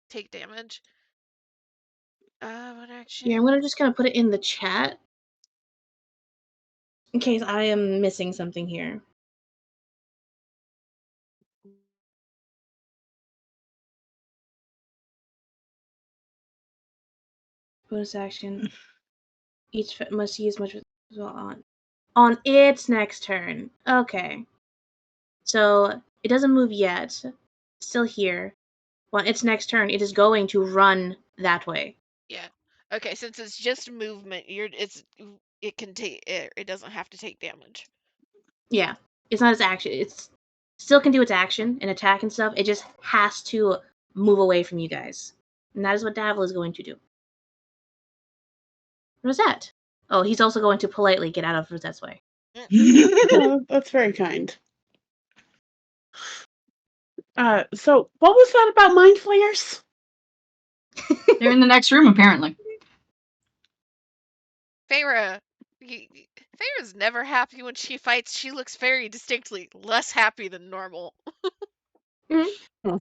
take damage. What action? Yeah, I'm just gonna put it in the chat. In case I am missing something here. Bonus action. Each must use much on its next turn. Okay. So it doesn't move yet. Still here. On its next turn, it is going to run that way. Yeah. Okay, since it's just movement, it can take it doesn't have to take damage. Yeah. It's not its action. It's still can do its action and attack and stuff. It just has to move away from you guys. And that is what Davil is going to do. Rosette. Oh, he's also going to politely get out of Rosette's way. Oh, that's very kind. So what was that about mind flayers? They're in the next room, apparently. Feyre Feyre's never happy when she fights. She looks very distinctly less happy than normal. Mm-hmm.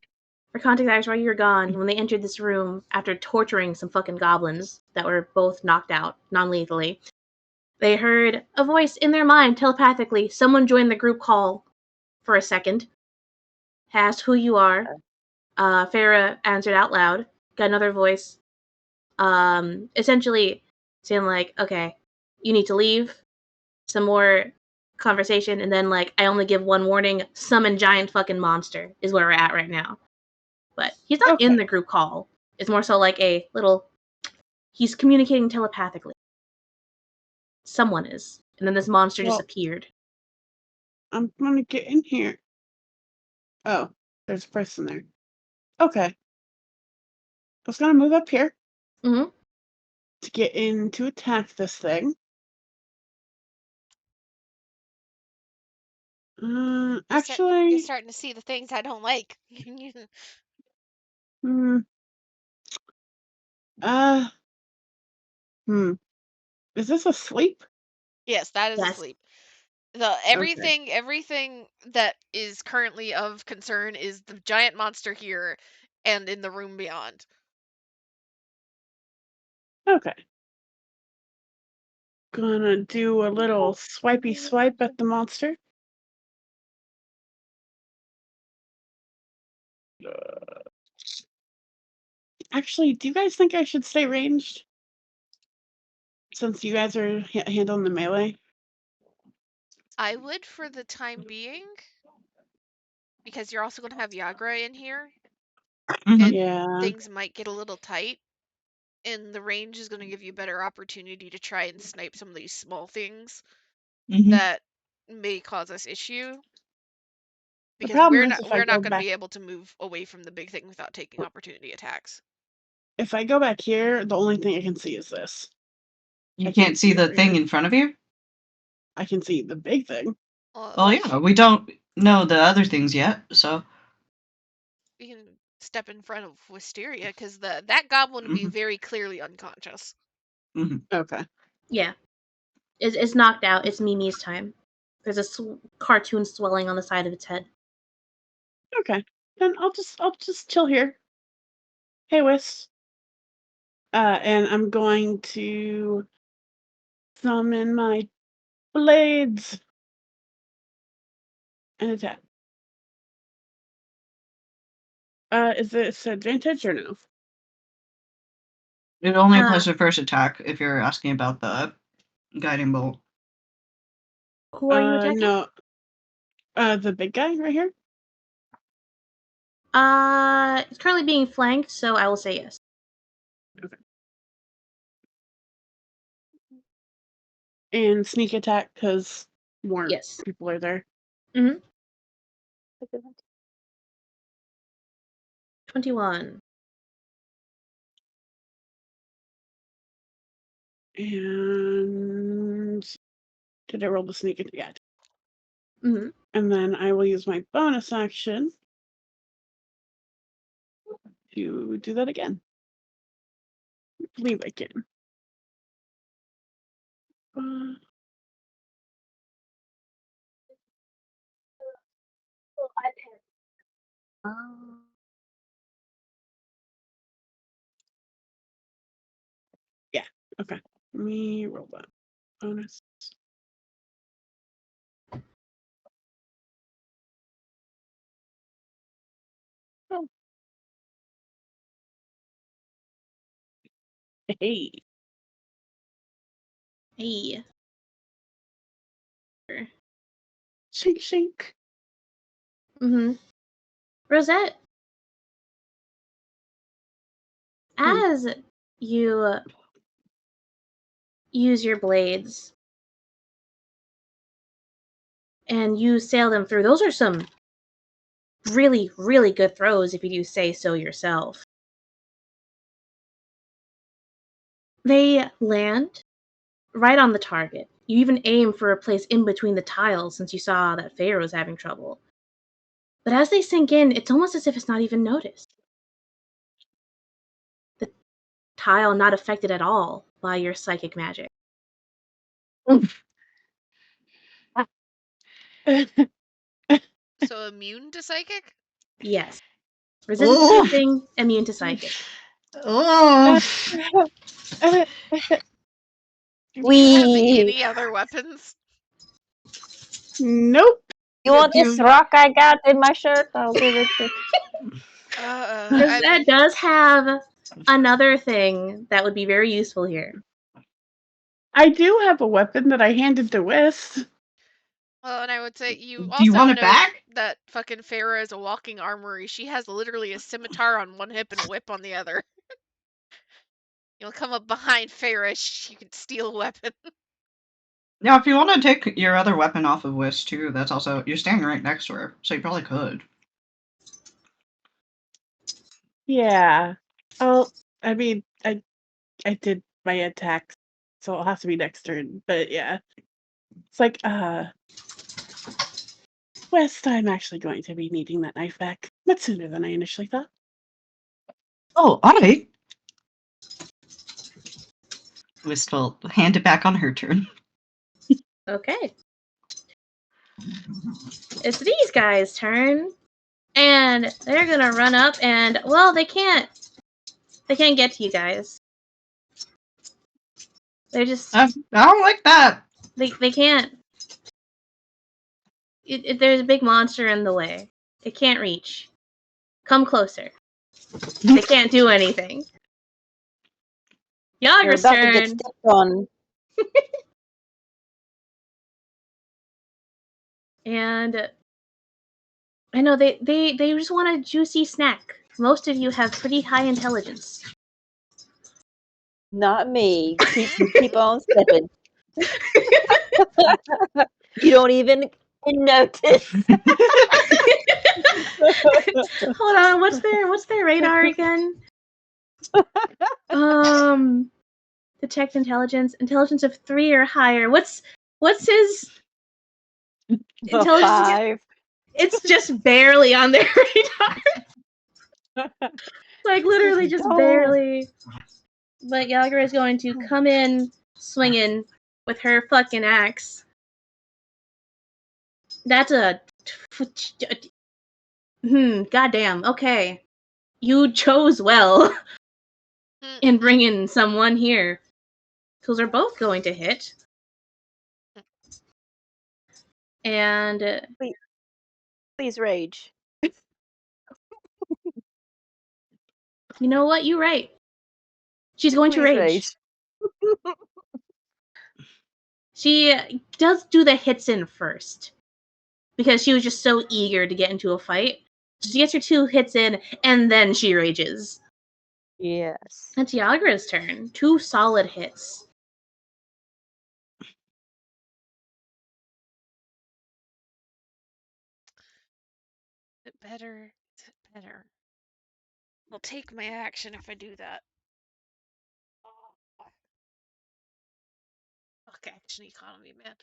For context, while you were gone, when they entered this room after torturing some fucking goblins that were both knocked out non-lethally, they heard a voice in their mind telepathically. Someone joined the group call for a second, asked who you are. Farah answered out loud. Got another voice, essentially saying like, "Okay, you need to leave." Some more conversation, and then like, "I only give one warning: summon giant fucking monster." Is where we're at right now. But he's not in the group call. It's more so like a little. He's communicating telepathically. Someone is, and then this monster just appeared. I'm gonna get in here. Oh, there's a person there. Okay. I was gonna move up here. Mm-hmm. To get in to attack this thing. Actually, you're starting to see the things I don't like. Is this a sleep? Yes, that is a sleep. Everything that is currently of concern is the giant monster here and in the room beyond. Okay. gonna do a little swipey swipe at the monster. Actually, do you guys think I should stay ranged? Since you guys are handling the melee? I would for the time being. Because you're also going to have Yagra in here. And things might get a little tight. And the range is going to give you better opportunity to try and snipe some of these small things that may cause us issue. Because we're not going to be able to move away from the big thing without taking opportunity attacks. If I go back here, the only thing I can see is this. You can't see the thing in front of you? I can see the big thing. Well, yeah, we don't know the other things yet, so. You can step in front of Wisteria, because that goblin would be very clearly unconscious. Okay. Yeah. It's knocked out. It's Mimi's time. There's a cartoon swelling on the side of its head. Okay. Then I'll just chill here. Hey, Wis. And I'm going to summon my blades and attack. Is this advantage or no? It only applies to first attack if you're asking about the guiding bolt. Who are you attacking? No. The big guy right here? It's currently being flanked, so I will say yes. Okay. And sneak attack, because more people are there. 21. And did I roll the sneak attack? Yeah. And then I will use my bonus action to do that again. I believe I can. Yeah, okay. Let me roll that. Bonus. Oh. Hey. Hey. Shink, shink. Rosette, as you use your blades and you sail them through, those are some really, really good throws if you do say so yourself. They land right on the target. You even aim for a place in between the tiles since you saw that Feyre was having trouble. But as they sink in, it's almost as if it's not even noticed. The tile not affected at all by your psychic magic. So immune to psychic? Yes. Resistant to anything, immune to psychic. Do you have any other weapons? Nope. You want this rock I got in my shirt? I'll give it to you. That does have another thing that would be very useful here. I do have a weapon that I handed to Wis. Well, and I would say Do you want it back? That fucking Feyre is a walking armory. She has literally a scimitar on one hip and a whip on the other. You'll come up behind Feyre, you can steal a weapon. Yeah, if you want to take your other weapon off of Wis too, that's also, you're standing right next to her, so you probably could. Yeah. Oh, I mean, I did my attack, so it'll have to be next turn. But yeah, it's like, West, I'm actually going to be needing that knife back much sooner than I initially thought. Oh, alright. Wist will hand it back on her turn. Okay. It's these guys' turn. And they're gonna run up and, well, they can't get to you guys. They're just... I don't like that. They can't... There's a big monster in the way. It can't reach. Come closer. They can't do anything. You're Yagra's about to get turn. stepped on. And I know they just want a juicy snack. Most of you have pretty high intelligence. Not me. Keep on stepping. You don't even notice. Hold on, what's their radar again? Detect intelligence of 3 or higher. What's his intelligence? 5. It's just barely on their radar. Like literally just barely. But Yagra is going to come in swinging with her fucking axe. That's a... goddamn, okay. You chose well in bringing someone here. Those are both going to hit. And... Please rage. You know what? You're right. She's going to rage. She does do the hits in first. Because she was just so eager to get into a fight. She gets her 2 hits in, and then she rages. Yes. It's Yagra's turn. 2 solid hits. Is it better? Is it better? I'll take my action if I do that. Fuck action economy, man.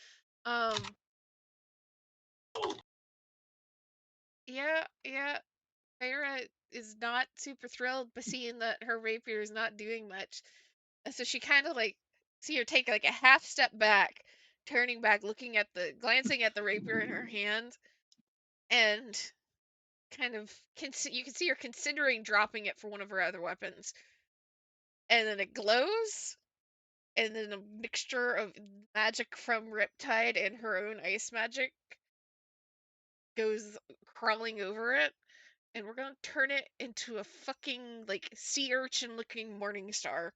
Yeah. Feyre is not super thrilled by seeing that her rapier is not doing much. And so she kind of like see her take like a half step back, turning back, glancing at the rapier in her hand, and kind of you can see her considering dropping it for one of her other weapons. And then it glows, and then a mixture of magic from Riptide and her own ice magic goes crawling over it, and we're gonna turn it into a fucking like sea urchin looking morning star.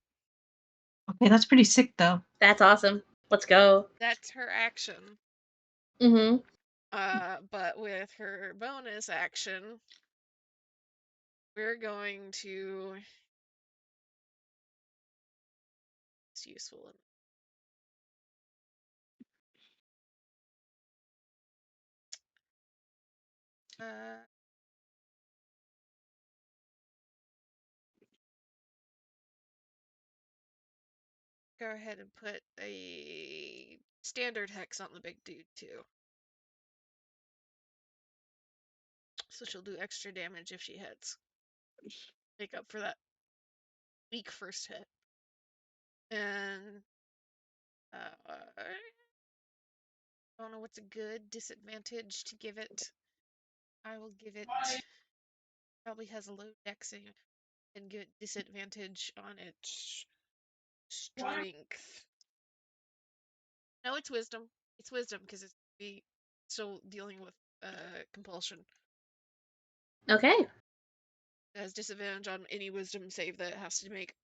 Okay, that's pretty sick though. That's awesome. Let's go. That's her action. Mm-hmm. But with her bonus action, we're going to... It's useful. Go ahead and put a standard hex on the big dude too. So she'll do extra damage if she hits. Make up for that weak first hit. And I don't know what's a good disadvantage to give it. I will give it... Probably has a low dexing and give it disadvantage on its strength. No, it's wisdom. It's wisdom because it's still dealing with compulsion. Okay. It has disadvantage on any wisdom save that it has to make.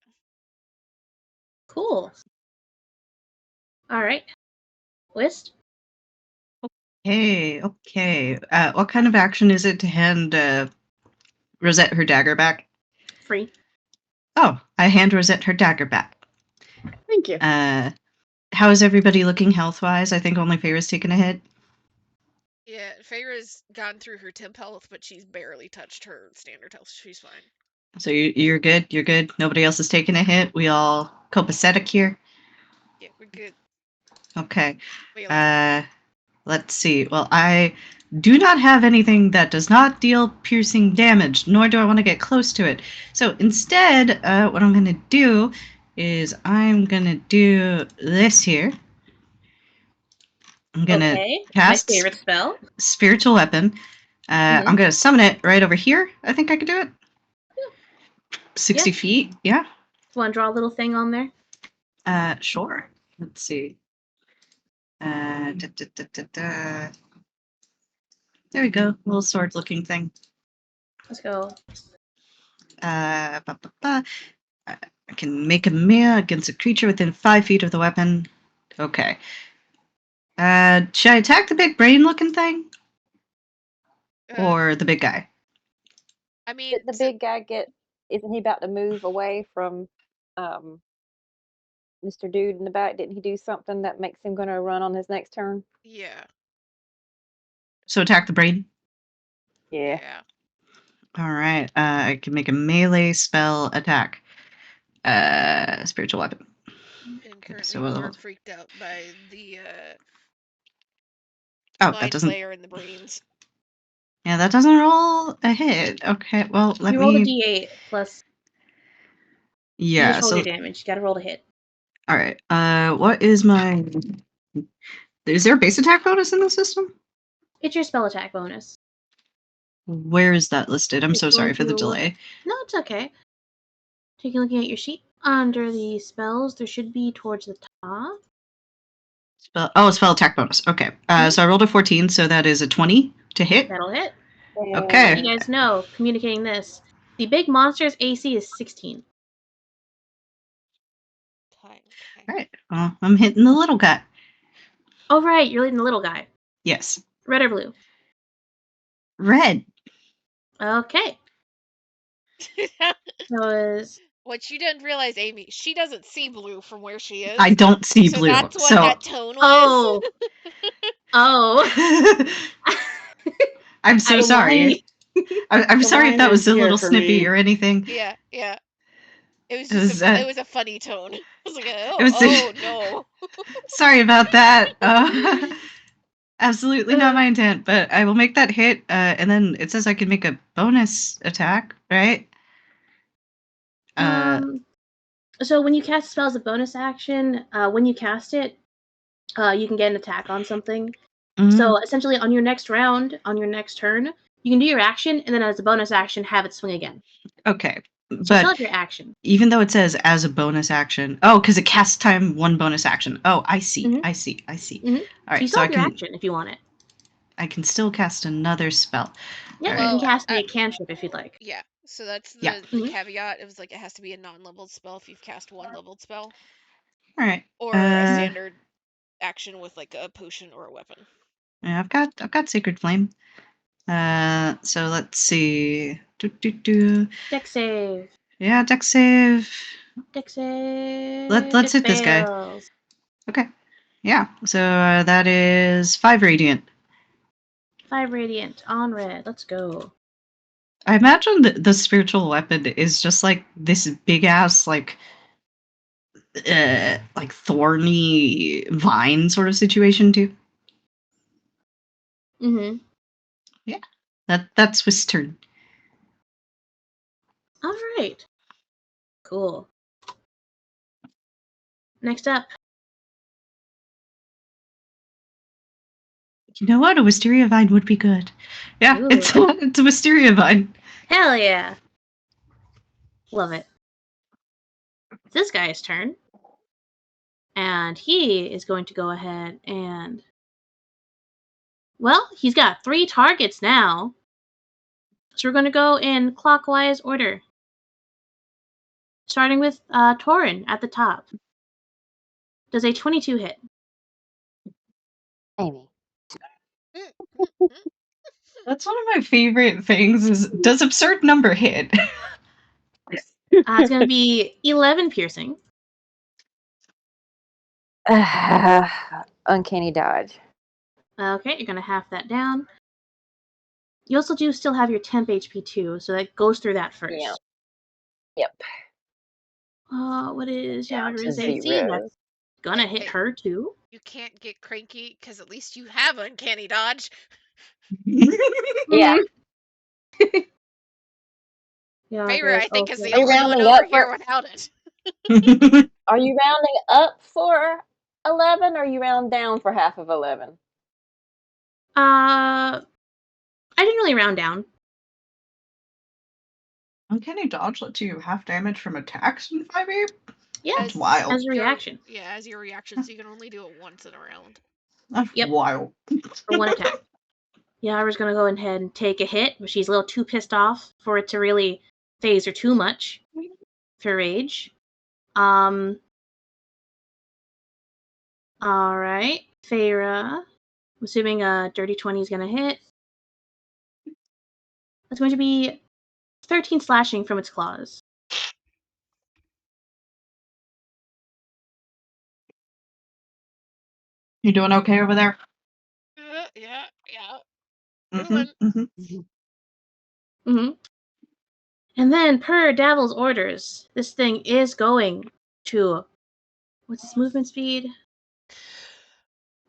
Cool. Alright. Whist? Okay. What kind of action is it to hand Rosette her dagger back? Free. Oh, I hand Rosette her dagger back. Thank you. How is everybody looking health-wise? I think only Feyre's taken a hit. Yeah, Feyre's gone through her temp health, but she's barely touched her standard health. She's fine. So you're good? You're good? Nobody else has taken a hit? We all copacetic here? Yeah, we're good. Okay. Let's see. Well, I do not have anything that does not deal piercing damage, nor do I want to get close to it. So instead, what I'm going to do is I'm going to do this here. I'm going to cast my favorite spell. Spiritual Weapon. I'm going to summon it right over here. I think I can do it. 60 feet, yeah. Want to draw a little thing on there? Sure. Let's see. There we go. Little sword-looking thing. Let's go. I can make a melee against a creature within 5 feet of the weapon. Okay. Should I attack the big brain-looking thing? Or the big guy? I mean, Did the big guy get? Isn't he about to move away from Mr. Dude in the back? Didn't he do something that makes him going to run on his next turn? Yeah. So attack the brain? Yeah. All right. I can make a melee spell attack. Spiritual weapon. And currently so we we'll- are freaked out by the that mind doesn't. flayer in the brains. Yeah, that doesn't roll a hit. Okay, well, let You me. roll a d8 plus. You Yeah, just roll so. your damage. You gotta roll to hit. All right. What is my. Is there a base attack bonus in the system? It's your spell attack bonus. Where is that listed? I'm so sorry for the Going to look- delay. No, it's okay. Looking at your sheet. Under the spells, there should be towards the top. Spell attack bonus. Okay. So I rolled a 14, so that is a 20 to hit. That'll hit. Okay. You guys know, communicating this, the big monster's AC is 16. Okay. All right. Well, I'm hitting the little guy. Oh, right. You're leading the little guy. Yes. Red or blue? Red. Okay. What you didn't realize, Amy, she doesn't see blue from where she is. I don't see blue. That's what that tone was. Oh. I'm so sorry. I'm sorry if that was a little snippy me. or anything. Yeah. It was just it was a funny tone. I was like, no. Sorry about that. Absolutely not my intent, but I will make that hit, and then it says I can make a bonus attack, right? So when you cast a spell as a bonus action, when you cast it, you can get an attack on something. Mm-hmm. So essentially, on your next round, on your next turn, you can do your action, and then as a bonus action, have it swing again. Okay. So tell it your action. Even though it says as a bonus action, because it casts time 1 bonus action. Oh, I see. Mm-hmm. I see. Mm-hmm. All right, so you still have your action if you want it. I can still cast another spell. Yeah, right. You can cast a cantrip if you'd like. Yeah, so that's the caveat. It was like it has to be a non-leveled spell if you've cast 1 leveled spell. All right. Or a standard action with like a potion or a weapon. Yeah, I've got Sacred Flame. So let's see. Dex save. Yeah, Dex save. Dex save. Let's hit this guy. Okay. Yeah. So that is 5 radiant. 5 radiant on red. Let's go. I imagine the spiritual weapon is just like this big ass like thorny vine sort of situation too. Mm-hmm. Yeah. That's Swiss turn. All right. Cool. Next up. You know what? A wisteria vine would be good. Yeah, Ooh. it's a wisteria vine. Hell yeah. Love it. It's this guy's turn. And he is going to go ahead and... Well, he's got 3 targets now. So we're going to go in clockwise order. Starting with Torin at the top. Does a 22 hit? Amy. That's one of my favorite things is, does absurd number hit? It's going to be 11 piercing. Uncanny dodge. Okay, you're going to half that down. You also do still have your temp HP too, so that goes through that first. Yeah. Yep. What is Yagura's AC? 0. That's gonna hit her too. You can't get cranky because at least you have uncanny dodge. Yeah. Feyre, I think, is the only one over here without it. Are you rounding up for 11 or are you round down for half of 11? I didn't really round down. Uncanny dodge lets you half damage from attacks in 5e? Yeah, That's wild. as a reaction. As your reaction, so you can only do it once in a round. That's wild. For one attack. Yara's gonna go ahead and take a hit, but she's a little too pissed off for it to really phase her too much for rage. Alright. Feyre. I'm assuming a dirty 20 is gonna hit. That's going to be 13 slashing from its claws. You doing okay over there? Yeah. And then, per Davil's orders, this thing is going to... What's its movement speed?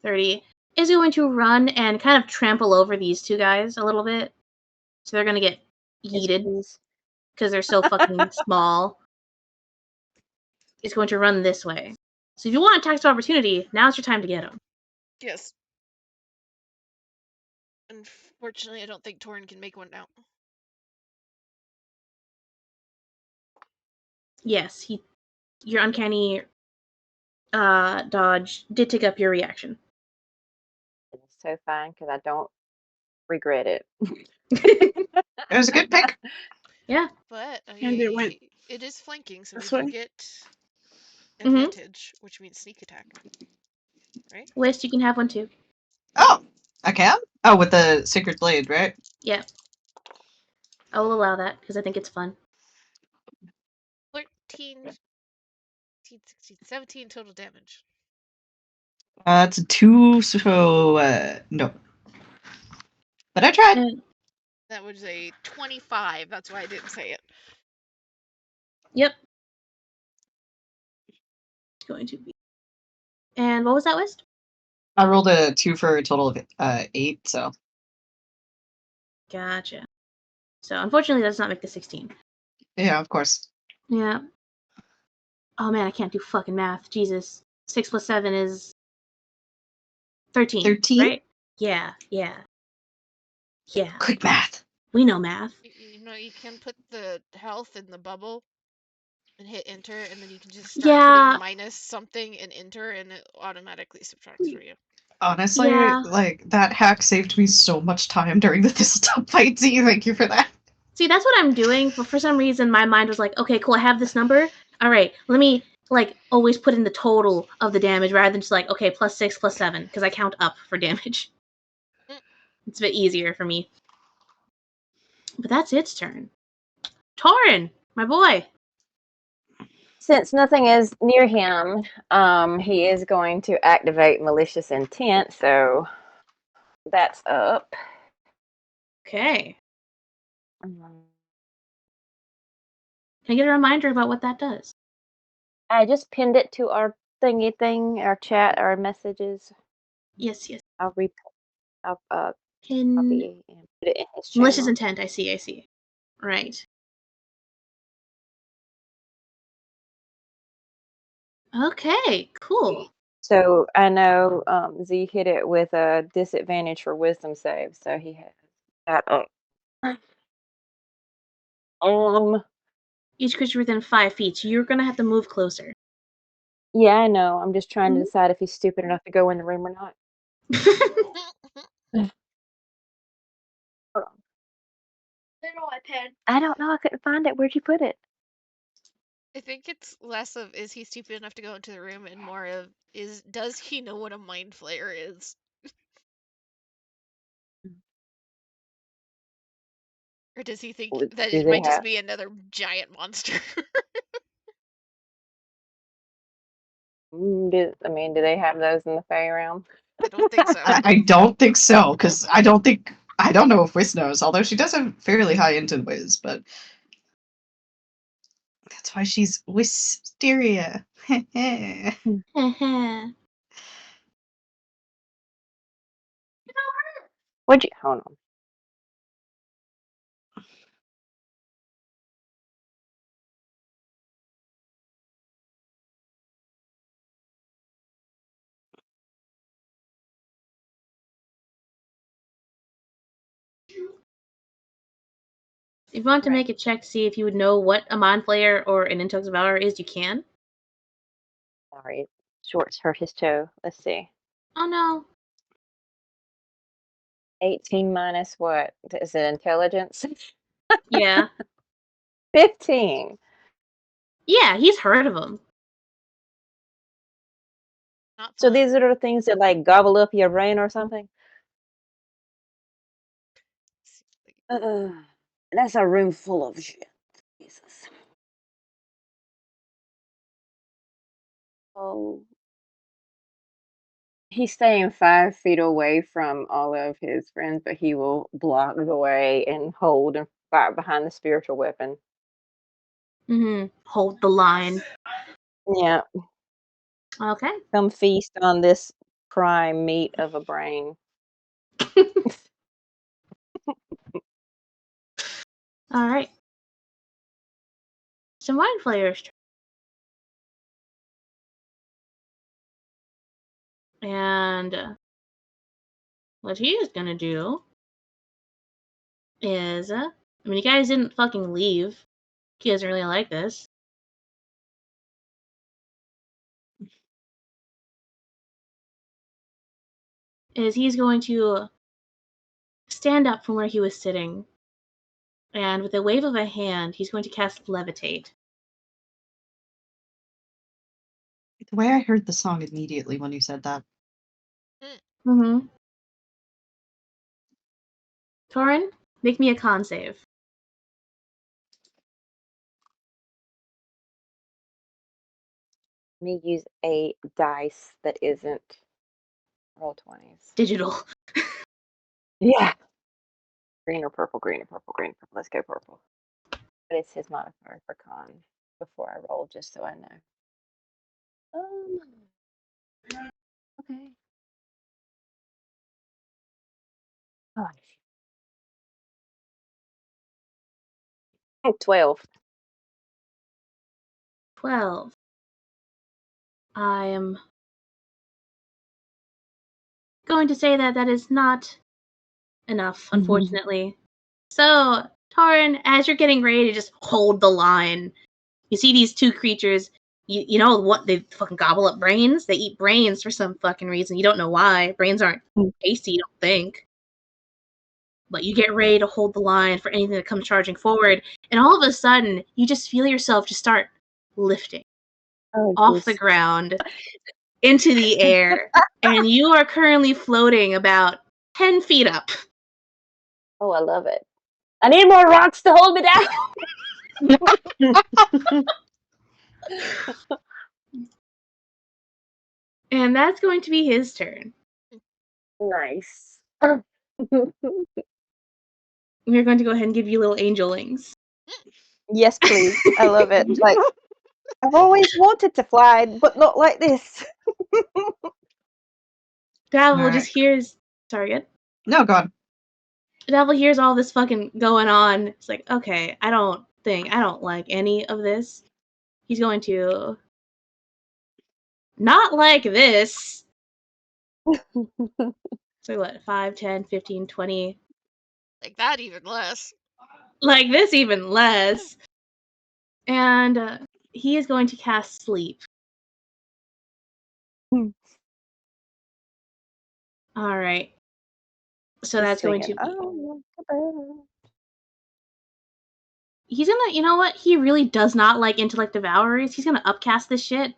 30. Is going to run and kind of trample over these two guys a little bit. So they're going to get yeeted. Because they're so fucking small. It's going to run this way. So if you want attacks of opportunity, now's your time to get them. Yes. Unfortunately, I don't think Torin can make one now. Yes, your uncanny dodge did take up your reaction. It's so fine because I don't regret it. It was a good pick. Yeah. But And it went it is flanking, so this we way? do get advantage, which means sneak attack. Right? Wisp, you can have one too. Oh, I can? Oh, with the Sacred Blade, right? Yeah. I will allow that because I think it's fun. 13, 16, 17 total damage. That's a 2, so, no. But I tried. That was a 25, that's why I didn't say it. Yep. It's going to be. And what was that, Wisp? I rolled a 2 for a total of 8, so. Gotcha. So, unfortunately, that does not make the 16. Yeah, of course. Yeah. Oh man, I can't do fucking math. Jesus. 6 plus 7 is 13. 13? Right? Yeah. Quick math. We know math. You know, you can put the health in the bubble and hit enter, and then you can just start putting minus something and enter, and it automatically subtracts for you. Honestly, like, that hack saved me so much time during the Thistletop fight. Thank you for that. See, that's what I'm doing, but for some reason my mind was like, okay, cool, I have this number. All right, let me, like, always put in the total of the damage rather than just like, okay, plus 6, plus 7, because I count up for damage. It's a bit easier for me. But that's its turn. Torin, my boy. Since nothing is near him, he is going to activate malicious intent, so that's up. Okay. Can I get a reminder about what that does? I just pinned it to our thingy thing, our chat, our messages. Yes. I'll Pin. copy and put it in his channel. Malicious intent, I see. Right. Okay, cool. So I know Z hit it with a disadvantage for wisdom save, so he has that up. Each creature within 5 feet, so you're gonna have to move closer. Yeah, I know. I'm just trying to decide if he's stupid enough to go in the room or not. Hold on. Little iPad. I don't know. I couldn't find it. Where'd you put it? I think it's less of is he stupid enough to go into the room and more of does he know what a mind flayer is? Or does he think that it might just be another giant monster? Do they have those in the Fey realm? I don't think so. I don't think so, because I don't know if Wiz knows, although she does have fairly high into Wiz, but that's why she's Wisteria. What'd you hold on? If you want to make a check to see if you would know what a Mind Flayer or an Intox Valor is, you can. Sorry, it shorts hurt his toe. Let's see. Oh no. 18 minus what? Is it intelligence? Yeah. 15. Yeah, he's heard of them. Not So fun. these are the things that like gobble up your brain or something? That's a room full of shit. Jesus. Oh. He's staying 5 feet away from all of his friends, but he will block the way and hold and fight behind the spiritual weapon. Hold the line. Yeah. Okay. Come feast on this prime meat of a brain. All right. So Mind Flayer's turn. And what he is gonna do is, I mean, you guys didn't fucking leave. He doesn't really like this. Is he's going to stand up from where he was sitting, and with a wave of a hand, he's going to cast Levitate. The way I heard the song immediately when you said that. Mm-hmm. Torin, make me a con save. Let me use a dice that isn't roll 20s. Digital. Yeah. Green or purple, green or purple, green or purple. Let's go purple. What is his modifier for con before I roll, just so I know? Okay. Oh, 12. 12. I am going to say that that is not enough, unfortunately. So, Torin, as you're getting ready to just hold the line, you see these two creatures. You know what? They fucking gobble up brains. They eat brains for some fucking reason. You don't know why. Brains aren't tasty, you don't think. But you get ready to hold the line for anything that comes charging forward, and all of a sudden, you just feel yourself just start lifting off the ground into the air, and you are currently floating about 10 feet up. Oh, I love it. I need more rocks to hold me down. And that's going to be his turn. Nice. We're going to go ahead and give you little angel wings. Yes, please. I love it. Like, I've always wanted to fly, but not like this. Davel just hears... Sorry, good? No, go on. Davel hears all this fucking going on. It's like, okay, I don't like any of this. He's going to... Not like this! So what, 5, 10, 15, 20... Like that even less. Like this even less. And he is going to cast Sleep. Alright. So that's going to be... He's gonna... You know what? He really does not like Intellect Devourers. He's gonna upcast this shit.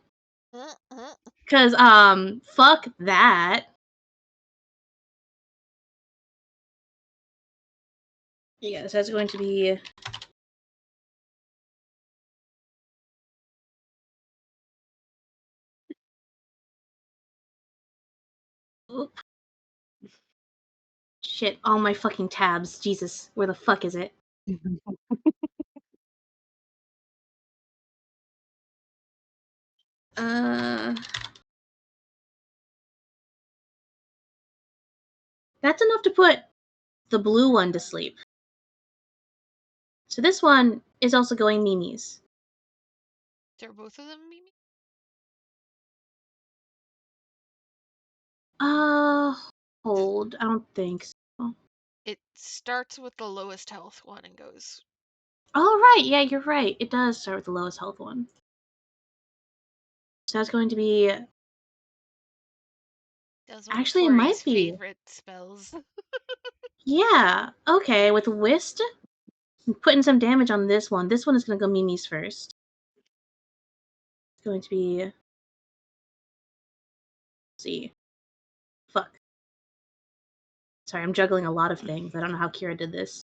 Because, fuck that. Yes, that's going to be... Oop. Shit, all my fucking tabs. Jesus, where the fuck is it? That's enough to put the blue one to sleep. So this one is also going Mimi's. They're both of them Mimi? Hold. I don't think so. It starts with the lowest health one and goes. Oh, right. Yeah, you're right. It does start with the lowest health one. So that's going to be... Actually, it might be. Favorite spells. Yeah. Okay, with Whist, I'm putting some damage on this one. This one is going to go Mimi's first. It's going to be... Let's see. Fuck. Sorry, I'm juggling a lot of things. I don't know how Kira did this.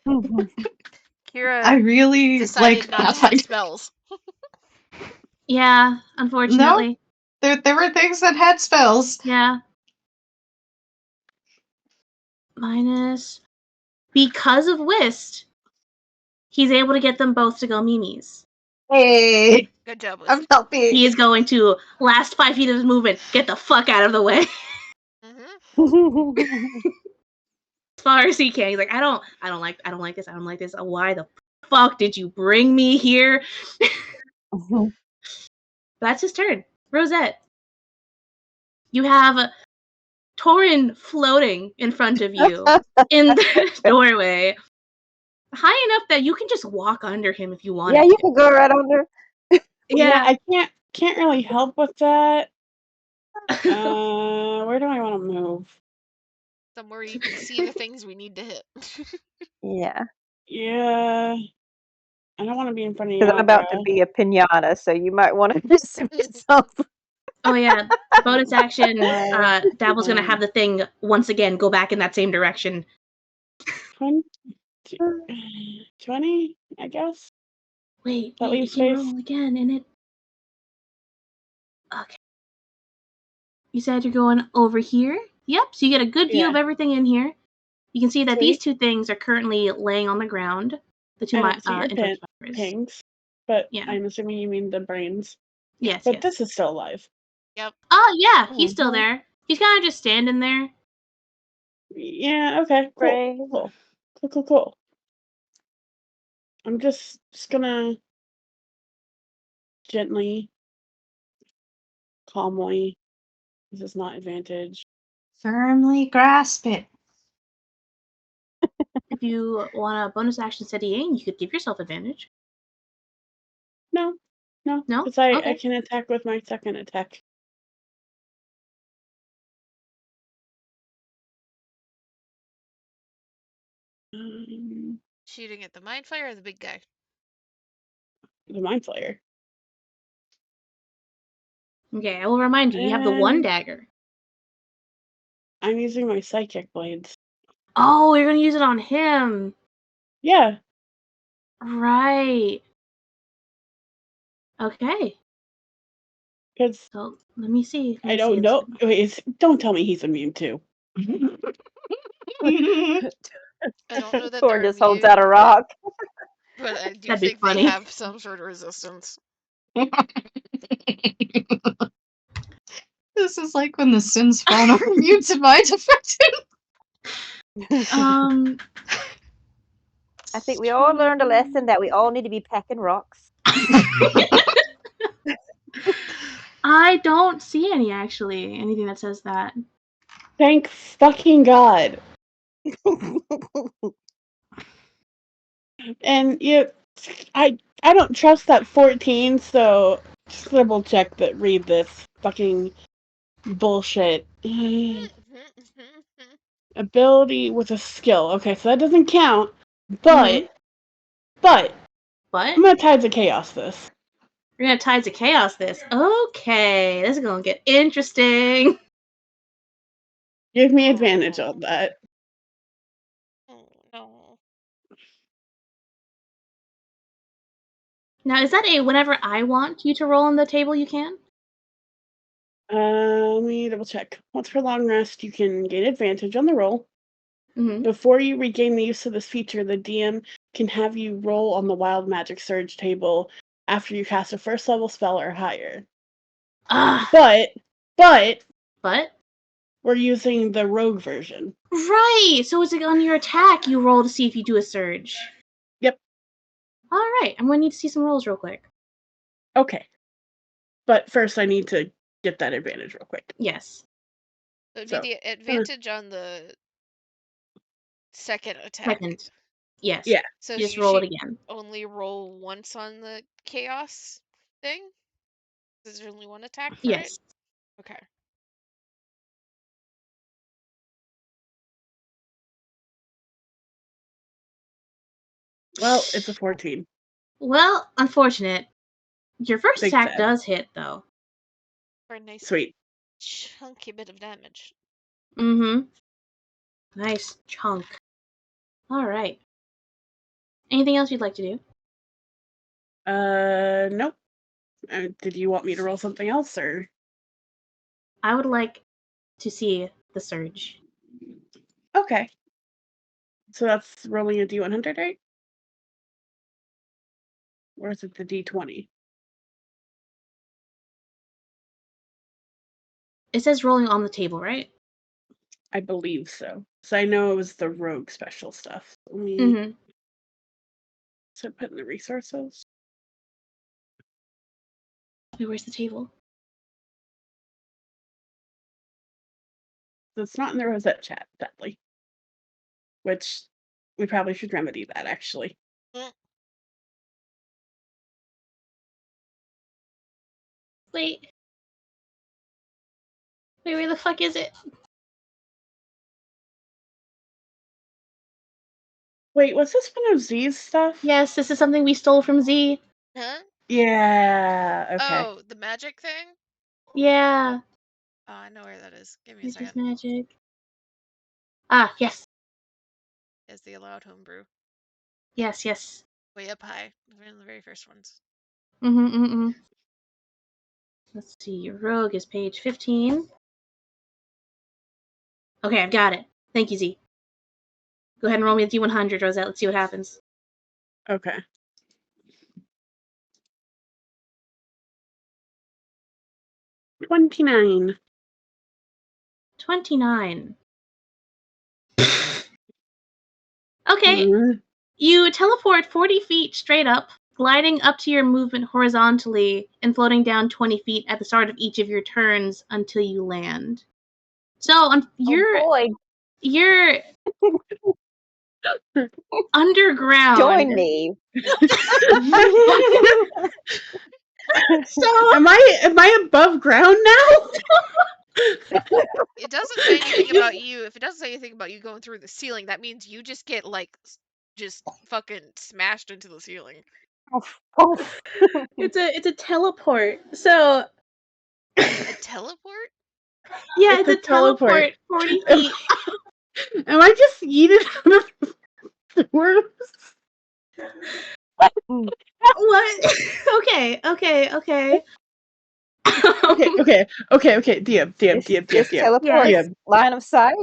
Kira I really decided not to have spells. Yeah, unfortunately. No, there were things that had spells. Yeah. Minus... Because of Whist, he's able to get them both to go Mimi's. Hey! Good job, Whist. I'm helping. He is going to, last 5 feet of his movement, get the fuck out of the way. As far as he can. He's like, I don't like this. Why the fuck did you bring me here? That's his turn. Rosette. You have Torin floating in front of you in the doorway. High enough that you can just walk under him if you want. Yeah, you can go right under. Yeah, I can't really help with that. Where do I want to move? Somewhere you can see the things we need to hit. Yeah. Yeah. I don't want to be in front of you. Because I'm about to be a pinata, so you might want to just yourself. Oh yeah, bonus action. Dabble's gonna have the thing once again go back in that same direction. 20, I guess. Wait, That leaves you can space. roll again, and it. Okay. You said you're going over here. Yep. So you get a good view of everything in here. You can see that these two things are currently laying on the ground. The two I don't see your pings, but yeah. I'm assuming you mean the brains. Yes, but this is still alive. Yep. Oh yeah, he's still there. He's kind of just standing there. Yeah. Okay. Cool. I'm just gonna gently, calmly. This is not advantage. Firmly grasp it. If you want a bonus action steady aim, you could give yourself advantage. No, because I can attack with my second attack. Shooting at the mind flayer or the big guy? The mind flayer. Okay, I will remind you. You have the one dagger. I'm using my psychic blades. Oh, you're gonna use it on him. Yeah. Right. Okay. So let me see. I don't know. Don't tell me he's immune too. I don't know that Thor just holds out a rock. But I do think they have some sort of resistance. This is like when the Sin spawn are immune to mind affected. I think we all learned a lesson that we all need to be pecking rocks. I don't see anything that says that. Thank fucking God. And I don't trust that 14, so just double check that read this fucking bullshit. Ability with a skill. Okay, so that doesn't count. But I'm gonna Tides of Chaos this. You're gonna Tides of Chaos this. Okay, this is gonna get interesting. Give me advantage on that. Oh no. Now, is that a whenever I want you to roll on the table, you can? Let me double check. Once per long rest, you can gain advantage on the roll. Mm-hmm. Before you regain the use of this feature, the DM can have you roll on the Wild Magic Surge table after you cast a first level spell or higher. But we're using the rogue version. Right. So it's like on your attack, you roll to see if you do a surge. Yep. All right. I'm gonna need to see some rolls real quick. Okay. But first, I need to get that advantage real quick. Yes. It would be the advantage on the second attack. Yes. Yeah. So you just roll it again. Only roll once on the chaos. thing? Is there only one attack for Yes. it? Okay. Well, it's a 14. Well, unfortunate. Your first Big attack sad. does hit, though. For a nice Sweet. chunky bit of damage. Mm-hmm. Nice chunk. All right. Anything else you'd like to do? Nope. Did you want me to roll something else, or? I would like to see the surge. Okay. So that's rolling a D100, right? Or is it the D20? It says rolling on the table, right? I believe so. So I know it was the rogue special stuff. Let me. Mm-hmm. So put in the resources. Wait, where's the table? So it's not in the Rosette chat, sadly. Which we probably should remedy that, actually. Wait, where the fuck is it? Wait, was this one of Z's stuff? Yes, this is something we stole from Z. Huh? Yeah, okay. Oh, the magic thing? Yeah. Oh, I know where that is. Give me a It's just second. magic. Ah, yes. Is the allowed homebrew. Yes, yes. Way up high. One of the very first ones. Mm-hmm. Let's see. Your rogue is page 15. Okay, I've got it. Thank you, Z. Go ahead and roll me a D100, Rosette. Let's see what happens. Okay. 29. 29. Okay, Mm. you teleport 40 feet straight up, gliding up to your movement horizontally and floating down 20 feet at the start of each of your turns until you land. So Oh you're boy. underground. Join me. So Am I above ground now? It doesn't say anything about you. If it doesn't say anything about you going through the ceiling, that means you just get like just fucking smashed into the ceiling. it's a teleport. So A teleport? yeah, It's it's a a teleport 40 feet. Am I just yeeted out of the words? What? Okay. Okay. This teleport Yes. line of sight.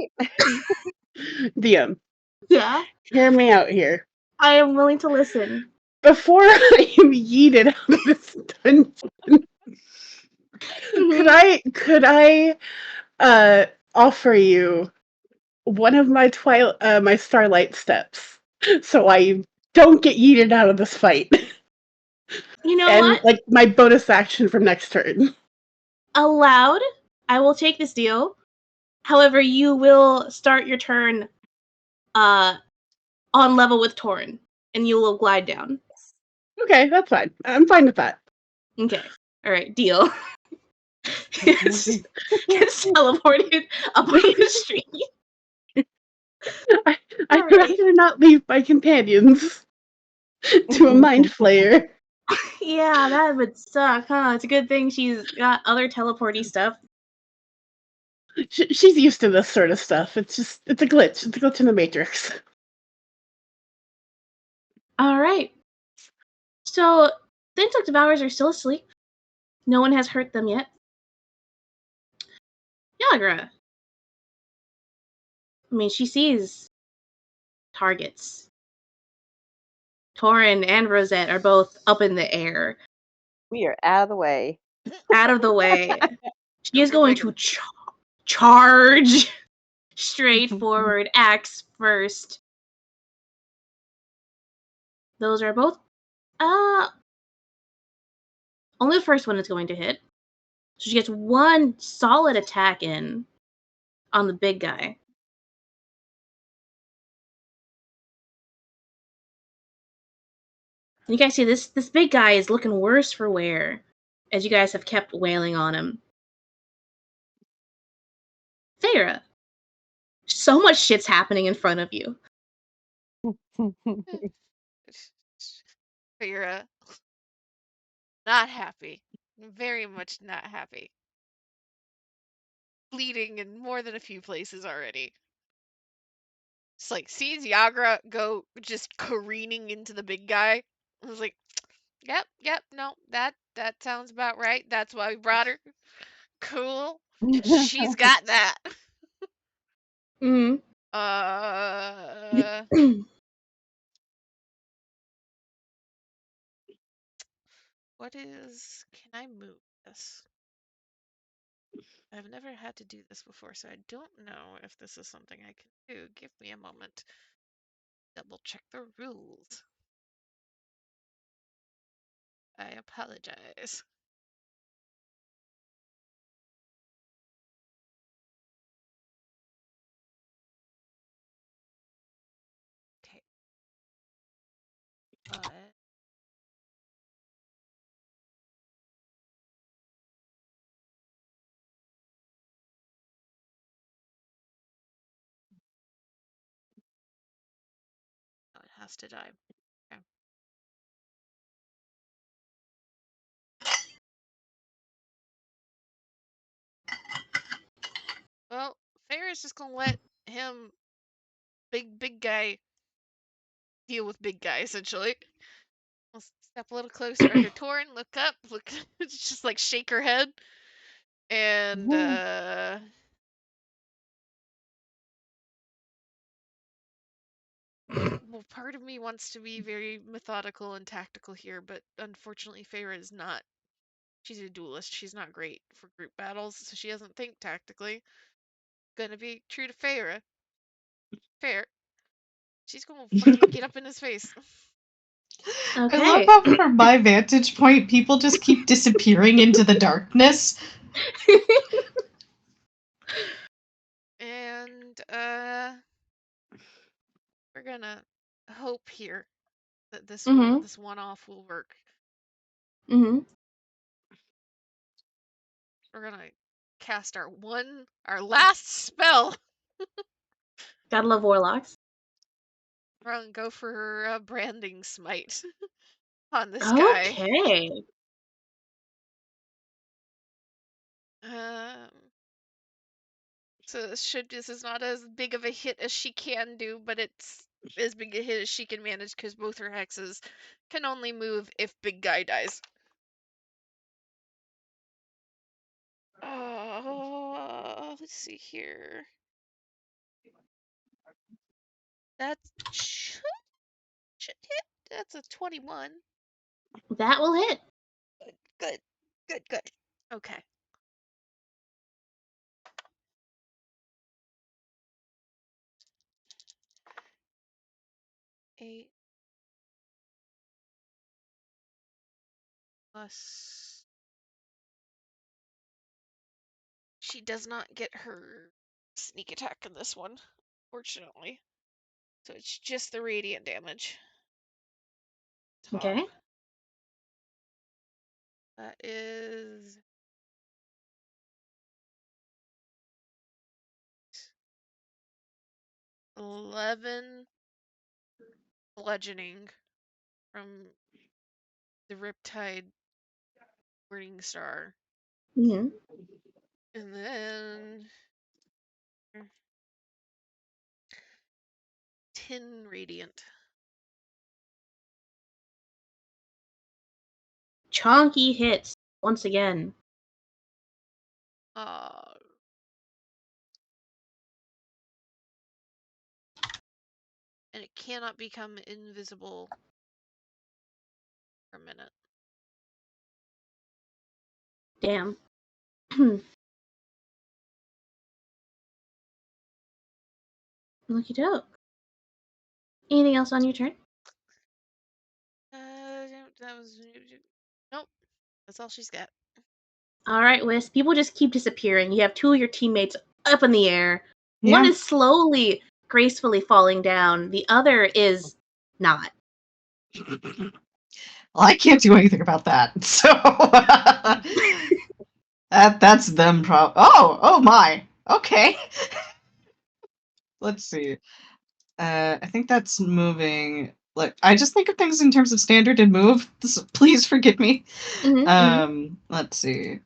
DM. Yeah. Hear me out here. I am willing to listen. Before I am yeeted out of this dungeon, could I offer you one of my my starlight steps so I don't get yeeted out of this fight? You know And what? like my bonus action from next turn. Allowed. I will take this deal. However, you will start your turn on level with Torin, and you will glide down. Okay, that's fine. I'm fine with that. Okay. All right. Deal. gets teleported up on the street. I'd Right. rather not leave my companions to a mind flayer. Yeah, that would suck, huh? It's a good thing she's got other teleporty stuff. She's used to this sort of stuff. It's a glitch. It's a glitch in the Matrix. All right. So the intellect devourers are still asleep. No one has hurt them yet. Yalagra. I mean, she sees targets. Torin and Rosette are both up in the air. We are out of the way. Out of the way. She is We're going bigger. to charge straight forward, axe first. Those are both only the first one is going to hit. So she gets one solid attack in on the big guy. And you guys see this big guy is looking worse for wear. as you guys have kept wailing on him. Feyre, so much shit's happening in front of you. Feyre, not happy. Very much not happy. Bleeding in more than a few places already. It's like, sees Yagra go just careening into the big guy. I was like, yep, no, that sounds about right. That's why we brought her. Cool. She's got that. Mm-hmm. What is... Can I move this? I've never had to do this before, so I don't know if this is something I can do. Give me a moment. Double check the rules. I apologize. Okay. Oh, it has to die. Okay. Well, Feyre's just gonna let him, big guy, deal with big guy, essentially. I'll step a little closer under Torin, look up, just like shake her head. And, well, part of me wants to be very methodical and tactical here, but unfortunately Feyre is not. She's a duelist. She's not great for group battles, so she doesn't think tactically. Gonna be true to Feyre. Fair. She's gonna fucking get up in his face. Okay. I love how, from my vantage point, people just keep disappearing into the darkness. And, we're gonna hope here that this one-off will work. Mm-hmm. We're gonna cast our last spell. Gotta love warlocks. We're gonna go for her branding smite on this guy. Okay. So this is not as big of a hit as she can do, but it's as big a hit as she can manage because both her hexes can only move if big guy dies. Let's see here. That should hit. That's a 21. That will hit. Good. Okay. Eight plus. She does not get her sneak attack in this one, fortunately. So it's just the radiant damage. Okay. That is 11 bludgeoning from the Riptide Morning Star. Mm-hmm. And then 10 radiant. Chonky hits once again. And it cannot become invisible for a minute. Damn. Looky doke. Anything else on your turn? That was... Nope. That's all she's got. Alright, Wisp. People just keep disappearing. You have two of your teammates up in the air. Yeah. One is slowly, gracefully falling down. The other is not. Well, I can't do anything about that. So that's them. Oh my. Okay. Let's see. I think that's moving. Like, I just think of things in terms of standard and move. Please forgive me. Let's see.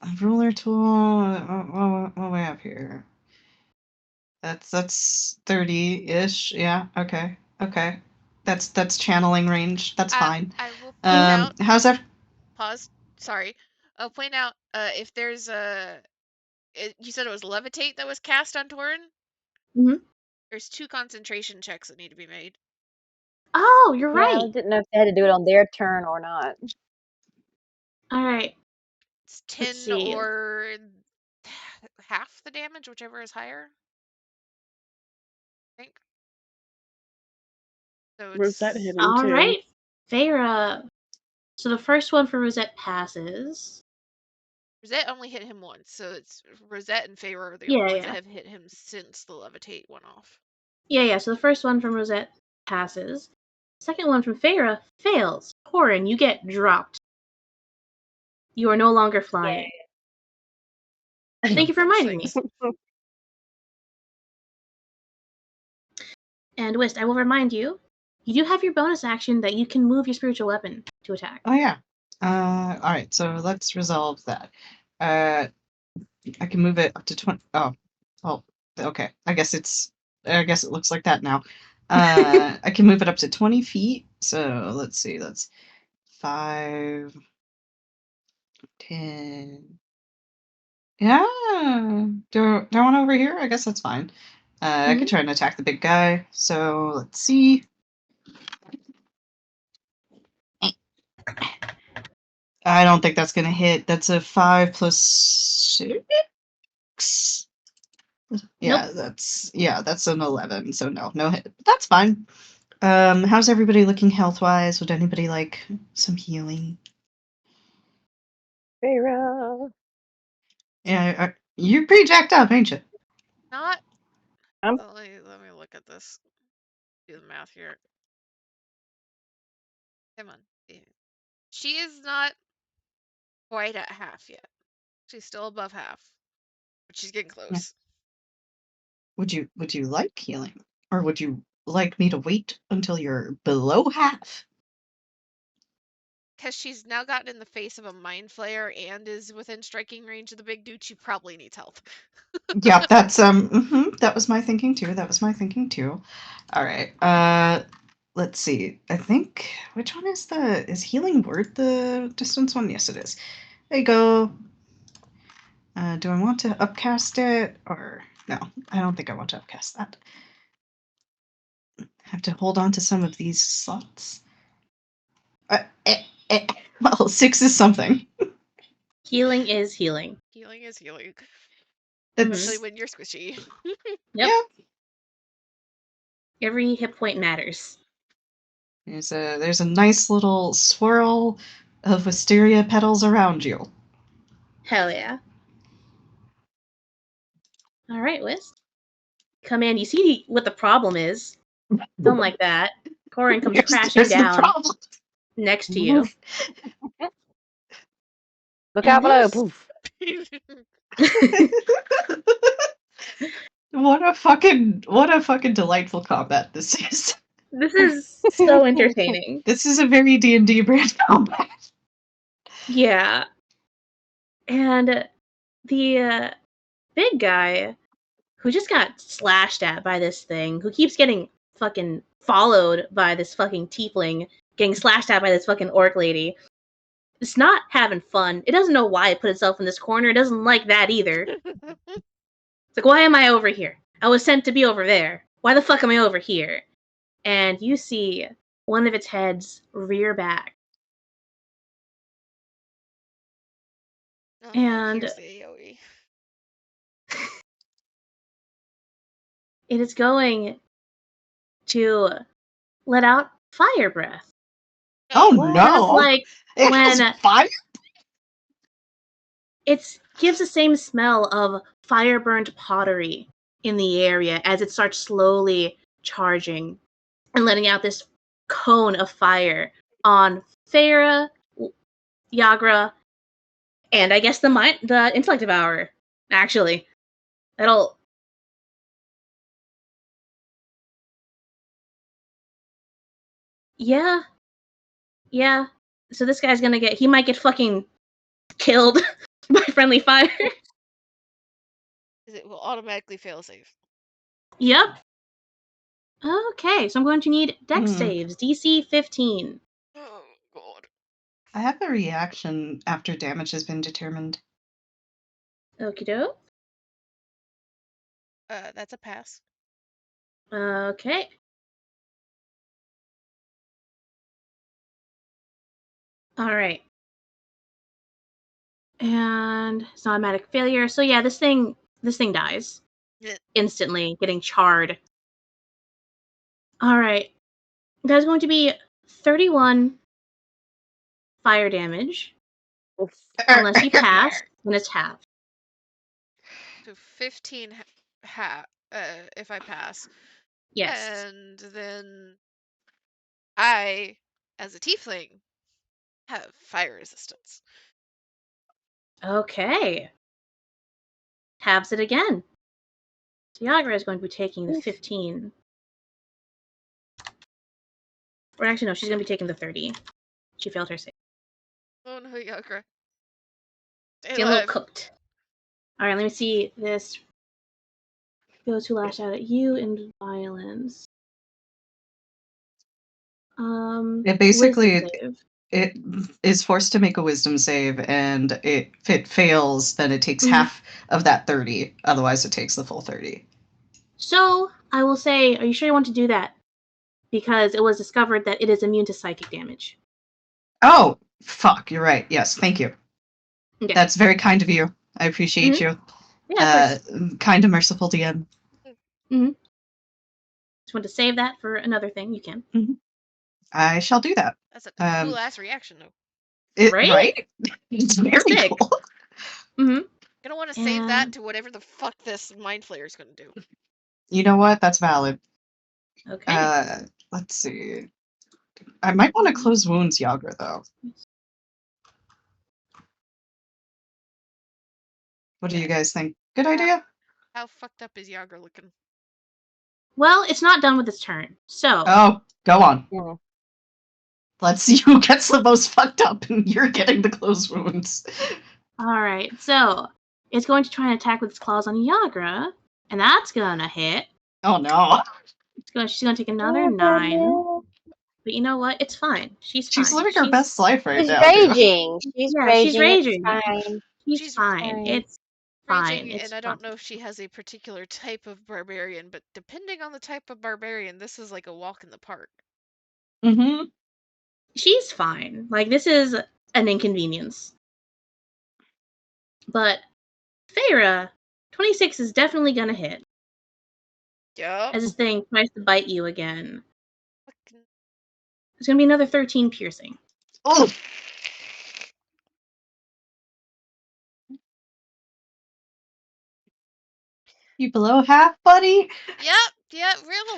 A ruler tool. What do we have here? That's 30-ish. Yeah. Okay. Okay. That's channeling range. That's fine. I will point out. How's that? Pause. Sorry. I'll point out if there's you said it was levitate that was cast on Torin. There's 2 concentration checks that need to be made. Oh, you're Yeah, I right. didn't know if they had to do it on their turn or not. All right. It's 10 or half the damage, whichever is higher. I think. So Rosette hit him all too. right, Feyre. So the first one for Rosette passes. Rosette only hit him once, so it's Rosette and Feyre are the Yeah, only ones yeah. that have hit him since the levitate went off. Yeah. So the first one from Rosette passes. Second one from Feyre fails. Torin, you get dropped. You are no longer flying. Thank you for reminding me. And Whist, I will remind you, you do have your bonus action that you can move your spiritual weapon to attack. Oh yeah. All right. So let's resolve that. I can move it up to 20. Oh, well, okay. I guess it looks like that now. I can move it up to 20 feet. So let's see. That's 5, 10. Yeah. Do I want over here? I guess that's fine. I could try and attack the big guy. So let's see. I don't think that's gonna hit. That's a 5 plus 6. Yeah, Nope. that's an 11. So no hit. But that's fine. How's everybody looking health-wise? Would anybody like some healing? Feyre. Yeah, you're pretty jacked up, ain't you? Not. I'm... Let me look at this. Do the math here. Come on. She is not quite at half yet. She's still above half, but she's getting close. Yeah. Would you like healing, or would you like me to wait until you're below half? Because she's now gotten in the face of a mind flayer and is within striking range of the big dude, she probably needs help. Yep, that's that was my thinking too. All right. Let's see. I think which one is healing word the distance one? Yes, it is. There you go. Do I want to upcast it or no? I don't think I want to upcast that. Have to hold on to some of these slots. Well, 6 is something. Healing is healing. Healing is healing. It's, especially when you're squishy. Yep. Yeah. Every hit point matters. There's a nice little swirl of wisteria petals around you. Hell yeah. All right, Whist. Come in. You see what the problem is. Don't like that. Corin comes crashing down next to you. Look out below. Poof. What a fucking delightful combat this is. This is so entertaining. This is a very D&D brand combat. Yeah. And the big guy who just got slashed at by this thing, who keeps getting fucking followed by this fucking tiefling, getting slashed at by this fucking orc lady, it's not having fun. It doesn't know why it put itself in this corner. It doesn't like that either. It's like, why am I over here? I was sent to be over there. Why the fuck am I over here? And you see one of its heads rear back. And here's the AoE. It is going to let out fire breath. Oh no! Like it when has fire? It gives the same smell of fire-burned pottery in the area as it starts slowly charging and letting out this cone of fire on Feyre, Yagra, and I guess the intellect devourer. Actually, that'll. Yeah. So this guy's gonna he might get fucking killed by friendly fire. It will automatically fail save. Yep. Okay, so I'm going to need dex saves, DC 15. Oh, God. I have a reaction after damage has been determined. Okie doke. That's a pass. Okay. Alright. And it's an automatic failure. So yeah, this thing dies. Instantly, getting charred. Alright. That's going to be 31 fire damage. Unless you pass, then it's half. So 15 if I pass. Yes. And then I, as a tiefling, have fire resistance. Okay. Halves it again. Yagra is going to be taking the 15. Or actually, no, she's going to be taking the 30. She failed her save. Oh no, Yagra. She's a little cooked. Alright, let me see this. Go to lash out at you in violence. It basically it is forced to make a wisdom save, and if it fails, then it takes half of that 30. Otherwise, it takes the full 30. So I will say, are you sure you want to do that? Because it was discovered that it is immune to psychic damage. Oh, fuck! You're right. Yes, thank you. Okay. That's very kind of you. I appreciate you. Yeah, kind of merciful DM. Just want to save that for another thing. You can. I shall do that. That's a cool ass reaction, though. Right? It's very cool. Gonna want to save that to whatever the fuck this mind flayer is gonna do. You know what? That's valid. Okay. Let's see. I might want to close wounds, Yagra, though. What do you guys think? Good idea? How fucked up is Yagra looking? Well, it's not done with its turn, so. Oh, go on. Yeah. Let's see who gets the most fucked up, and you're getting the closed wounds. Alright, so it's going to try and attack with its claws on Yagra, and that's gonna hit. Oh no. She's gonna take another 9. But you know what? It's fine. She's fine. She's living her best life right now. Raging. She's raging. She's raging. It's fine. She's fine. It's fine. Raging, and I don't know if she has a particular type of barbarian, but depending on the type of barbarian, this is like a walk in the park. She's fine. Like, this is an inconvenience. But Feyre, 26 is definitely gonna hit. Yup. As this thing tries to bite you again. It's gonna be another 13 piercing. Oh! You below half, buddy? Yep,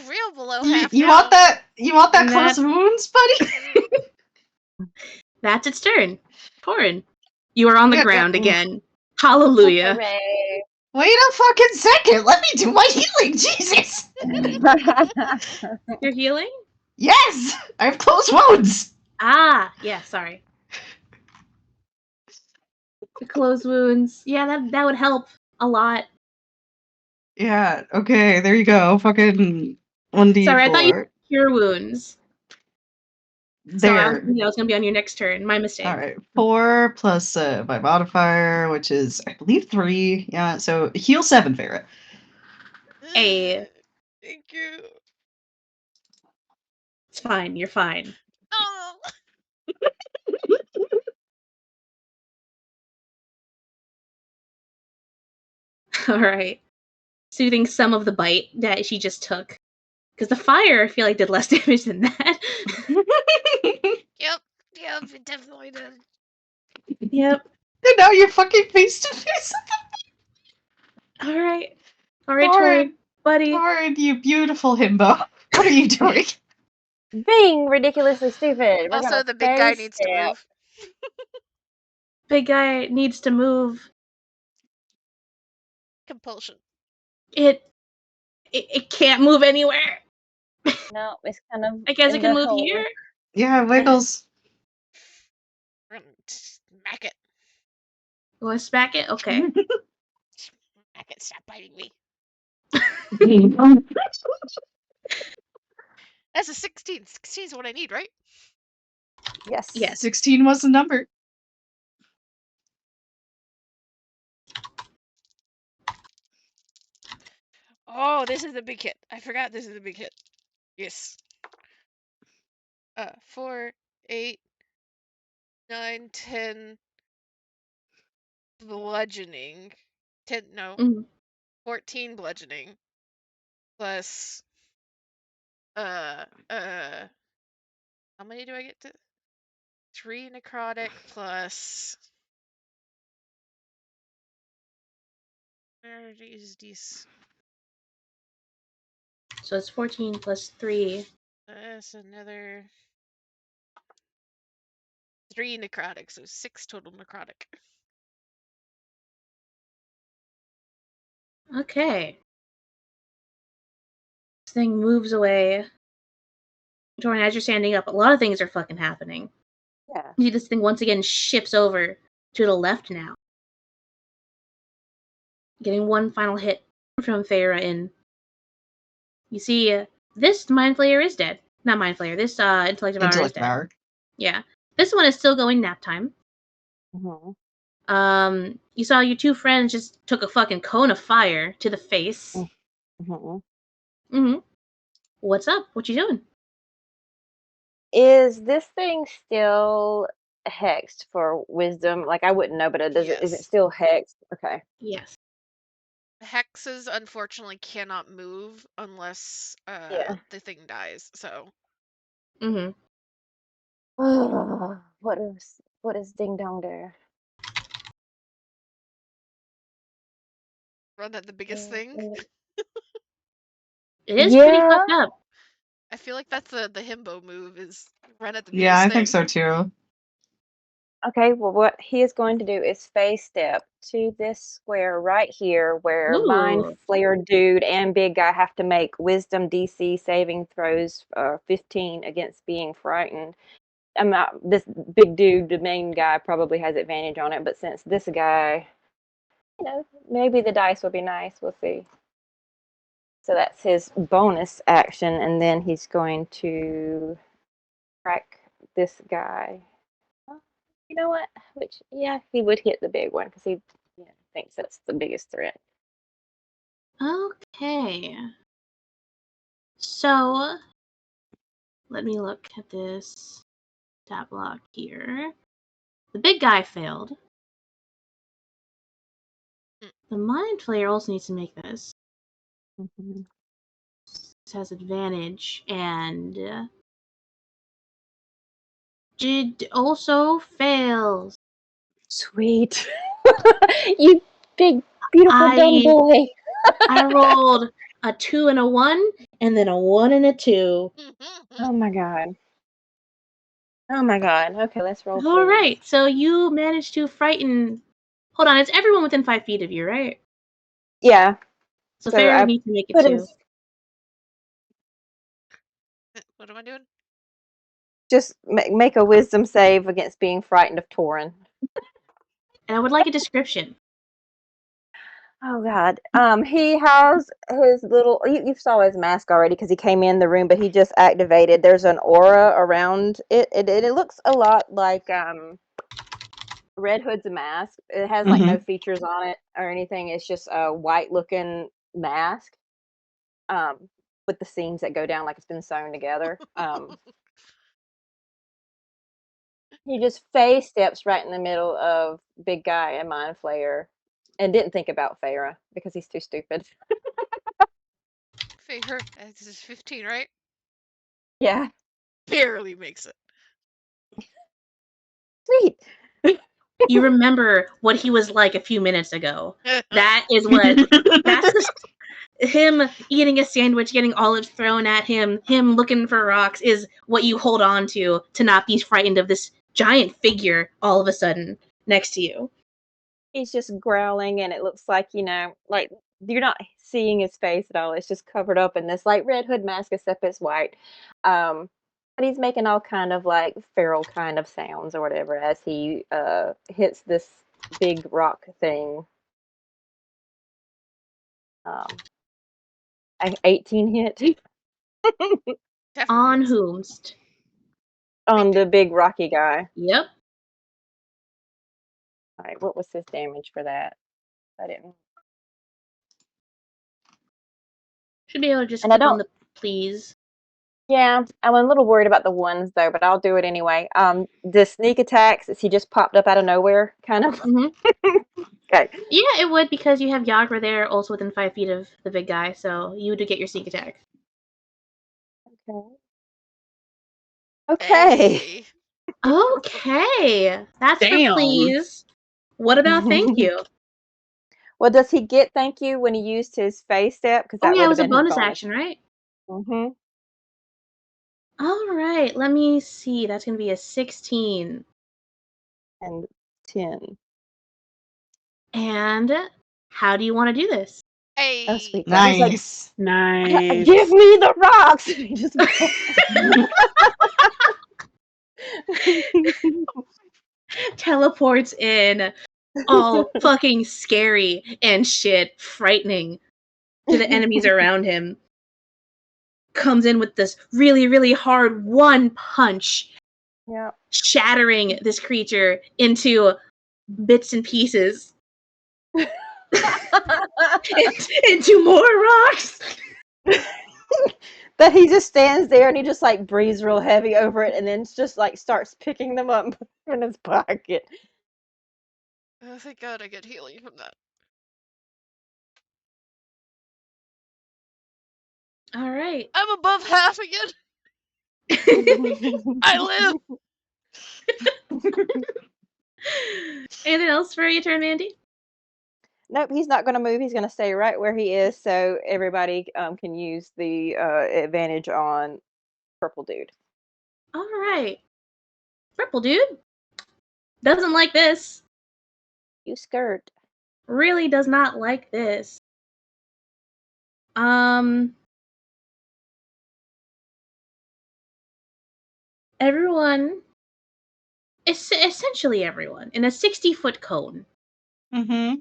real below half. You want that? You want that close wounds, buddy? That's its turn. Torin, you are on the ground again. Hallelujah. Hooray. Wait a fucking second. Let me do my healing. Jesus. You're healing? Yes, I have close wounds. Ah, yeah. Sorry. The closed wounds. Yeah, that would help a lot. Yeah. Okay. There you go. Fucking 1d4. Sorry, I thought you cure wounds. There. So I was gonna be on your next turn. My mistake. All right. 4 plus my modifier, which is I believe 3. Yeah. So heal 7, Farrah. Hey. Thank you. It's fine. You're fine. Oh. All right. Soothing some of the bite that she just took. Because the fire, I feel like, did less damage than that. Yep, it definitely did. Yep. And now you're fucking face to face. All right, Torin, buddy. Torin, you beautiful himbo. What are you doing? being ridiculously stupid. We're Also, the big guy needs to move. Big guy needs to move. Compulsion. It can't move anywhere. No, it's kind of. I guess it can move hole. here. Yeah, it wiggles. Smack it. You want to smack it? Okay. Smack it. Stop biting me. That's a 16. 16 is what I need, right? Yes. Yes. 16 was the number. Oh, this is a big hit. I forgot this is a big hit. Yes. 4, 8, 9, 10 bludgeoning. 10, no. 14 bludgeoning. Plus, how many do I get to? 3 necrotic plus. Where is these? So it's 14 plus 3. That's another 3 necrotic, so 6 total necrotic. Okay. This thing moves away. Torin, as you're standing up, a lot of things are fucking happening. Yeah. You see this thing once again shifts over to the left now. Getting one final hit from Feyre in. You see, this Mind Flayer is dead. Not Mind Flayer, this Intellect Devourer is dead. Yeah. This one is still going nap time. Mm-hmm. You saw your two friends just took a fucking cone of fire to the face. Mm-hmm. What's up? What you doing? Is this thing still hexed for wisdom? Like, I wouldn't know, but is it still hexed? Okay. Yes. Hexes unfortunately cannot move unless the thing dies. So. What is Ding Dong there? Run at the biggest thing. It is pretty fucked up. I feel like that's the himbo move is run at the biggest thing. Yeah, I think so too. Okay, well, what he is going to do is phase step to this square right here where Mind Flayer Dude and Big Guy have to make Wisdom DC saving throws 15 against being frightened. This big dude, the main guy, probably has advantage on it, but since this guy, maybe the dice will be nice. We'll see. So that's his bonus action, and then he's going to crack this guy. You know what? He would hit the big one because he thinks that's the biggest threat. Okay. So, let me look at this stat block here. The big guy failed. The Mind Flayer also needs to make this. This has advantage, and Jid also fails. Sweet. You big, beautiful, dumb boy. I rolled a 2 and a 1, and then a 1 and a 2. Oh my god. Oh my god. Okay, let's roll. All right, so you managed to frighten. Hold on, it's everyone within 5 feet of you, right? Yeah. So Feyre needs to make it too. What am I doing? Just make a wisdom save against being frightened of Torin. And I would like a description. Oh god. He has his little. You saw his mask already because he came in the room, but he just activated. There's an aura around it. It looks a lot like Red Hood's mask. It has like no features on it or anything. It's just a white looking mask. With the seams that go down like it's been sewn together. He just face steps right in the middle of Big Guy and Mind Flayer, and didn't think about Feyre because he's too stupid. Feyre, this is 15, right? Yeah. Barely makes it. Sweet. You remember what he was like a few minutes ago. That is what. him eating a sandwich, getting olives thrown at him looking for rocks is what you hold on to not be frightened of this giant figure all of a sudden next to you. He's just growling, and it looks like, like you're not seeing his face at all. It's just covered up in this like Red Hood mask, except it's white. But he's making all kind of like feral kind of sounds or whatever as he hits this big rock thing. 18 hit. On whomst? On the big rocky guy. Yep. All right, what was his damage for that? I didn't. Should be able to just click on the please. Yeah, I'm a little worried about the ones though, but I'll do it anyway. The sneak attacks, is he just popped up out of nowhere, kind of? Okay. Yeah, it would, because you have Yagra there, also within 5 feet of the big guy, so you would get your sneak attack. Okay. Okay. That's Damn. for please. What about thank you? Well, does he get thank you when he used his phase step? Because that it would was have a been his bonus action, right? Mm-hmm. All right, let me see. That's going to be a 16. And 10. And how do you want to do this? Hey. Oh, sweet. Nice. Like, Nice. give me the rocks. He just teleports in, all fucking scary and shit, frightening to the enemies around him. Comes in with this really, really hard one punch. Yeah. Shattering this creature into bits and pieces. into more rocks. That he just stands there and he just like breathes real heavy over it and then just like starts picking them up in his pocket. Oh, thank God I get healing from that. All right. I'm above half again. I live. Anything else for your turn, Mandy? Nope, he's not going to move. He's going to stay right where he is, so everybody can use the advantage on purple dude. All right. Purple dude doesn't like this. You skirt. Really does not like this. Everyone, essentially everyone, in a 60-foot cone. Mm-hmm.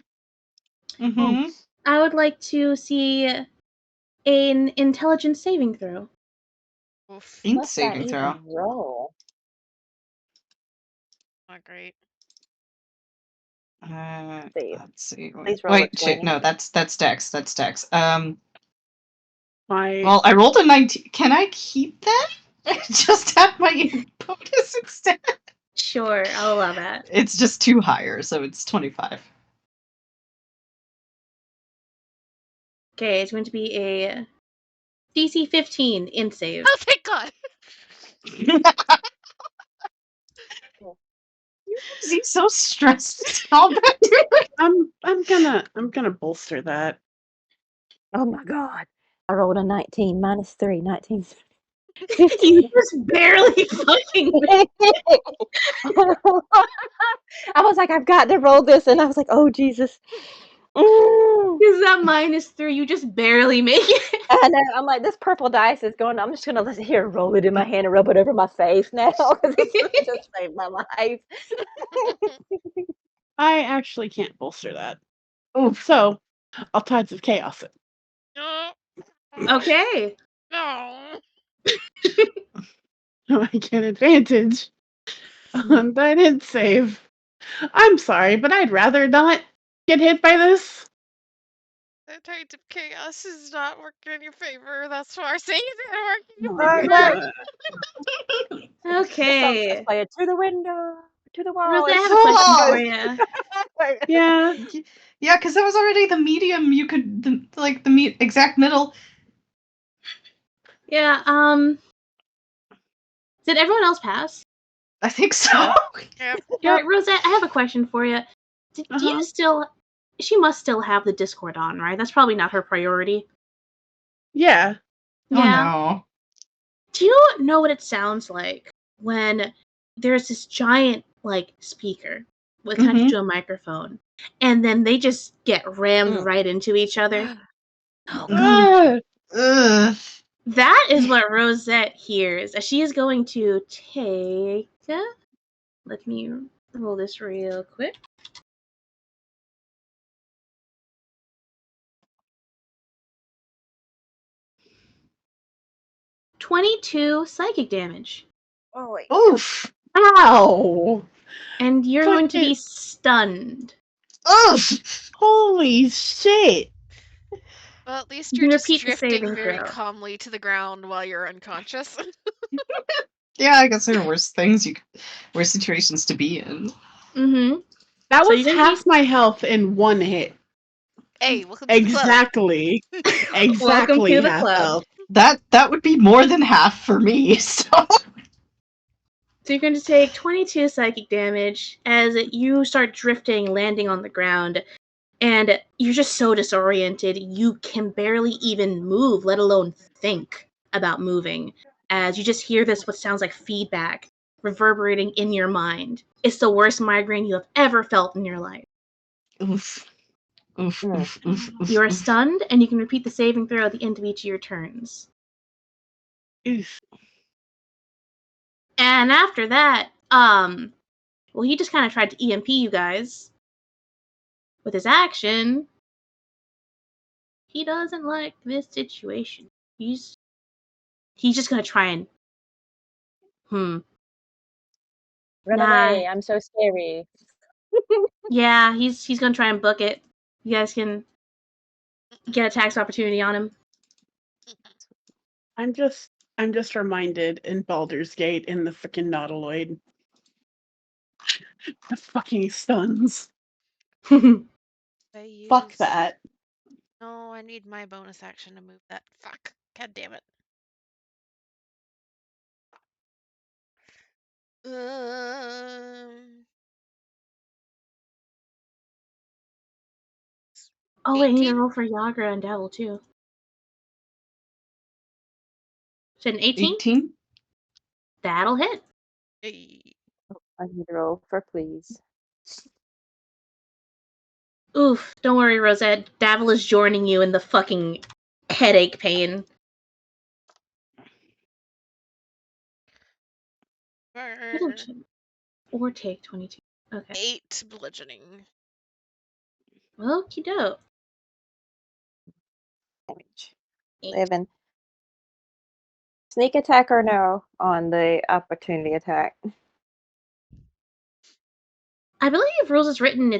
Mm-hmm. I would like to see an intelligence saving throw. Ink saving throw. Roll. Not great. Let's see. Please roll Wait, shit. No, that's Dex. That's Dex. Well, I rolled a 19. Can I keep that? I just have my bonus instead. Sure, I'll allow that. It's just 2 higher, so it's 25. Okay, it's going to be a DC 15 int save. Oh, thank God! Is he so stressed? I'm gonna bolster that. Oh my God! I rolled a 19 minus 3. 19. You just barely fucking. I was like, I've got to roll this, and I was like, oh Jesus. Is that -3? You just barely make it. I know. I'm like, this purple dice is going. I'm just gonna let it here, roll it in my hand, and rub it over my face now because it's just saved my life. I actually can't bolster that. Oh, so I'll Tides of Chaos it. Okay. No. I get advantage on that hit save. I'm sorry, but I'd rather not get hit by this. The Tides of Chaos is not working in your favor. That's why I'm saying it's not working in your favor. Okay. Let's play it to the window, to the wall. Rosette, I have a question for you. Yeah. Yeah, because that was already the medium. You could the exact middle. Yeah. Did everyone else pass? I think so. Yep. All right, Rosette, I have a question for you. Do you still? She must still have the Discord on, right? That's probably not her priority. Yeah. Oh no. Do you know what it sounds like when there's this giant, like, speaker with connected to a microphone, and then they just get rammed right into each other? Oh, Ugh. That is what Rosette hears. She is going to take... Let me roll this real quick. .22 psychic damage. Oh wait. Oof. Ow! And you're going to be stunned. Oof. Holy shit! well, at least You you're can just repeat the drifting saving very throw. calmly to the ground while you're unconscious. Yeah, I guess there are worse things worse situations to be in. Mm-hmm. That So was you're gonna half my health in one hit. Hey, welcome to the club. Exactly. Welcome to the half club. health. That would be more than half for me, so So you're going to take 22 psychic damage as you start drifting, landing on the ground, and you're just so disoriented, you can barely even move, let alone think about moving, as you just hear this, what sounds like feedback, reverberating in your mind. It's the worst migraine you have ever felt in your life. oof. Oof, oof, oof, oof. You are oof. stunned, and you can repeat the saving throw at the end of each of your turns. Oof. And after that, well, he just kind of tried to EMP you guys. With his action, he doesn't like this situation. He's just gonna try and Run nah. away! I'm so scary. Yeah, he's gonna try and book it. You guys can get a tax opportunity on him. I'm just reminded in Baldur's Gate in the freaking Nautiloid. The fucking stuns. Fuck that. No, I need my bonus action to move that. Fuck. God damn it. Oh wait, I need to 18? roll for Yagra and Devil too. Said an 18? 18? That'll hit. Hey. I need to roll for please. Oof, don't worry, Rosette. Davil is joining you in the fucking headache pain. Or take 22. Okay. 8 bludgeoning. Okie doke. Damage. 11. Sneak attack or no on the opportunity attack? I believe rules is written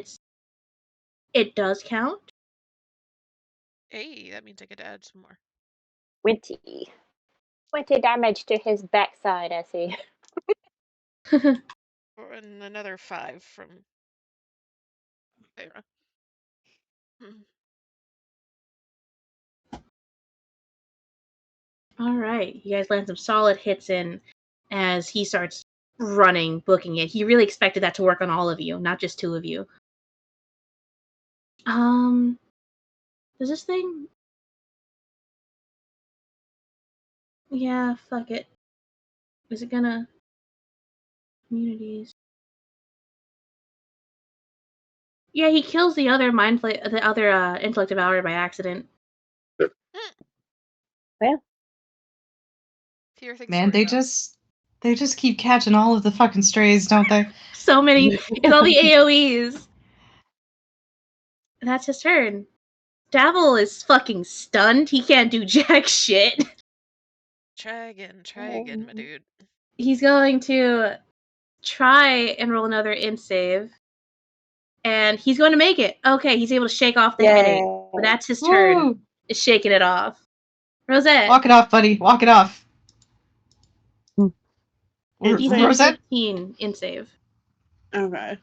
it does count. Hey, that means I could add some more. 20. 20 damage to his backside, I see. And another 5 from Sarah. All right, you guys land some solid hits in as he starts running, booking it. He really expected that to work on all of you, not just two of you. Does this thing? Yeah, fuck it. Is it gonna communities? Yeah, he kills the other intellect devourer by accident. Well, Man, they just keep catching all of the fucking strays, don't they? So many. It's all the AoEs. That's his turn. Davil is fucking stunned. He can't do jack shit. Try again, my dude. He's going to try and roll another int save. And he's going to make it. Okay, he's able to shake off the headache. But that's his turn. Woo! Is shaking it off. Rosette. Walk it off, buddy. Walk it off. DC Rosette? 15 int save. Okay.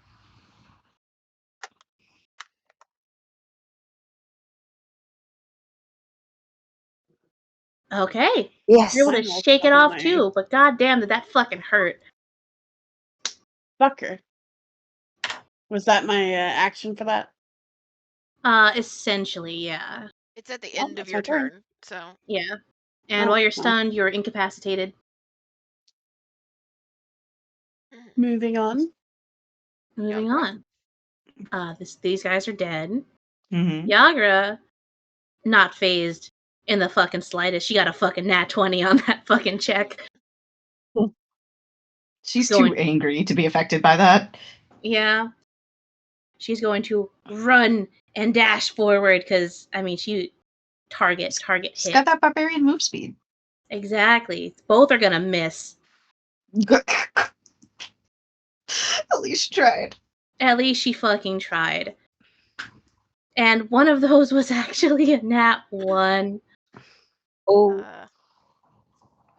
Okay. yes. You're able to shake it off too, but goddamn, did that fucking hurt. Fucker. Was that my action for that? Essentially, yeah. It's at the Oh, end of that's your my turn. turn. So. Yeah. And while you're stunned, you're incapacitated. Moving on. Moving on. These guys are dead. Mm-hmm. Yagra, not phased in the fucking slightest. She got a fucking nat 20 on that fucking check. She's too angry to be affected by that. Yeah. She's going to run and dash forward because, I mean, she target hit. She's got that barbarian move speed. Exactly. Both are going to miss. At least she tried. At least she fucking tried. And one of those was actually a nat 1. Oh.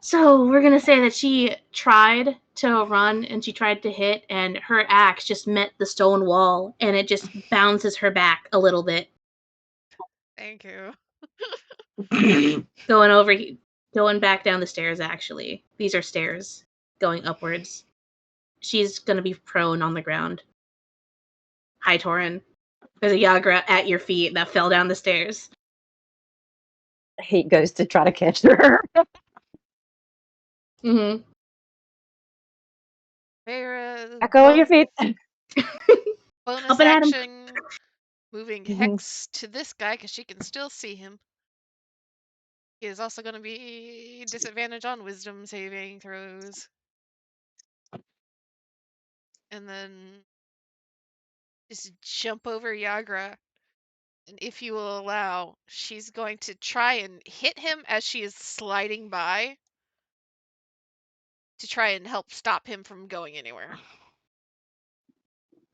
So we're going to say that she tried to run and she tried to hit, and her axe just met the stone wall, and it just bounces her back a little bit. Thank you. Going back down the stairs, actually. These are stairs going upwards. She's going to be prone on the ground. Hi, Torin. There's a Yagra at your feet that fell down the stairs. He goes to try to catch her. Mm-hmm. Back on your feet. Bonus action. Moving Hex to this guy because she can still see him. He is also going to be disadvantage on wisdom saving throws. And then just jump over Yagra. And if you will allow, she's going to try and hit him as she is sliding by to try and help stop him from going anywhere.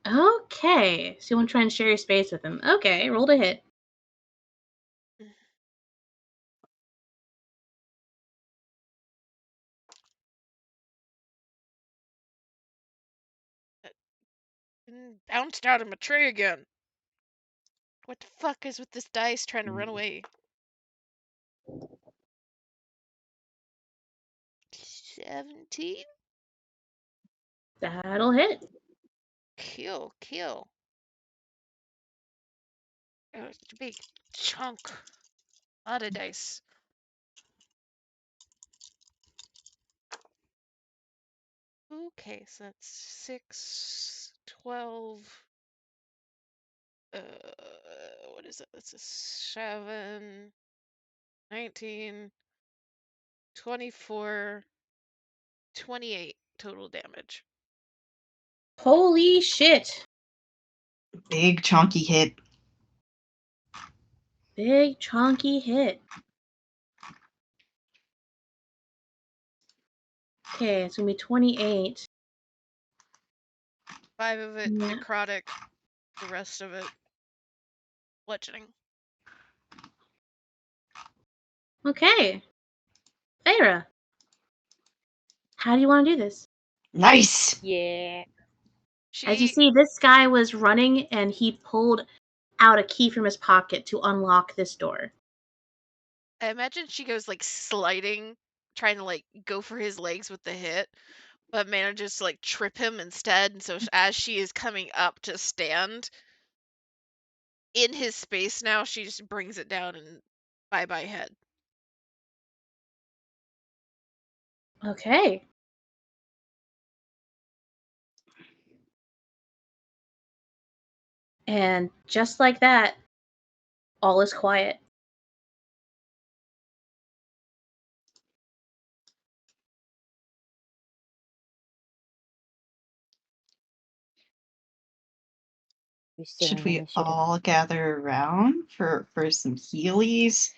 Okay. So you want to try and share your space with him. Okay, roll to hit. Bounced out of my tray again. What the fuck is with this dice trying to run away? 17? That'll hit. Kill. Oh, it's a big chunk. A lot of dice. Okay, so that's 6, 12. What is it? That's a 7, 19, 24, 28 total damage. Holy shit. Big chonky hit. Big chonky hit. Okay, it's gonna be 28. 5 of it necrotic, the rest of it bludgeoning. Okay. Feyre. How do you want to do this? Nice! Yeah. As you see, this guy was running and he pulled out a key from his pocket to unlock this door. I imagine she goes like sliding, trying to like go for his legs with the hit, but manages to like trip him instead. And so as she is coming up to stand in his space now, she just brings it down and bye-bye head. Okay. And just like that, all is quiet. Should we all gather around for some Heelys?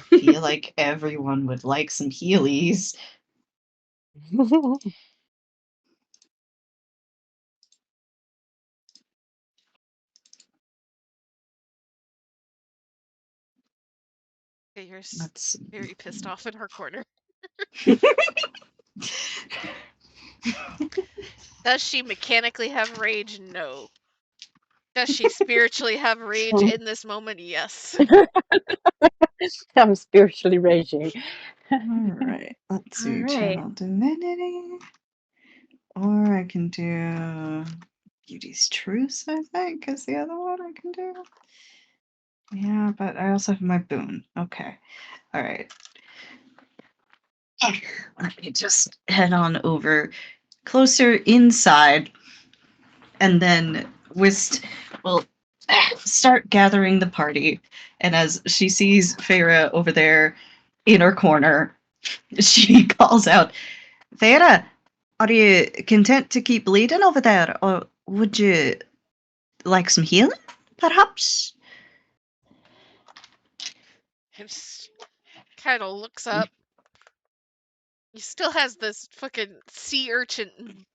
Feel like everyone would like some Heelys. You're very pissed off in her corner. Does she mechanically have rage? No. Does she spiritually have rage in this moment? Yes. I'm spiritually raging. Alright, let's do Channel Divinity. Or I can do Beauty's Truce, I think, is the other one I can do. Yeah, but I also have my boon. Okay. All right. Let me just head on over closer inside, and then Whist will start gathering the party. And as she sees Feyre over there in her corner, she calls out, Feyre, are you content to keep bleeding over there, or would you like some healing, perhaps? He just kind of looks up. He still has this fucking sea urchin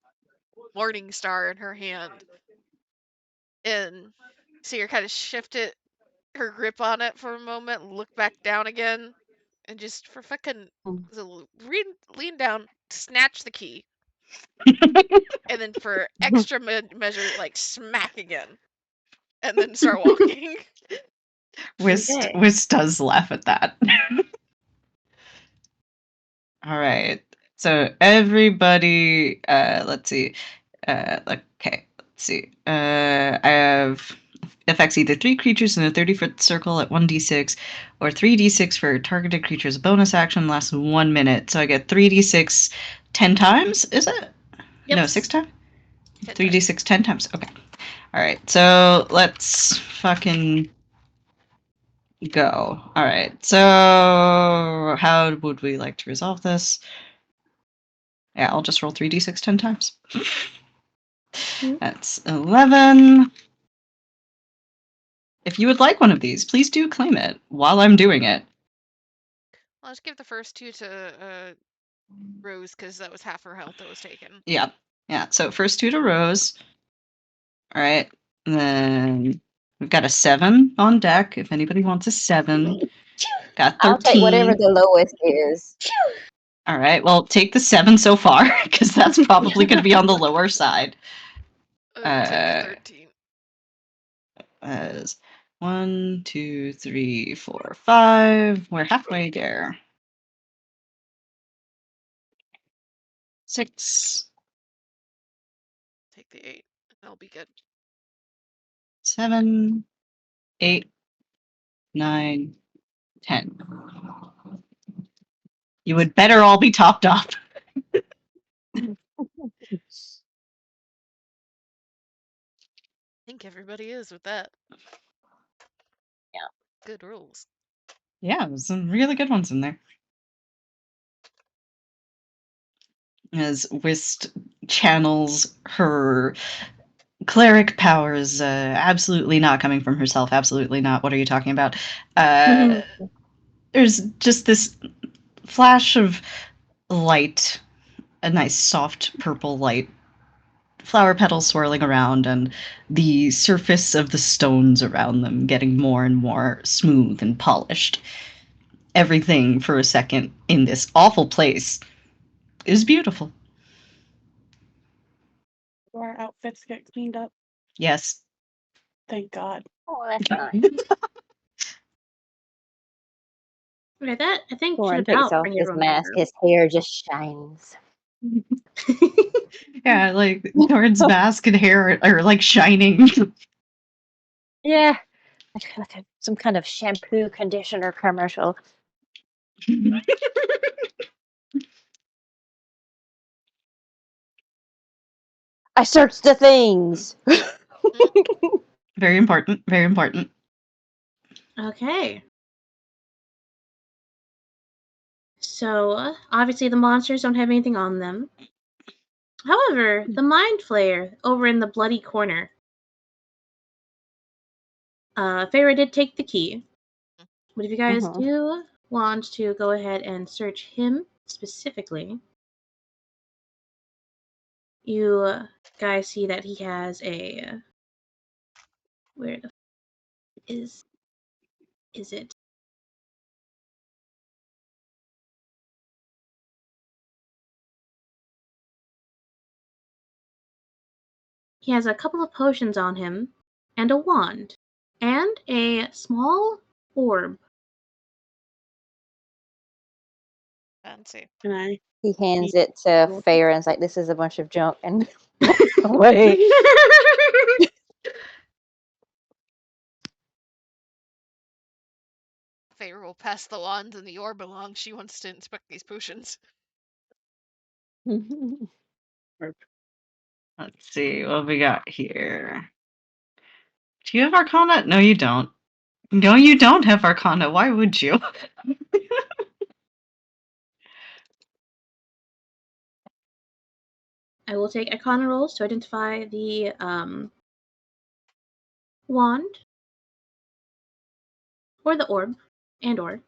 morning star in her hand. And so you're kind of shifted her grip on it for a moment, look back down again, and just for fucking lean down, snatch the key. And then for extra measure, like smack again. And then start walking. Whist does laugh at that. All right. So everybody, let's see. Okay, let's see. I have affects either 3 creatures in a 30-foot circle at 1d6, or 3d6 for targeted creatures. Bonus action lasts 1 minute, so I get 3d6 10 times. Is it? Yep. No, 6 times. 3d6 10 times. Okay. All right. So let's fucking go. All right. So how would we like to resolve this? Yeah, I'll just roll 3d6 10 times. That's 11. If you would like one of these, please do claim it while I'm doing it. I'll just give the first 2 to Rose, because that was half her health that was taken. Yeah. Yeah, so first 2 to Rose. All right. And then we've got a 7 on deck, if anybody wants a 7. Got 13. I'll take whatever the lowest is. All right, well, take the 7 so far, because that's probably going to be on the lower side. Take a 13. As 1, 2, 3, 4, 5. We're halfway there. 6. Take the 8. That'll be good. 7, 8, 9, 10. You would better all be topped up. I think everybody is with that. Yeah. Good rules. Yeah, there's some really good ones in there. As Whist channels her cleric powers, absolutely not coming from herself, absolutely not. What are you talking about? There's just this flash of light, a nice soft purple light, flower petals swirling around, and the surface of the stones around them getting more and more smooth and polished. Everything for a second in this awful place is beautiful. Do our outfits get cleaned up? Yes. Thank God. Oh, that's nice. Right, that I think Thorin should takes about off bring his everyone mask. together. His hair just shines. Yeah, like Thorin's mask and hair are like shining. Yeah, like some kind of shampoo conditioner commercial. I searched the things. Very important, very important. Okay. So, obviously the monsters don't have anything on them. However, the Mind Flayer over in the bloody corner. Feyre did take the key. But if you guys do want to go ahead and search him specifically, you guys see that he has a... where the is it? He has a couple of potions on him, and a wand, and a small orb. Fancy. He hands it to Feyre and is like, "This is a bunch of junk," and walks away. Feyre will pass the wand and the orb along. She wants to inspect these potions. Let's see what we got here. Do you have Arcana? No, you don't. No, you don't have Arcana. Why would you? I will take Arcana rolls to identify the wand or the orb or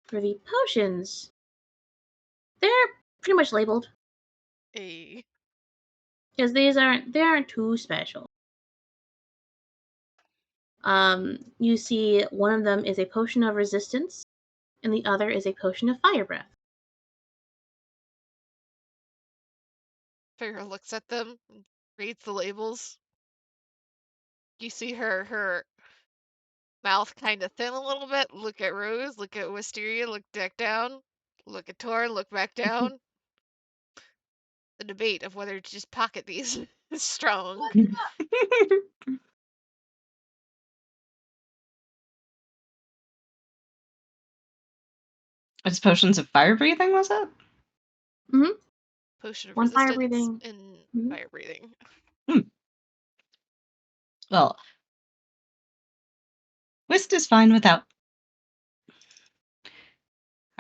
for the potions. They're pretty much labeled A because they aren't too special. You see one of them is a potion of resistance, and the other is a potion of fire breath. Feyre looks at them, reads the labels. You see her mouth kind of thin a little bit. Look at Rose, look at Wisteria, look back down, look at Tor, look back down. The debate of whether to just pocket these is strong. It's potions of fire breathing, was it? Mm-hmm. Potion of One fire resistance breathing. and fire breathing. Well, Whist is fine without.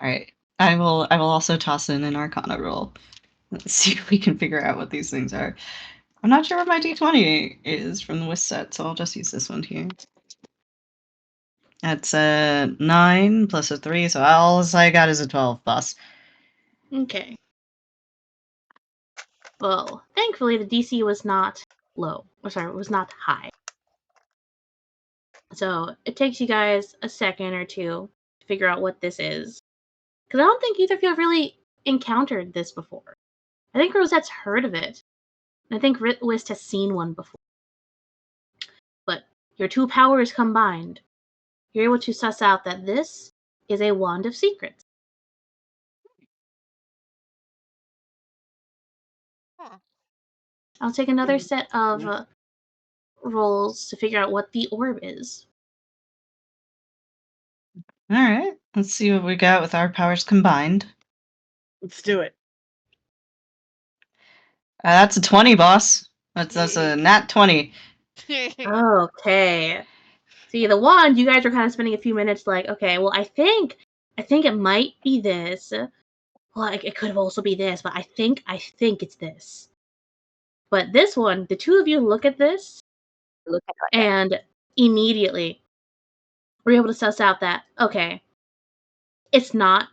All right, I will also toss in an Arcana roll. Let's see if we can figure out what these things are. I'm not sure what my D20 is from the Whist set, so I'll just use this one here. That's a 9 plus a 3, so all I got is a 12, boss. Okay. Well, thankfully the DC was not low. Was not high. So it takes you guys a second or two to figure out what this is. Because I don't think either of you have really encountered this before. I think Rosette's heard of it. And I think Whist has seen one before. But your two powers combined, you're able to suss out that this is a wand of secrets. Huh. I'll take another set of rolls to figure out what the orb is. All right, let's see what we got with our powers combined. Let's do it. That's a 20, boss. That's a nat 20. Okay. See, the wand, you guys are kind of spending a few minutes like, okay, well, I think it might be this. Well, it could also be this, but I think it's this. But this one, the two of you look at this, and immediately we're able to suss out that, okay, it's not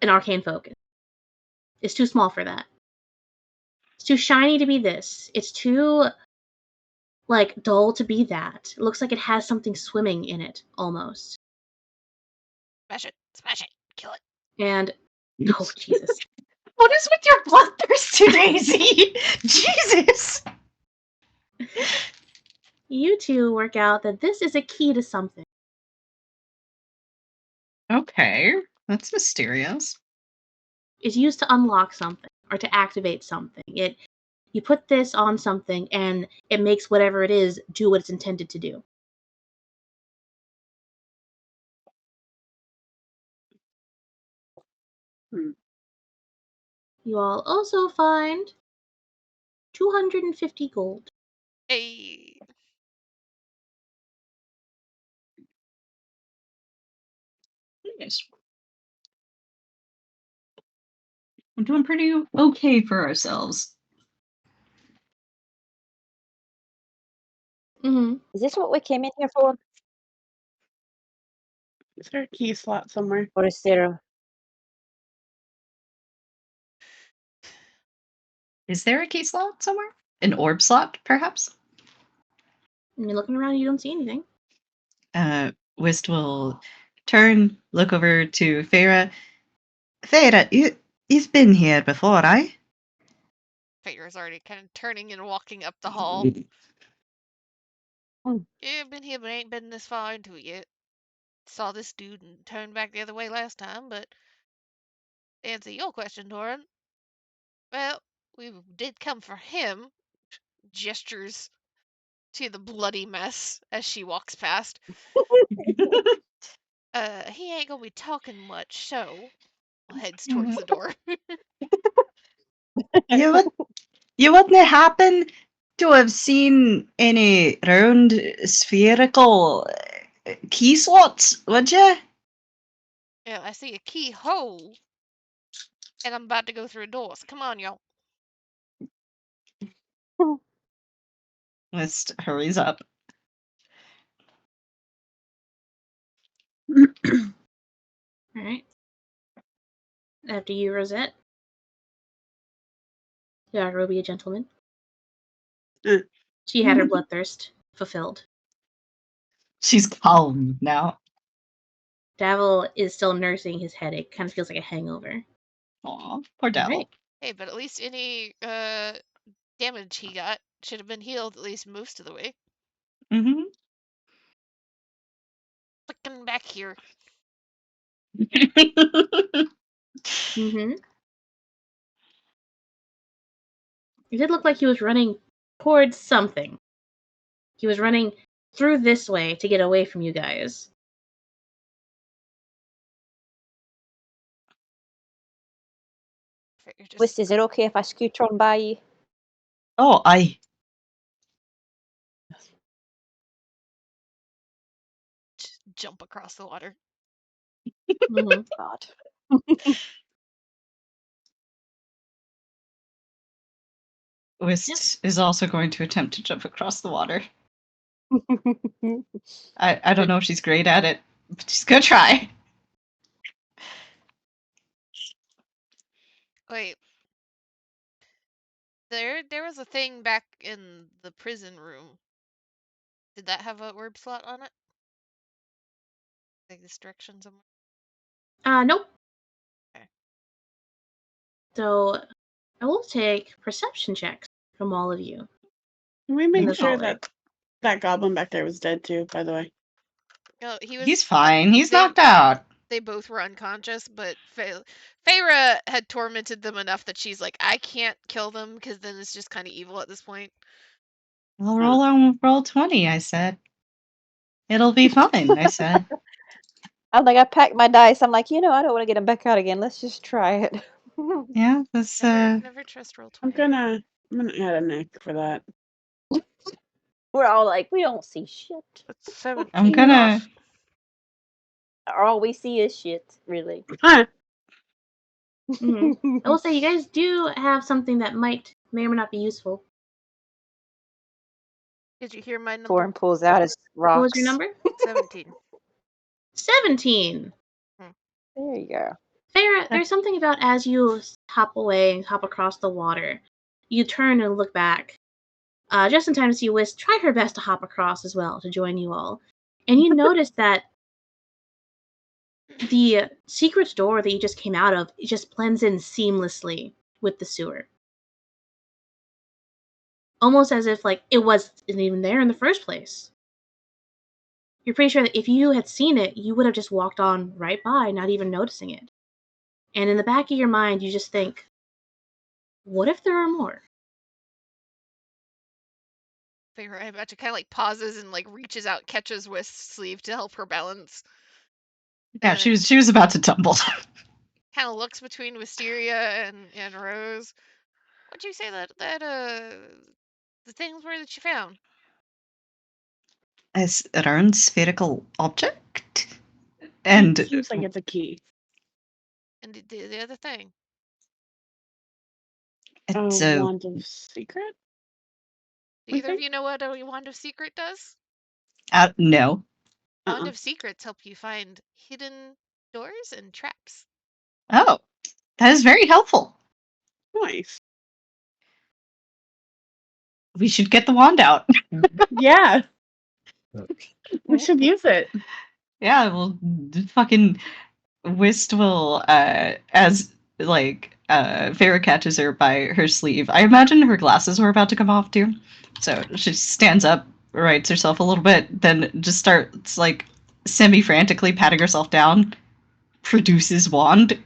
an arcane focus. It's too small for that. It's too shiny to be this. It's too, dull to be that. It looks like it has something swimming in it, almost. Smash it, kill it. And, oh, Jesus. What is with your bloodthirst, Daisy? Jesus! You two work out that this is a key to something. Okay, that's mysterious. It's used to unlock something or to activate something. You put this on something and it makes whatever it is do what it's intended to do. You all also find 250 gold. Hey. Nice. We're doing pretty okay for ourselves. Mm-hmm. Is this what we came in here for? Is there a key slot somewhere? Or is there Is there a key slot somewhere? An orb slot, perhaps? And you're looking around, you don't see anything. Whist will turn, look over to Feyre. Feyre, you've been here before, right? Feyre's already kind of turning and walking up the hall. Yeah, I've been here, but ain't been this far into it yet. Saw this dude and turned back the other way last time, but to answer your question, Doran, well, we did come for him. Gestures See the bloody mess as she walks past. He ain't gonna be talking much, so heads towards the door. You wouldn't happen to have seen any round spherical key slots, would you? Yeah, I see a keyhole, and I'm about to go through doors. Come on, y'all. Mist hurries up. All right. After you, Rosette. Dagger will be a gentleman. She had her bloodthirst fulfilled. She's calm now. Davil is still nursing his headache. Kind of feels like a hangover. Aw, poor Devil. Right. Hey, but at least any damage he got should have been healed at least most of the way. Mm-hmm. Fucking back here. Mm-hmm. It did look like he was running towards something. He was running through this way to get away from you guys. Wist, is it okay if I scooch on by you? Oh, aye. Just jump across the water. Mm-hmm. God. Wist is also going to attempt to jump across the water. I don't know if she's great at it, but she's gonna try. Wait. There was a thing back in the prison room. Did that have a word slot on it? Like this direction somewhere? Nope. Okay. So I will take perception checks from all of you. Can we make the sure hallway. that goblin back there was dead too, by the way? No, He's fine. He's they- knocked out. They both were unconscious, but Feyre had tormented them enough that she's like, I can't kill them because then it's just kind of evil at this point. Well, roll 20, I said. It'll be fine, I said. I'm like, I packed my dice. I'm like, I don't want to get them back out again. Let's just try it. Yeah, that's Never trust roll 20. I'm gonna add a neck for that. We're all like, we don't see shit. That's 17 I'm gonna. off. All we see is shit, really. Mm-hmm. I will say you guys do have something that may or may not be useful. Did you hear my number? Torin pulls out his rocks. What was your number? 17. 17. There you go. Feyre, there's something about as you hop away and hop across the water, you turn and look back, just in time to see Wisp try her best to hop across as well to join you all. And you notice that the secret door that you just came out of, it just blends in seamlessly with the sewer. Almost as if like it wasn't even there in the first place. You're pretty sure that if you had seen it, you would have just walked on right by, not even noticing it. And in the back of your mind, you just think, what if there are more? Feyre, I bet you kind of like pauses and like reaches out, catches Wisp's sleeve to help her balance. Yeah, she was about to tumble. Kind of looks between Wisteria and Rose. What'd you say that the things were that you found? A round spherical object? And it seems like it's a key. And the other thing? It's a wand of secret? Do either of you know what a wand of secret does? No. Wand of secrets help you find hidden doors and traps. Oh, that is very helpful. Nice. We should get the wand out. Yeah. We should use it. Yeah, well, fucking Whist will, as, like, Farrah catches her by her sleeve. I imagine her glasses were about to come off, too. So she stands up, rights herself a little bit, then just starts, like, semi-frantically patting herself down, produces wand.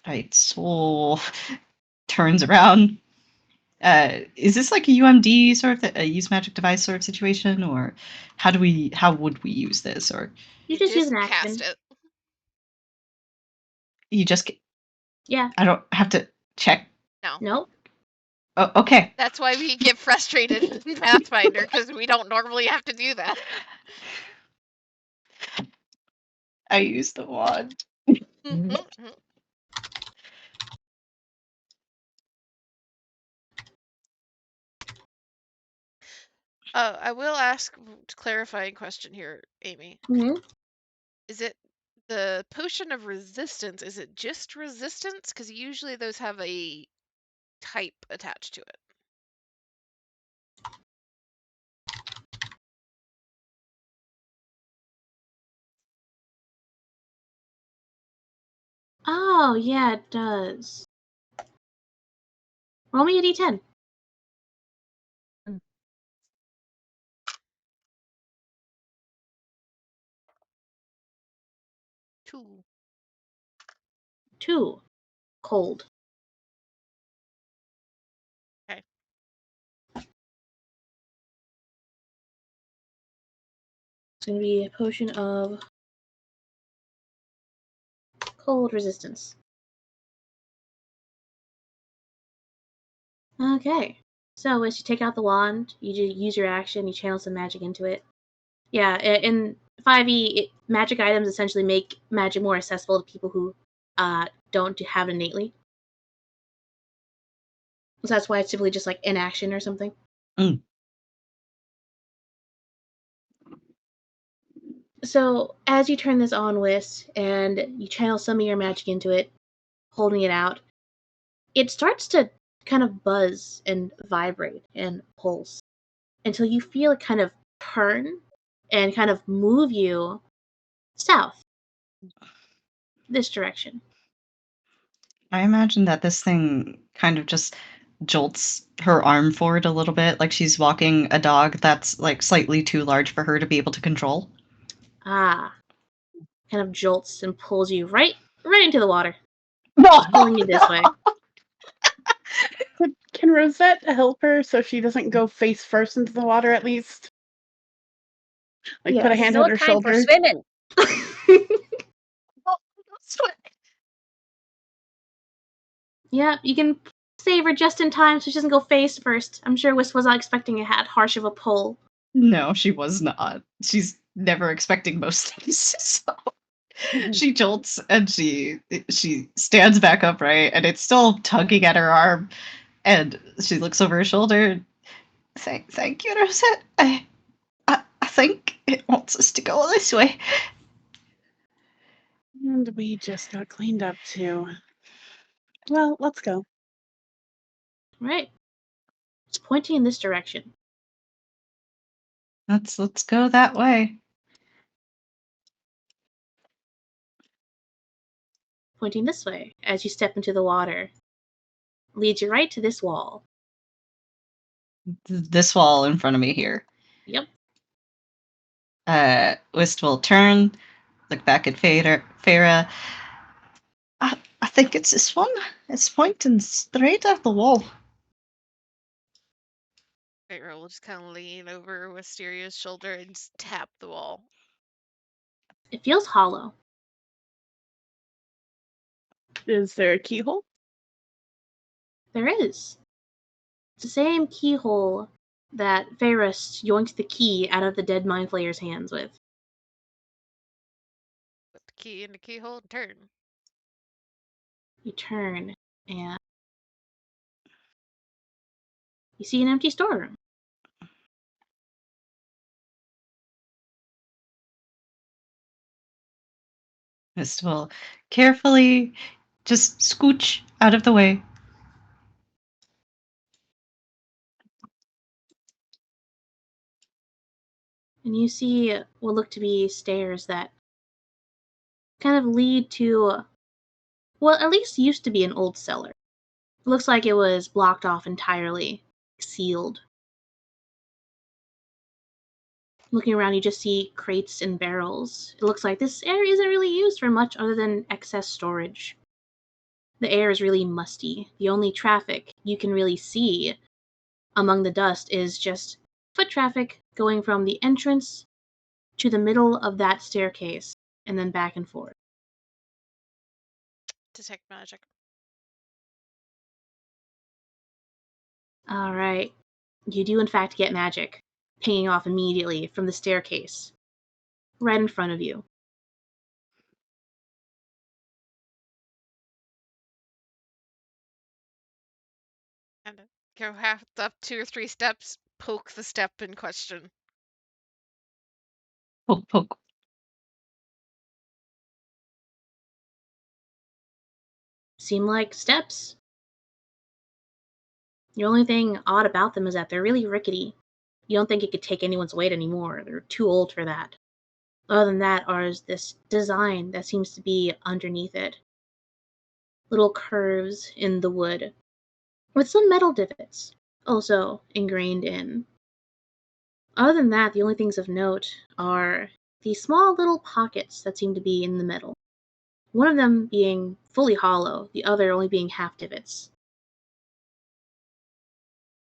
Right, so turns around, Is this like a UMD sort of a use magic device sort of situation, or how would we use this? Or you just use an action. Cast it. You just yeah. I don't have to check. No. Nope. Oh, okay. That's why we get frustrated in Pathfinder, because we don't normally have to do that. I use the wand. I will ask a clarifying question here, Amy. Mm-hmm. Is it the potion of resistance? Is it just resistance? Because usually those have a type attached to it. Oh, yeah, it does. Roll me a d10. Two. Cold. Okay. It's going to be a potion of cold resistance. Okay. So as you take out the wand, you use your action, you channel some magic into it. Yeah, in 5e, magic items essentially make magic more accessible to people who don't have it innately. So that's why it's typically just like in action or something. Mm. So as you turn this on, Whis, and you channel some of your magic into it, holding it out, it starts to kind of buzz and vibrate and pulse until you feel it kind of turn and kind of move you south, this direction. I imagine that this thing kind of just jolts her arm forward a little bit, like she's walking a dog that's like slightly too large for her to be able to control. Kind of jolts and pulls you right into the water, pulling you this way. Can Rosette help her so she doesn't go face first into the water at least? Like put a hand on her shoulder. For swimming. Yeah, you can save her just in time so she doesn't go face first. I'm sure Wisp was not expecting it had harsh of a pull. No, she was not. She's never expecting most things. So she jolts and she stands back upright, and it's still tugging at her arm. And she looks over her shoulder. Thank you, Rosette. I think it wants us to go this way. And we just got cleaned up too. Well, let's go. Right. It's pointing in this direction. Let's go that way. Pointing this way as you step into the water. Leads you right to this wall. This wall in front of me here. Yep. Wist will turn, look back at Farah. I think it's this one. It's pointing straight at the wall. Farah will just kind of lean over Wisteria's shoulder and just tap the wall. It feels hollow. Is there a keyhole? There is. It's the same keyhole that Ferris yoinked the key out of the dead mind flayer's hands with. Put the key in the keyhole and turn. You turn, and you see an empty storeroom. Mist will carefully just scooch out of the way. And you see what look to be stairs that kind of lead to, well, at least used to be an old cellar. It looks like it was blocked off entirely, sealed. Looking around, you just see crates and barrels. It looks like this area isn't really used for much other than excess storage. The air is really musty. The only traffic you can really see among the dust is just foot traffic going from the entrance to the middle of that staircase and then back and forth. Detect magic. All right. You do, in fact, get magic pinging off immediately from the staircase right in front of you. And go half up 2 or 3 steps, poke the step in question. Poke, poke. Seem like steps. The only thing odd about them is that they're really rickety. You don't think it could take anyone's weight anymore. They're too old for that. Other than that, is this design that seems to be underneath it. Little curves in the wood, with some metal divots also ingrained in. Other than that, the only things of note are these small little pockets that seem to be in the metal. One of them being fully hollow, the other only being half divots.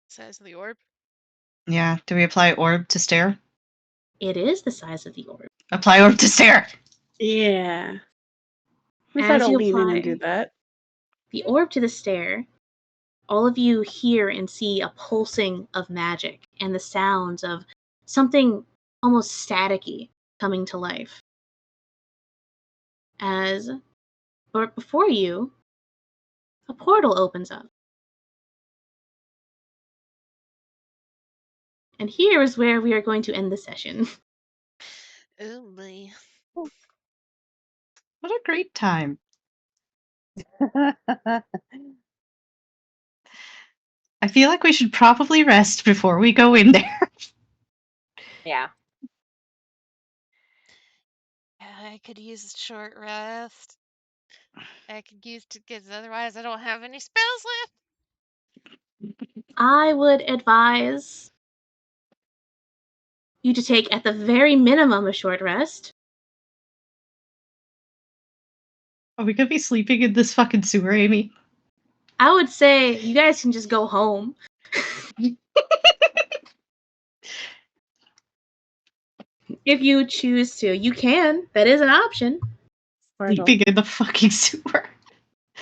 Size of the orb? Yeah. Do we apply orb to stare? It is the size of the orb. Apply orb to stare! Yeah. If I As you don't lean in and do apply that. the orb to the stare, all of you hear and see a pulsing of magic and the sounds of something almost staticky coming to life. But before you, a portal opens up. And here is where we are going to end the session. Oh boy. What a great time. I feel like we should probably rest before we go in there. Yeah. I could use a short rest. I could use to because otherwise I don't have any spells left. I would advise you to take, at the very minimum, a short rest. Are we gonna be sleeping in this fucking sewer, Amy? I would say you guys can just go home. If you choose to. You can. That is an option. Sleeping in the fucking sewer.